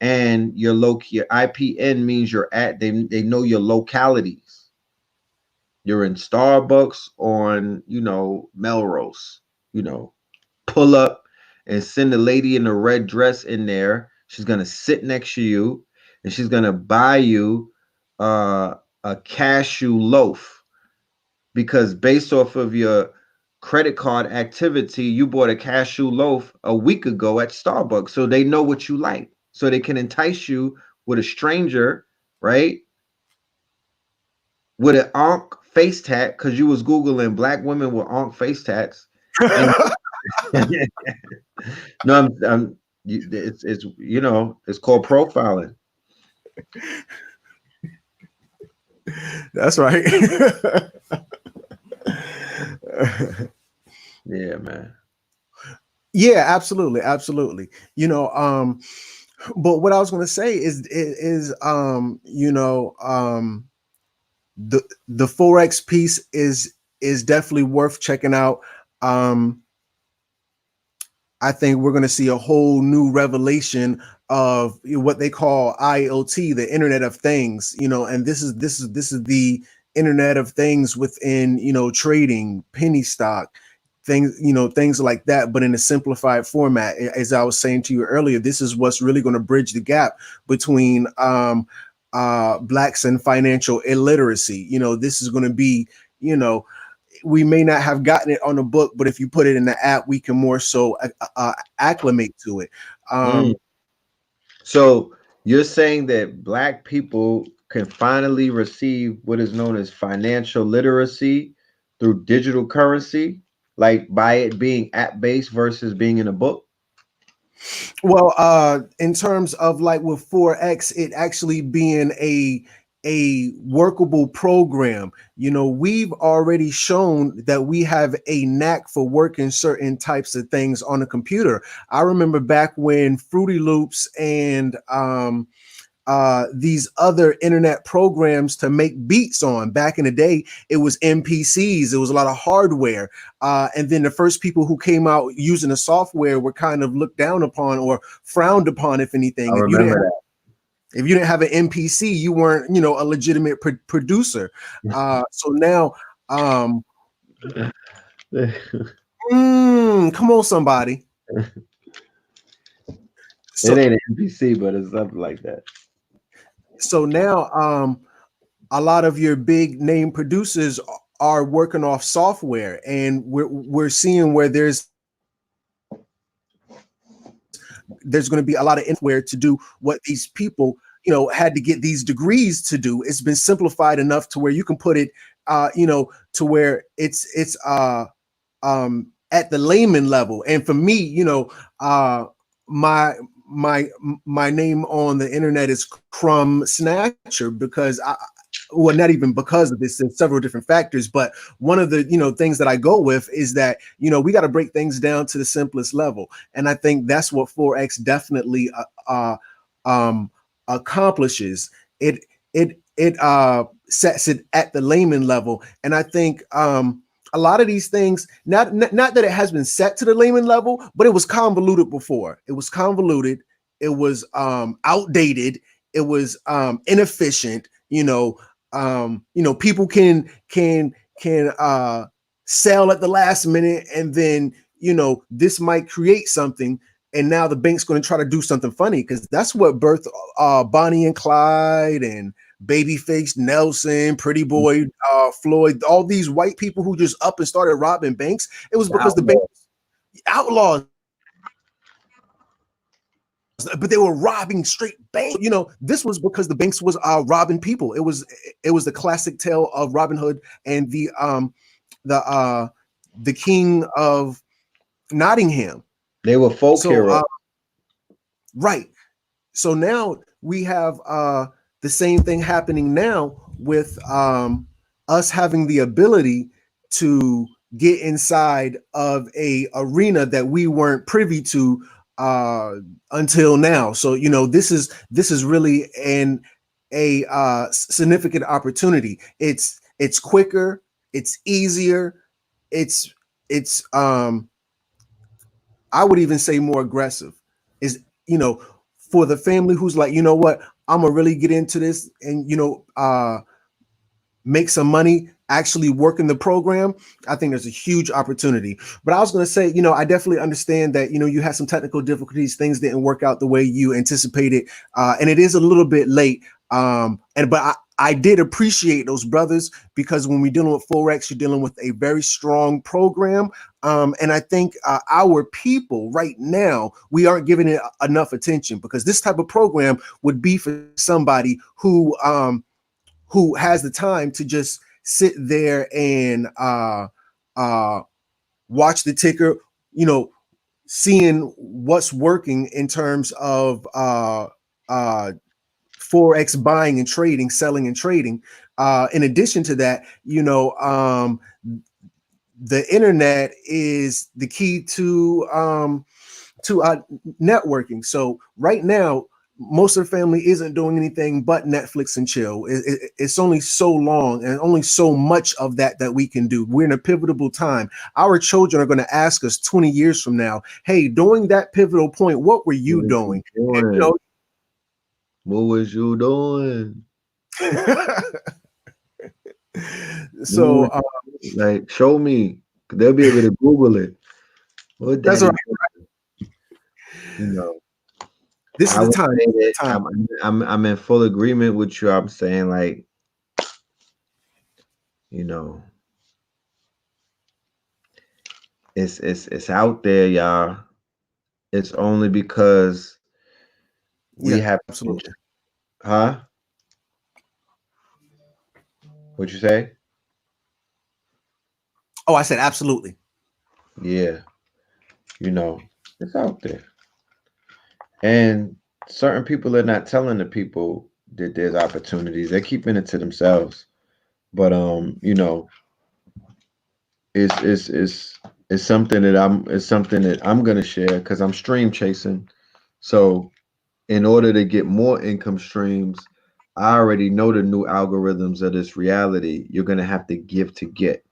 And your IPN means you're at, they know your localities. You're in Starbucks on, Melrose, pull up and send the lady in the red dress in there. She's going to sit next to you and she's going to buy you a cashew loaf because based off of your credit card activity, you bought a cashew loaf a week ago at Starbucks. So they know what you like. So they can entice you with a stranger, right? With an Ankh face tat, because you was Googling black women with Ankh face tats. And, no, it's called profiling. That's right. Yeah, man. Yeah, absolutely, absolutely. But what I was going to say is the Forex piece is definitely worth checking out. I think we're going to see a whole new revelation of what they call IoT, the Internet of Things. And this is the Internet of Things within trading, penny stock, things like that, but in a simplified format. As I was saying to you earlier, this is what's really going to bridge the gap between blacks and financial illiteracy. This is going to be, we may not have gotten it on a book, but if you put it in the app, we can more so acclimate to it. So you're saying that black people can finally receive what is known as financial literacy through digital currency, like by it being app-based versus being in a book? Well, in terms of like with Forex, it actually being a workable program, we've already shown that we have a knack for working certain types of things on a computer. I remember back when Fruity Loops and these other internet programs to make beats on. Back in the day, it was MPCs. It was a lot of hardware. And then the first people who came out using the software were kind of looked down upon or frowned upon, if anything. I remember that. If you didn't have an MPC, you weren't, a legitimate producer. So now, come on, somebody. So, it ain't an MPC, but it's something like that. So now, a lot of your big name producers are working off software, and we're seeing where there's going to be a lot of software to do what these people, had to get these degrees to do. It's been simplified enough to where you can put it, to where it's at the layman level. And for me, my name on the internet is CRUMB Snatcher because well, not even because of this, there's several different factors, but one of the, things that I go with is that, we got to break things down to the simplest level. And I think that's what Forex definitely accomplishes. it sets it at the layman level. And I think a lot of these things, not that it has been set to the layman level, but it was convoluted before. It was convoluted. It was outdated. It was inefficient. People can sell at the last minute, and then this might create something. And now the bank's going to try to do something funny, because that's what birthed Bonnie and Clyde and Babyface Nelson, Pretty Boy Floyd, all these white people who just up and started robbing banks. It was because the bank outlaws, but they were robbing straight banks. This was because the banks was robbing people. It was the classic tale of Robin Hood and the king of Nottingham. They were folk heroes. Right. So now we have the same thing happening now with us having the ability to get inside of a arena that we weren't privy to until now. So this is really a significant opportunity. It's quicker, it's easier, it's I would even say more aggressive. Is for the family who's like, you know what, I'm gonna really get into this and make some money, actually work in the program. I think there's a huge opportunity. But I was going to say, I definitely understand that, you had some technical difficulties, things didn't work out the way you anticipated, and it is a little bit late. But I did appreciate those brothers, because when we're dealing with Forex, you're dealing with a very strong program. And I think our people right now, we aren't giving it enough attention, because this type of program would be for somebody who has the time to just sit there and watch the ticker, seeing what's working in terms of Forex buying and trading, selling and trading. In addition to that, the internet is the key to networking. So right now, most of the family isn't doing anything but Netflix and chill. It's only so long and only so much of that we can do. We're in a pivotal time. Our children are going to ask us 20 years from now, hey, during that pivotal point, what were you doing? And, what was you doing? So, like, show me. They'll be able to Google it. What that's right. This is the time. I'm in full agreement with you. I'm saying, like, it's out there, y'all. It's only because we have absolutely. Huh? What'd you say? Oh, I said absolutely. Yeah. It's out there. And certain people are not telling the people that there's opportunities. They're keeping it to themselves. But it's something that I'm gonna share, because I'm stream chasing. So in order to get more income streams, I already know the new algorithms of this reality. You're gonna have to give to get.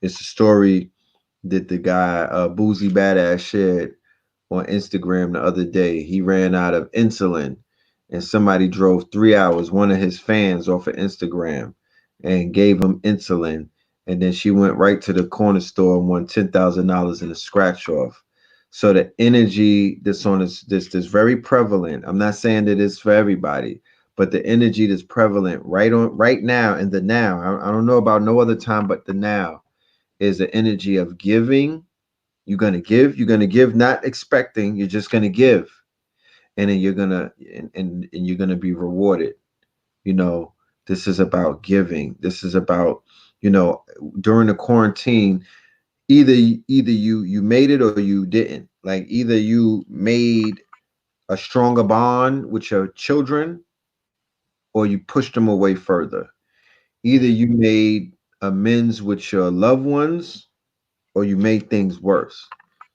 It's a story that the guy Boozy Badass shared on Instagram the other day. He ran out of insulin, and somebody drove 3 hours, one of his fans, off of Instagram, and gave him insulin. And then she went right to the corner store and won $10,000 in a scratch off. So the energy that's on this very prevalent. I'm not saying that it's for everybody, but the energy that's prevalent right now in the now. I don't know about no other time, but the now is the energy of giving. You're gonna give, not expecting. You're just gonna give, and then you're gonna and you're gonna be rewarded. This is about giving. This is about during the quarantine, either you made it or you didn't. Like, either you made a stronger bond with your children, or you pushed them away further. Either you made amends with your loved ones, or you made things worse.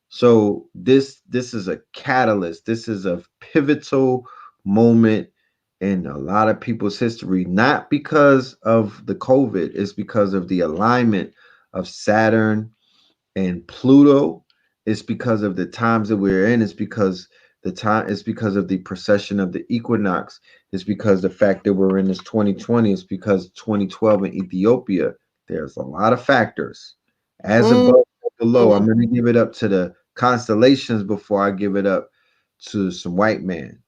So this is a catalyst. This is a pivotal moment in a lot of people's history, not because of the COVID, it's because of the alignment of Saturn and Pluto. It's because of the times that we're in. It's because it's because of the precession of the equinox. It's because the fact that we're in this 2020. It's because 2012 in Ethiopia. There's a lot of factors. As above, so below. I'm going to give it up to the constellations before I give it up to some white man.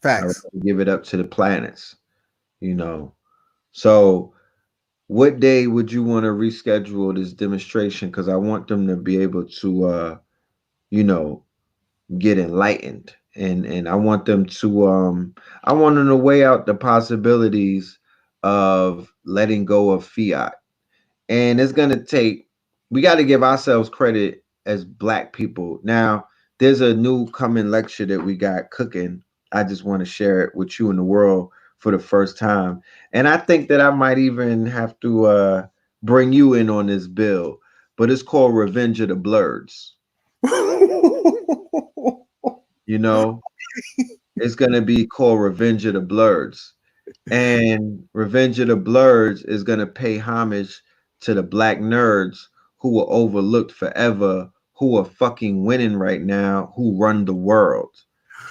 Facts. I give it up to the planets. So what day would you want to reschedule this demonstration? Because I want them to be able to get enlightened, and I want them to weigh out the possibilities of letting go of fiat. And it's gonna take, we got to give ourselves credit as black people. Now, there's a new coming lecture that we got cooking. I just want to share it with you and the world for the first time. And I think that I might even have to bring you in on this bill, but it's called Revenge of the Blurs. It's gonna be called Revenge of the Blurs. And Revenge of the Blurs is going to pay homage to the black nerds who were overlooked forever, who are fucking winning right now, who run the world.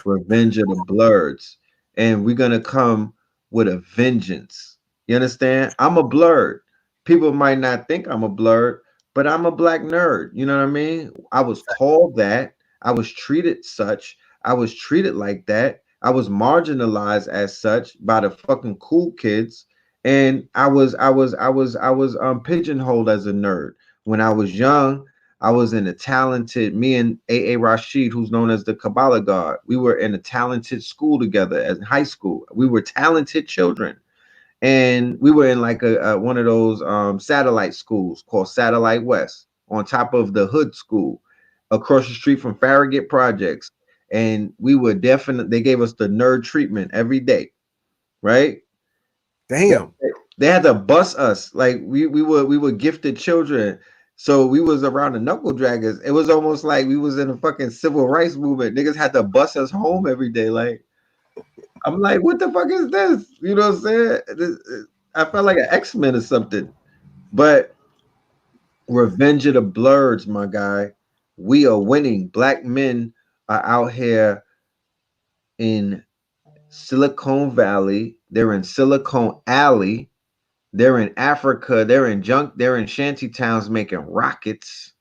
Revenge of the Blurs. And we're going to come with a vengeance. You understand? I'm a blurred. People might not think I'm a blurred, but I'm a black nerd. You know what I mean? I was called that. I was treated such. I was treated like that. I was marginalized as such by the fucking cool kids, and I was pigeonholed as a nerd. When I was young, I was in a talented, me and A.A. Rashid, who's known as the Kabbalah God. We were in a talented school together as high school. We were talented children. And we were in like a one of those satellite schools called Satellite West, on top of the hood school, across the street from Farragut Projects. And we were definitely, they gave us the nerd treatment every day, right? Damn. They had to bus us. Like we were gifted children. So we was around the knuckle draggers. It was almost like we was in a fucking civil rights movement. Niggas had to bus us home every day. Like, I'm like, what the fuck is this? You know what I'm saying? I felt like an X-Men or something. But Revenge of the Blurs, my guy. We are winning. Black men are out here in Silicon Valley. They're in Silicon Alley. They're in Africa. They're in shanty towns making rockets.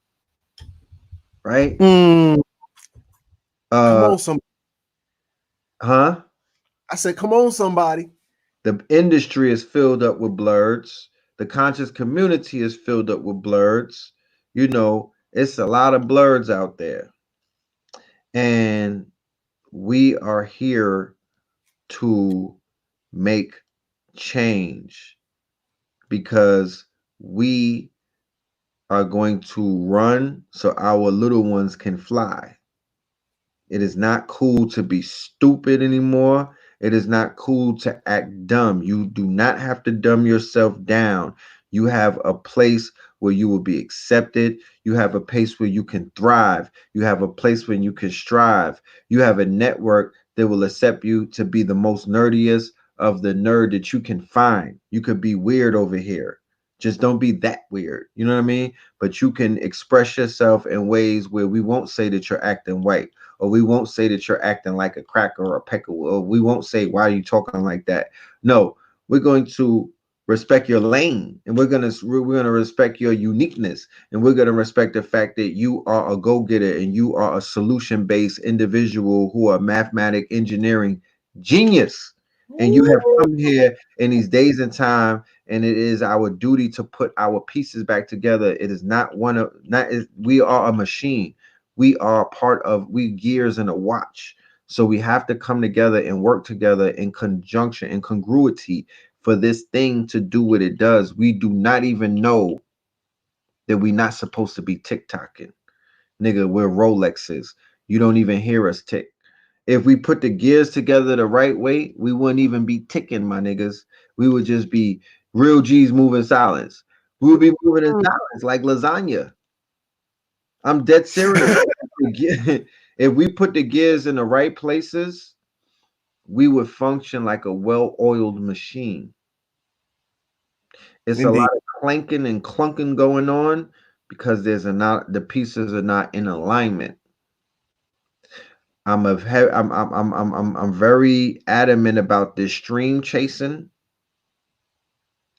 Right? Come on, somebody. Huh? I said, come on, somebody. The industry is filled up with blurs. The conscious community is filled up with blurs. It's a lot of blurs out there. And we are here to make change because we are going to run so our little ones can fly. It is not cool to be stupid anymore. It is not cool to act dumb. You do not have to dumb yourself down. You have a place where you will be accepted. You have a place where you can thrive. You have a place where you can strive. You have a network that will accept you to be the most nerdiest of the nerd that you can find. You could be weird over here. Just don't be that weird. You know what I mean? But you can express yourself in ways where we won't say that you're acting white, or we won't say that you're acting like a cracker or a pecker, or we won't say, why are you talking like that? No, we're going to respect your lane, and we're gonna respect your uniqueness, and we're gonna respect the fact that you are a go-getter and you are a solution-based individual who are mathematic engineering genius. And you have come here in these days and time, and it is our duty to put our pieces back together. It is not one of not is we are a machine. We are part of we gears in a watch. So we have to come together and work together in conjunction and congruity for this thing to do what it does. We do not even know that we're not supposed to be tick-tocking. Nigga, we're Rolexes. You don't even hear us tick. If we put the gears together the right way, we wouldn't even be ticking, my niggas. We would just be real G's moving silence. We would be moving in silence like lasagna. I'm dead serious. If we put the gears in the right places, we would function like a well-oiled machine. It's a Indeed. lot of clanking and clunking going on because the pieces are not in alignment. I'm very adamant about this stream chasing.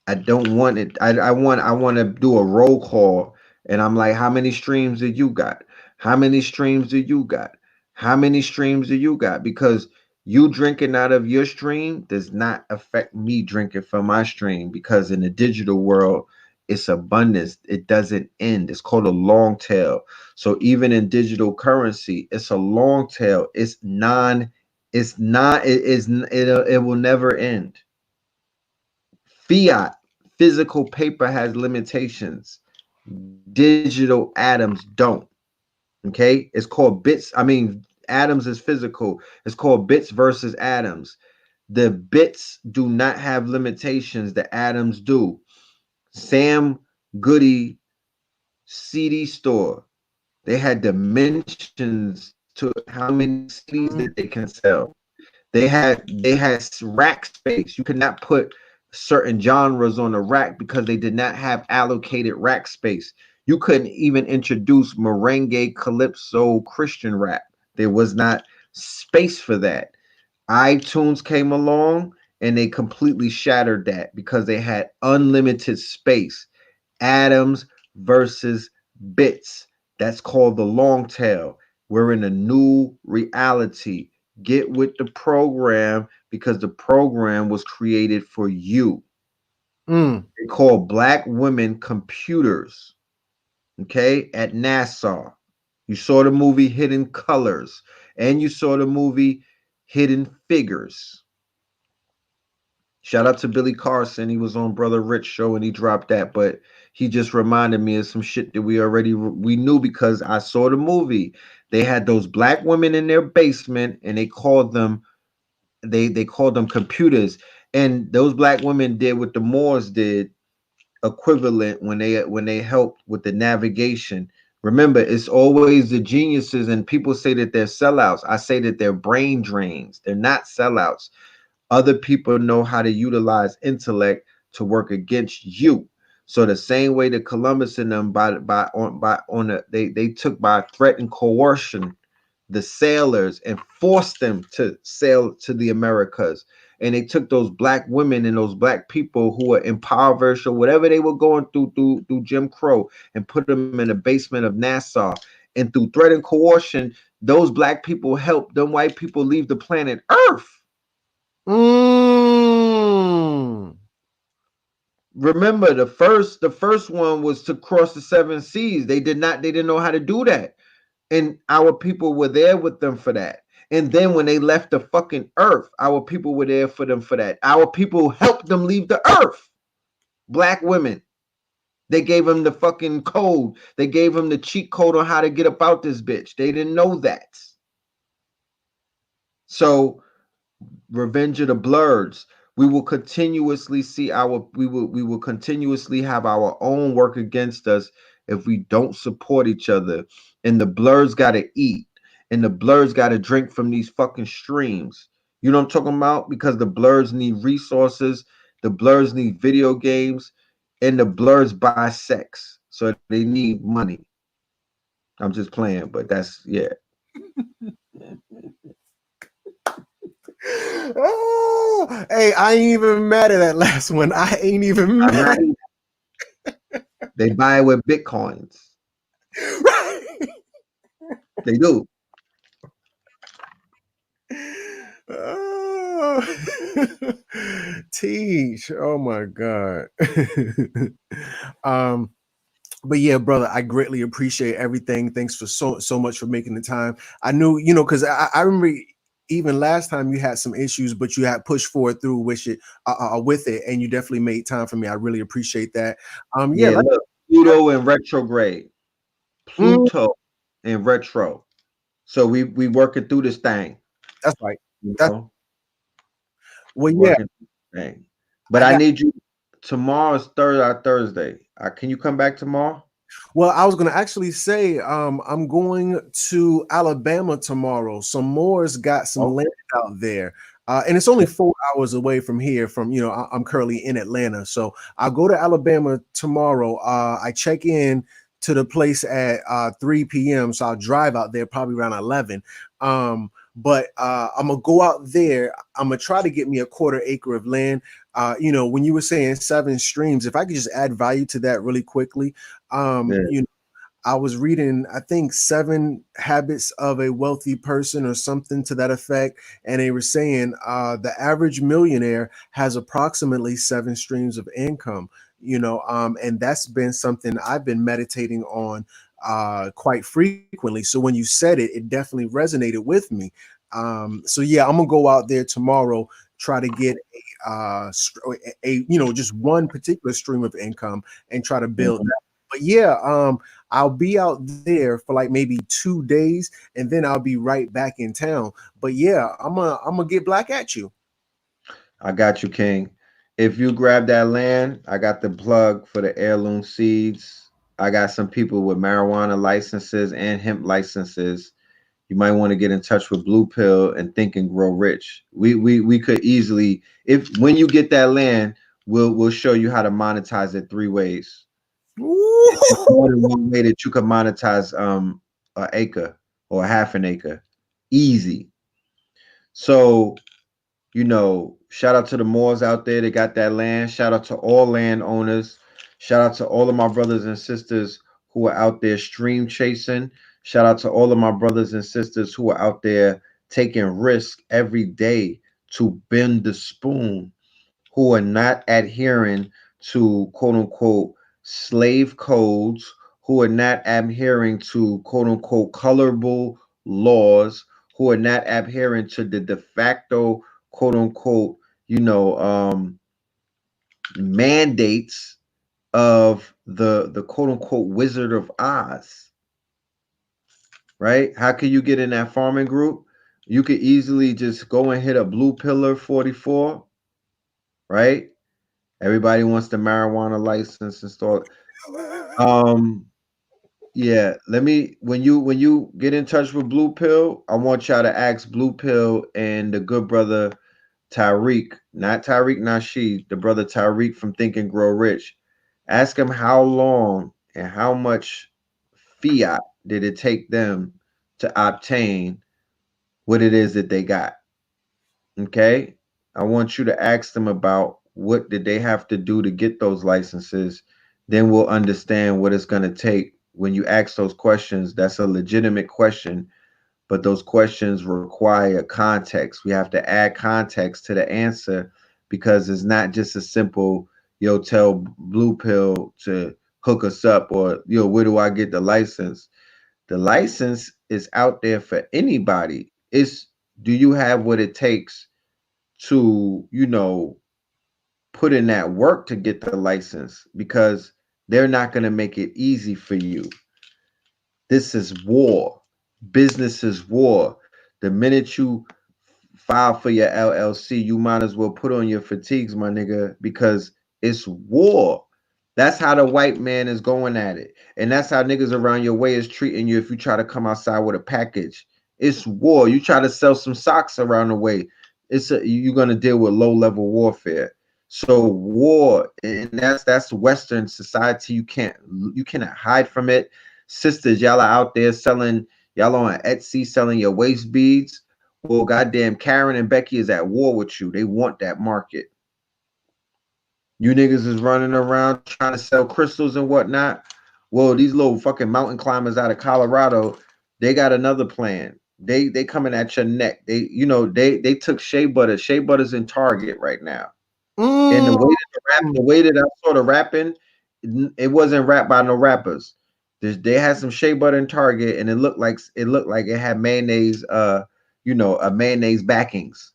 I don't want it. I want to do a roll call, and I'm like, how many streams do you got? How many streams do you got? How many streams do you got? Because you drinking out of your stream does not affect me drinking from my stream, because in the digital world, it's abundance. It doesn't end. It's called a long tail. So even in digital currency, it's a long tail. It's not, it will never end. Fiat, physical paper, has limitations. Digital atoms don't. Okay, it's called bits. I mean, atoms is physical. It's called bits versus atoms. The bits do not have limitations. The atoms do. Sam Goody CD store, they had dimensions to how many CDs that they can sell. They had rack space. You could not put certain genres on a rack because they did not have allocated rack space. You couldn't even introduce merengue, calypso, Christian rap. There was not space for that. iTunes came along and they completely shattered that because they had unlimited space. Atoms versus bits. That's called the long tail. We're in a new reality. Get with the program, because the program was created for you. They call black women computers. Okay, at NASA. You saw the movie Hidden Colors, and you saw the movie Hidden Figures. Shout out to Billy Carson. He was on Brother Rich show and he dropped that, but he just reminded me of some shit that we knew because I saw the movie. They had those black women in their basement and they called them computers. And those black women did what the Moors did equivalent when they helped with the navigation. Remember, it's always the geniuses, and people say that they're sellouts. I say that they're brain drains. They're not sellouts. Other people know how to utilize intellect to work against you. So the same way that Columbus and them they took by threat and coercion the sailors and forced them to sail to the Americas. And they took those black women and those black people who were impoverished or whatever they were going through Jim Crow and put them in the basement of Nassau. And through threat and coercion, those black people helped them white people leave the planet Earth. Remember, the first one was to cross the 7 seas. They didn't know how to do that. And our people were there with them for that. And then when they left the fucking earth, our people were there for them for that. Our people helped them leave the earth. Black women. They gave them the fucking code. They gave them the cheat code on how to get about this bitch. They didn't know that. So, Revenge of the Blurs. We will continuously we will continuously have our own work against us if we don't support each other. And the Blurs gotta eat. And the Blurs gotta drink from these fucking streams. You know what I'm talking about? Because the Blurs need resources, the Blurs need video games, and the Blurs buy sex. So they need money. I'm just playing, but that's yeah. Oh, hey, I ain't even mad at that last one. I ain't even mad. They buy it with Bitcoins. They do. Oh, Teach. Oh my God. But yeah, brother, I greatly appreciate everything. Thanks for so much for making the time. I knew, because I remember even last time you had some issues, but you had pushed forward through with it, and you definitely made time for me. I really appreciate that. Look, Pluto and retrograde. Pluto and retro. So we working through this thing. That's right. Well, yeah. But I need you. Tomorrow's Thursday. Can you come back tomorrow? Well, I was going to actually say I'm going to Alabama tomorrow. Some more's got some land out there. And it's only 4 hours away from here. From I'm currently in Atlanta, so I'll go to Alabama tomorrow. I check in to the place at 3 p.m. So I'll drive out there probably around 11. But I'm gonna go out there. I'm gonna try to get me a 1/4 acre of land. When you were saying 7 streams, if I could just add value to that really quickly, Yeah. I was reading, I think, 7 Habits of a Wealthy Person or something to that effect. And they were saying the average millionaire has approximately 7 streams of income, and that's been something I've been meditating on quite frequently. So when you said it, it definitely resonated with me. So yeah, I'm gonna go out there tomorrow, try to get just one particular stream of income and try to build that. But yeah, I'll be out there for like maybe 2 days, and then I'll be right back in town. But yeah, I'm gonna get black at you. I got you, King. If you grab that land, I got the plug for the heirloom seeds. I got some people with marijuana licenses and hemp licenses. You might want to get in touch with Blue Pill and Think and Grow Rich. We could easily, if when you get that land, we'll show you how to monetize it 3 ways. It's more than one way that you can monetize an acre or half an acre. Easy. So shout out to the Moors out there that got that land. Shout out to all landowners. Shout out to all of my brothers and sisters who are out there stream chasing. Shout out to all of my brothers and sisters who are out there taking risk every day to bend the spoon, who are not adhering to quote unquote slave codes, who are not adhering to quote unquote colorable laws, who are not adhering to the de facto quote unquote, mandates of the quote unquote Wizard of Oz. Right? How can you get in that farming group? You could easily just go and hit a Blue Pillar 44, right? Everybody wants the marijuana license installed. Yeah, when you get in touch with Blue Pill, I want y'all to ask Blue Pill and the good brother Tyreek, not Tyreek Nasheed, the brother Tyreek from Think and Grow Rich. Ask him how long and how much fiat did it take them to obtain what it is that they got. Okay? I want you to ask them about what did they have to do to get those licenses. Then we'll understand what it's going to take when you ask those questions. That's a legitimate question, but those questions require context. We have to add context to the answer because it's not just a simple, tell Blue Pill to hook us up, or, where do I get the license? The license is out there for anybody. Do you have what it takes to, put in that work to get the license? Because they're not going to make it easy for you. This is war. Business is war. The minute you file for your LLC, you might as well put on your fatigues, my nigga, because it's war. That's how the white man is going at it. And that's how niggas around your way is treating you if you try to come outside with a package. It's war. You try to sell some socks around the way, you're going to deal with low-level warfare. So war, and that's Western society. You cannot hide from it. Sisters, y'all are out there y'all on Etsy selling your waist beads. Well, goddamn, Karen and Becky is at war with you. They want that market. You niggas is running around trying to sell crystals and whatnot. Well, these little fucking mountain climbers out of Colorado, they got another plan. They coming at your neck. They took shea butter. Shea butter's in Target right now. And the way that I saw the rapping, it wasn't rapped by no rappers. They had some shea butter in Target, and it looked like it had mayonnaise, a mayonnaise backings.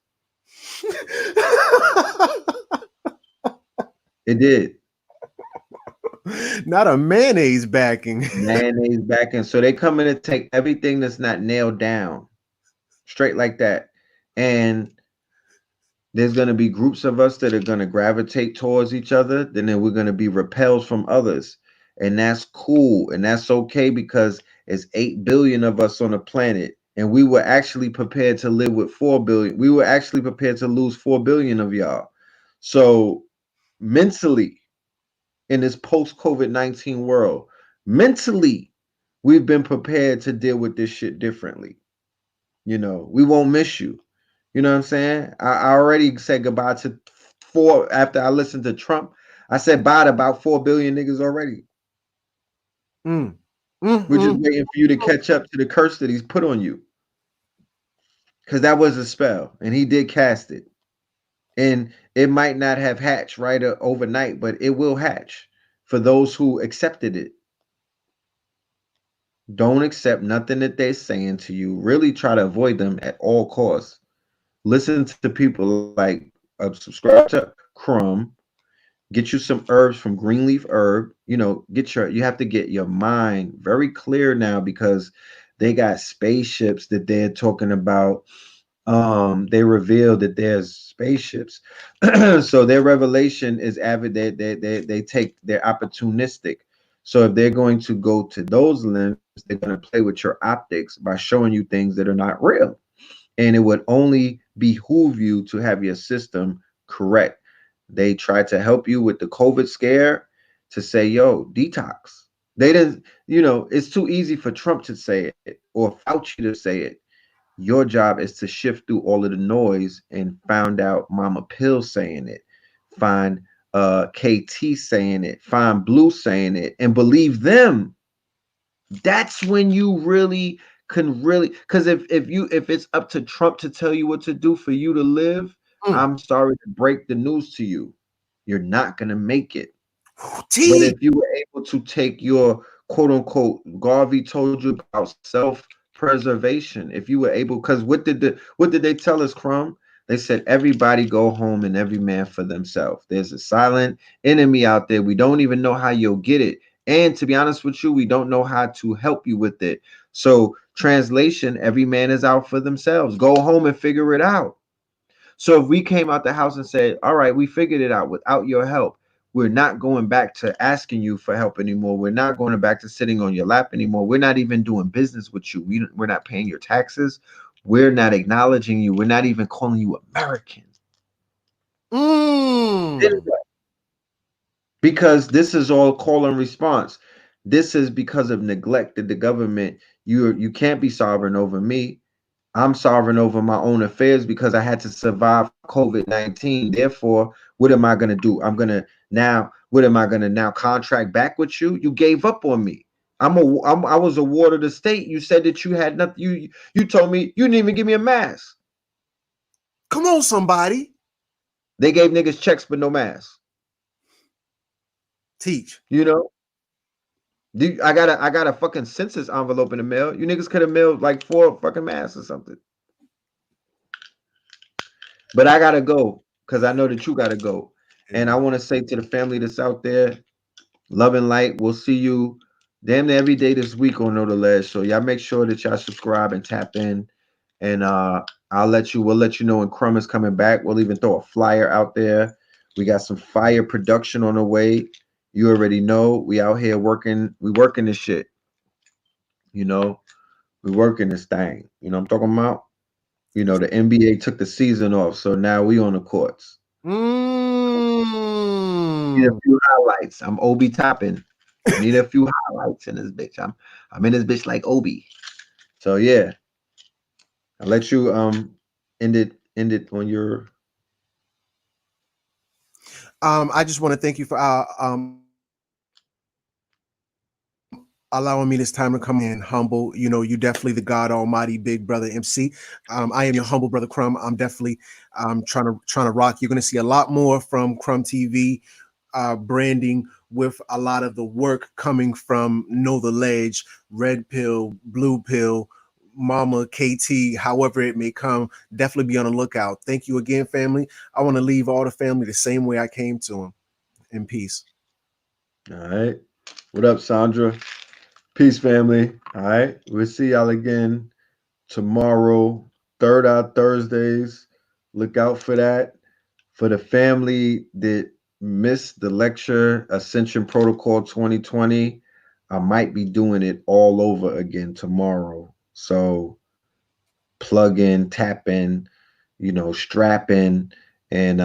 It did. Not a mayonnaise backing. Mayonnaise backing. So they come in to take everything that's not nailed down, straight like that. And there's going to be groups of us that are going to gravitate towards each other. Then we're going to be repelled from others. And that's cool. And that's okay because it's 8 billion of us on the planet. And we were actually prepared to live with 4 billion. We were actually prepared to lose 4 billion of y'all. So mentally, in this post COVID-19 world, mentally, we've been prepared to deal with this shit differently. You know, we won't miss you. You know what I'm saying? I already said goodbye to four after I listened to Trump. I said bye to about 4 billion niggas already. Mm. We're just Mm-mm. waiting for you to catch up to the curse that he's put on you. Because that was a spell, and he did cast it. And it might not have hatched right overnight, but it will hatch for those who accepted it. Don't accept nothing that they're saying to you. Really try to avoid them at all costs. Listen to people like subscribe to CRUMB. Get you some herbs from Greenleaf Herb. You know, you have to get your mind very clear now because they got spaceships that they're talking about. They revealed that there's spaceships. So their revelation is avid. They're opportunistic. So if they're going to go to those limbs, they're going to play with your optics by showing you things that are not real. And it would only behoove you to have your system correct. They tried to help you with the COVID scare to say, yo, detox. They didn't, it's too easy for Trump to say it or Fauci to say it. Your job is to shift through all of the noise and find out Mama Pill saying it, find KT saying it, find Blue saying it, and believe them. That's when you really can because if it's up to Trump to tell you what to do for you to live, Mm. I'm sorry to break the news to you. You're not gonna make it. But T. if you were able to take your quote unquote, Garvey told you about self-preservation. If you were able, because what did they tell us, Crumb? They said everybody go home and every man for themselves. There's a silent enemy out there. We don't even know how you'll get it. And to be honest with you, we don't know how to help you with it. So, translation, every man is out for themselves. Go home and figure it out. So if we came out the house and said, all right, we figured it out without your help, we're not going back to asking you for help anymore. We're not going back to sitting on your lap anymore. We're not even doing business with you. We're not paying your taxes. We're not acknowledging you. We're not even calling you American. Mm. Because this is all call and response. This is because of neglect of the government. You can't be sovereign over me. I'm sovereign over my own affairs because I had to survive COVID-19. Therefore, what am I going to do? What am I going to now contract back with you? You gave up on me. I was a ward of the state. You said that you had nothing. You told me you didn't even give me a mask. Come on, somebody. They gave niggas checks but no mask. Teach. I got a fucking census envelope in the mail. You niggas could have mailed like 4 fucking masks or something. But I gotta go because I know that you gotta go. And I want to say to the family that's out there, love and light. We'll see you damn near every day this week on Know the Ledge. So y'all make sure that y'all subscribe and tap in. And we'll let you know when Crumb is coming back. We'll even throw a flyer out there. We got some fire production on the way. You already know we out here working. We working this shit. We working this thing. I'm talking about. The NBA took the season off, so now we on the courts. Need a Mm. few highlights. I'm Obi Toppin. I need a few highlights in this bitch. I'm in this bitch like Obi. So yeah, I'll let you end it on your. I just want to thank you for allowing me this time to come in humble. You definitely the God Almighty Big Brother MC. I am your humble brother Crumb. I'm definitely trying to rock. You're going to see a lot more from Crumb TV branding with a lot of the work coming from Know the Ledge, Red Pill, Blue Pill, Mama KT, however it may come. Definitely be on the lookout. Thank you again, family. I want to leave all the family the same way I came to them. In peace. All right. What up, Sandra? Peace, family. All right. We'll see y'all again tomorrow. Third Eye Thursdays. Look out for that. For the family that missed the lecture, Ascension Protocol 2020, I might be doing it all over again tomorrow. So plug in, tap in, strap in, and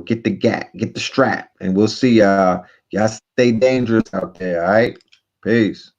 get the strap, and we'll see y'all stay dangerous out there. All right, peace.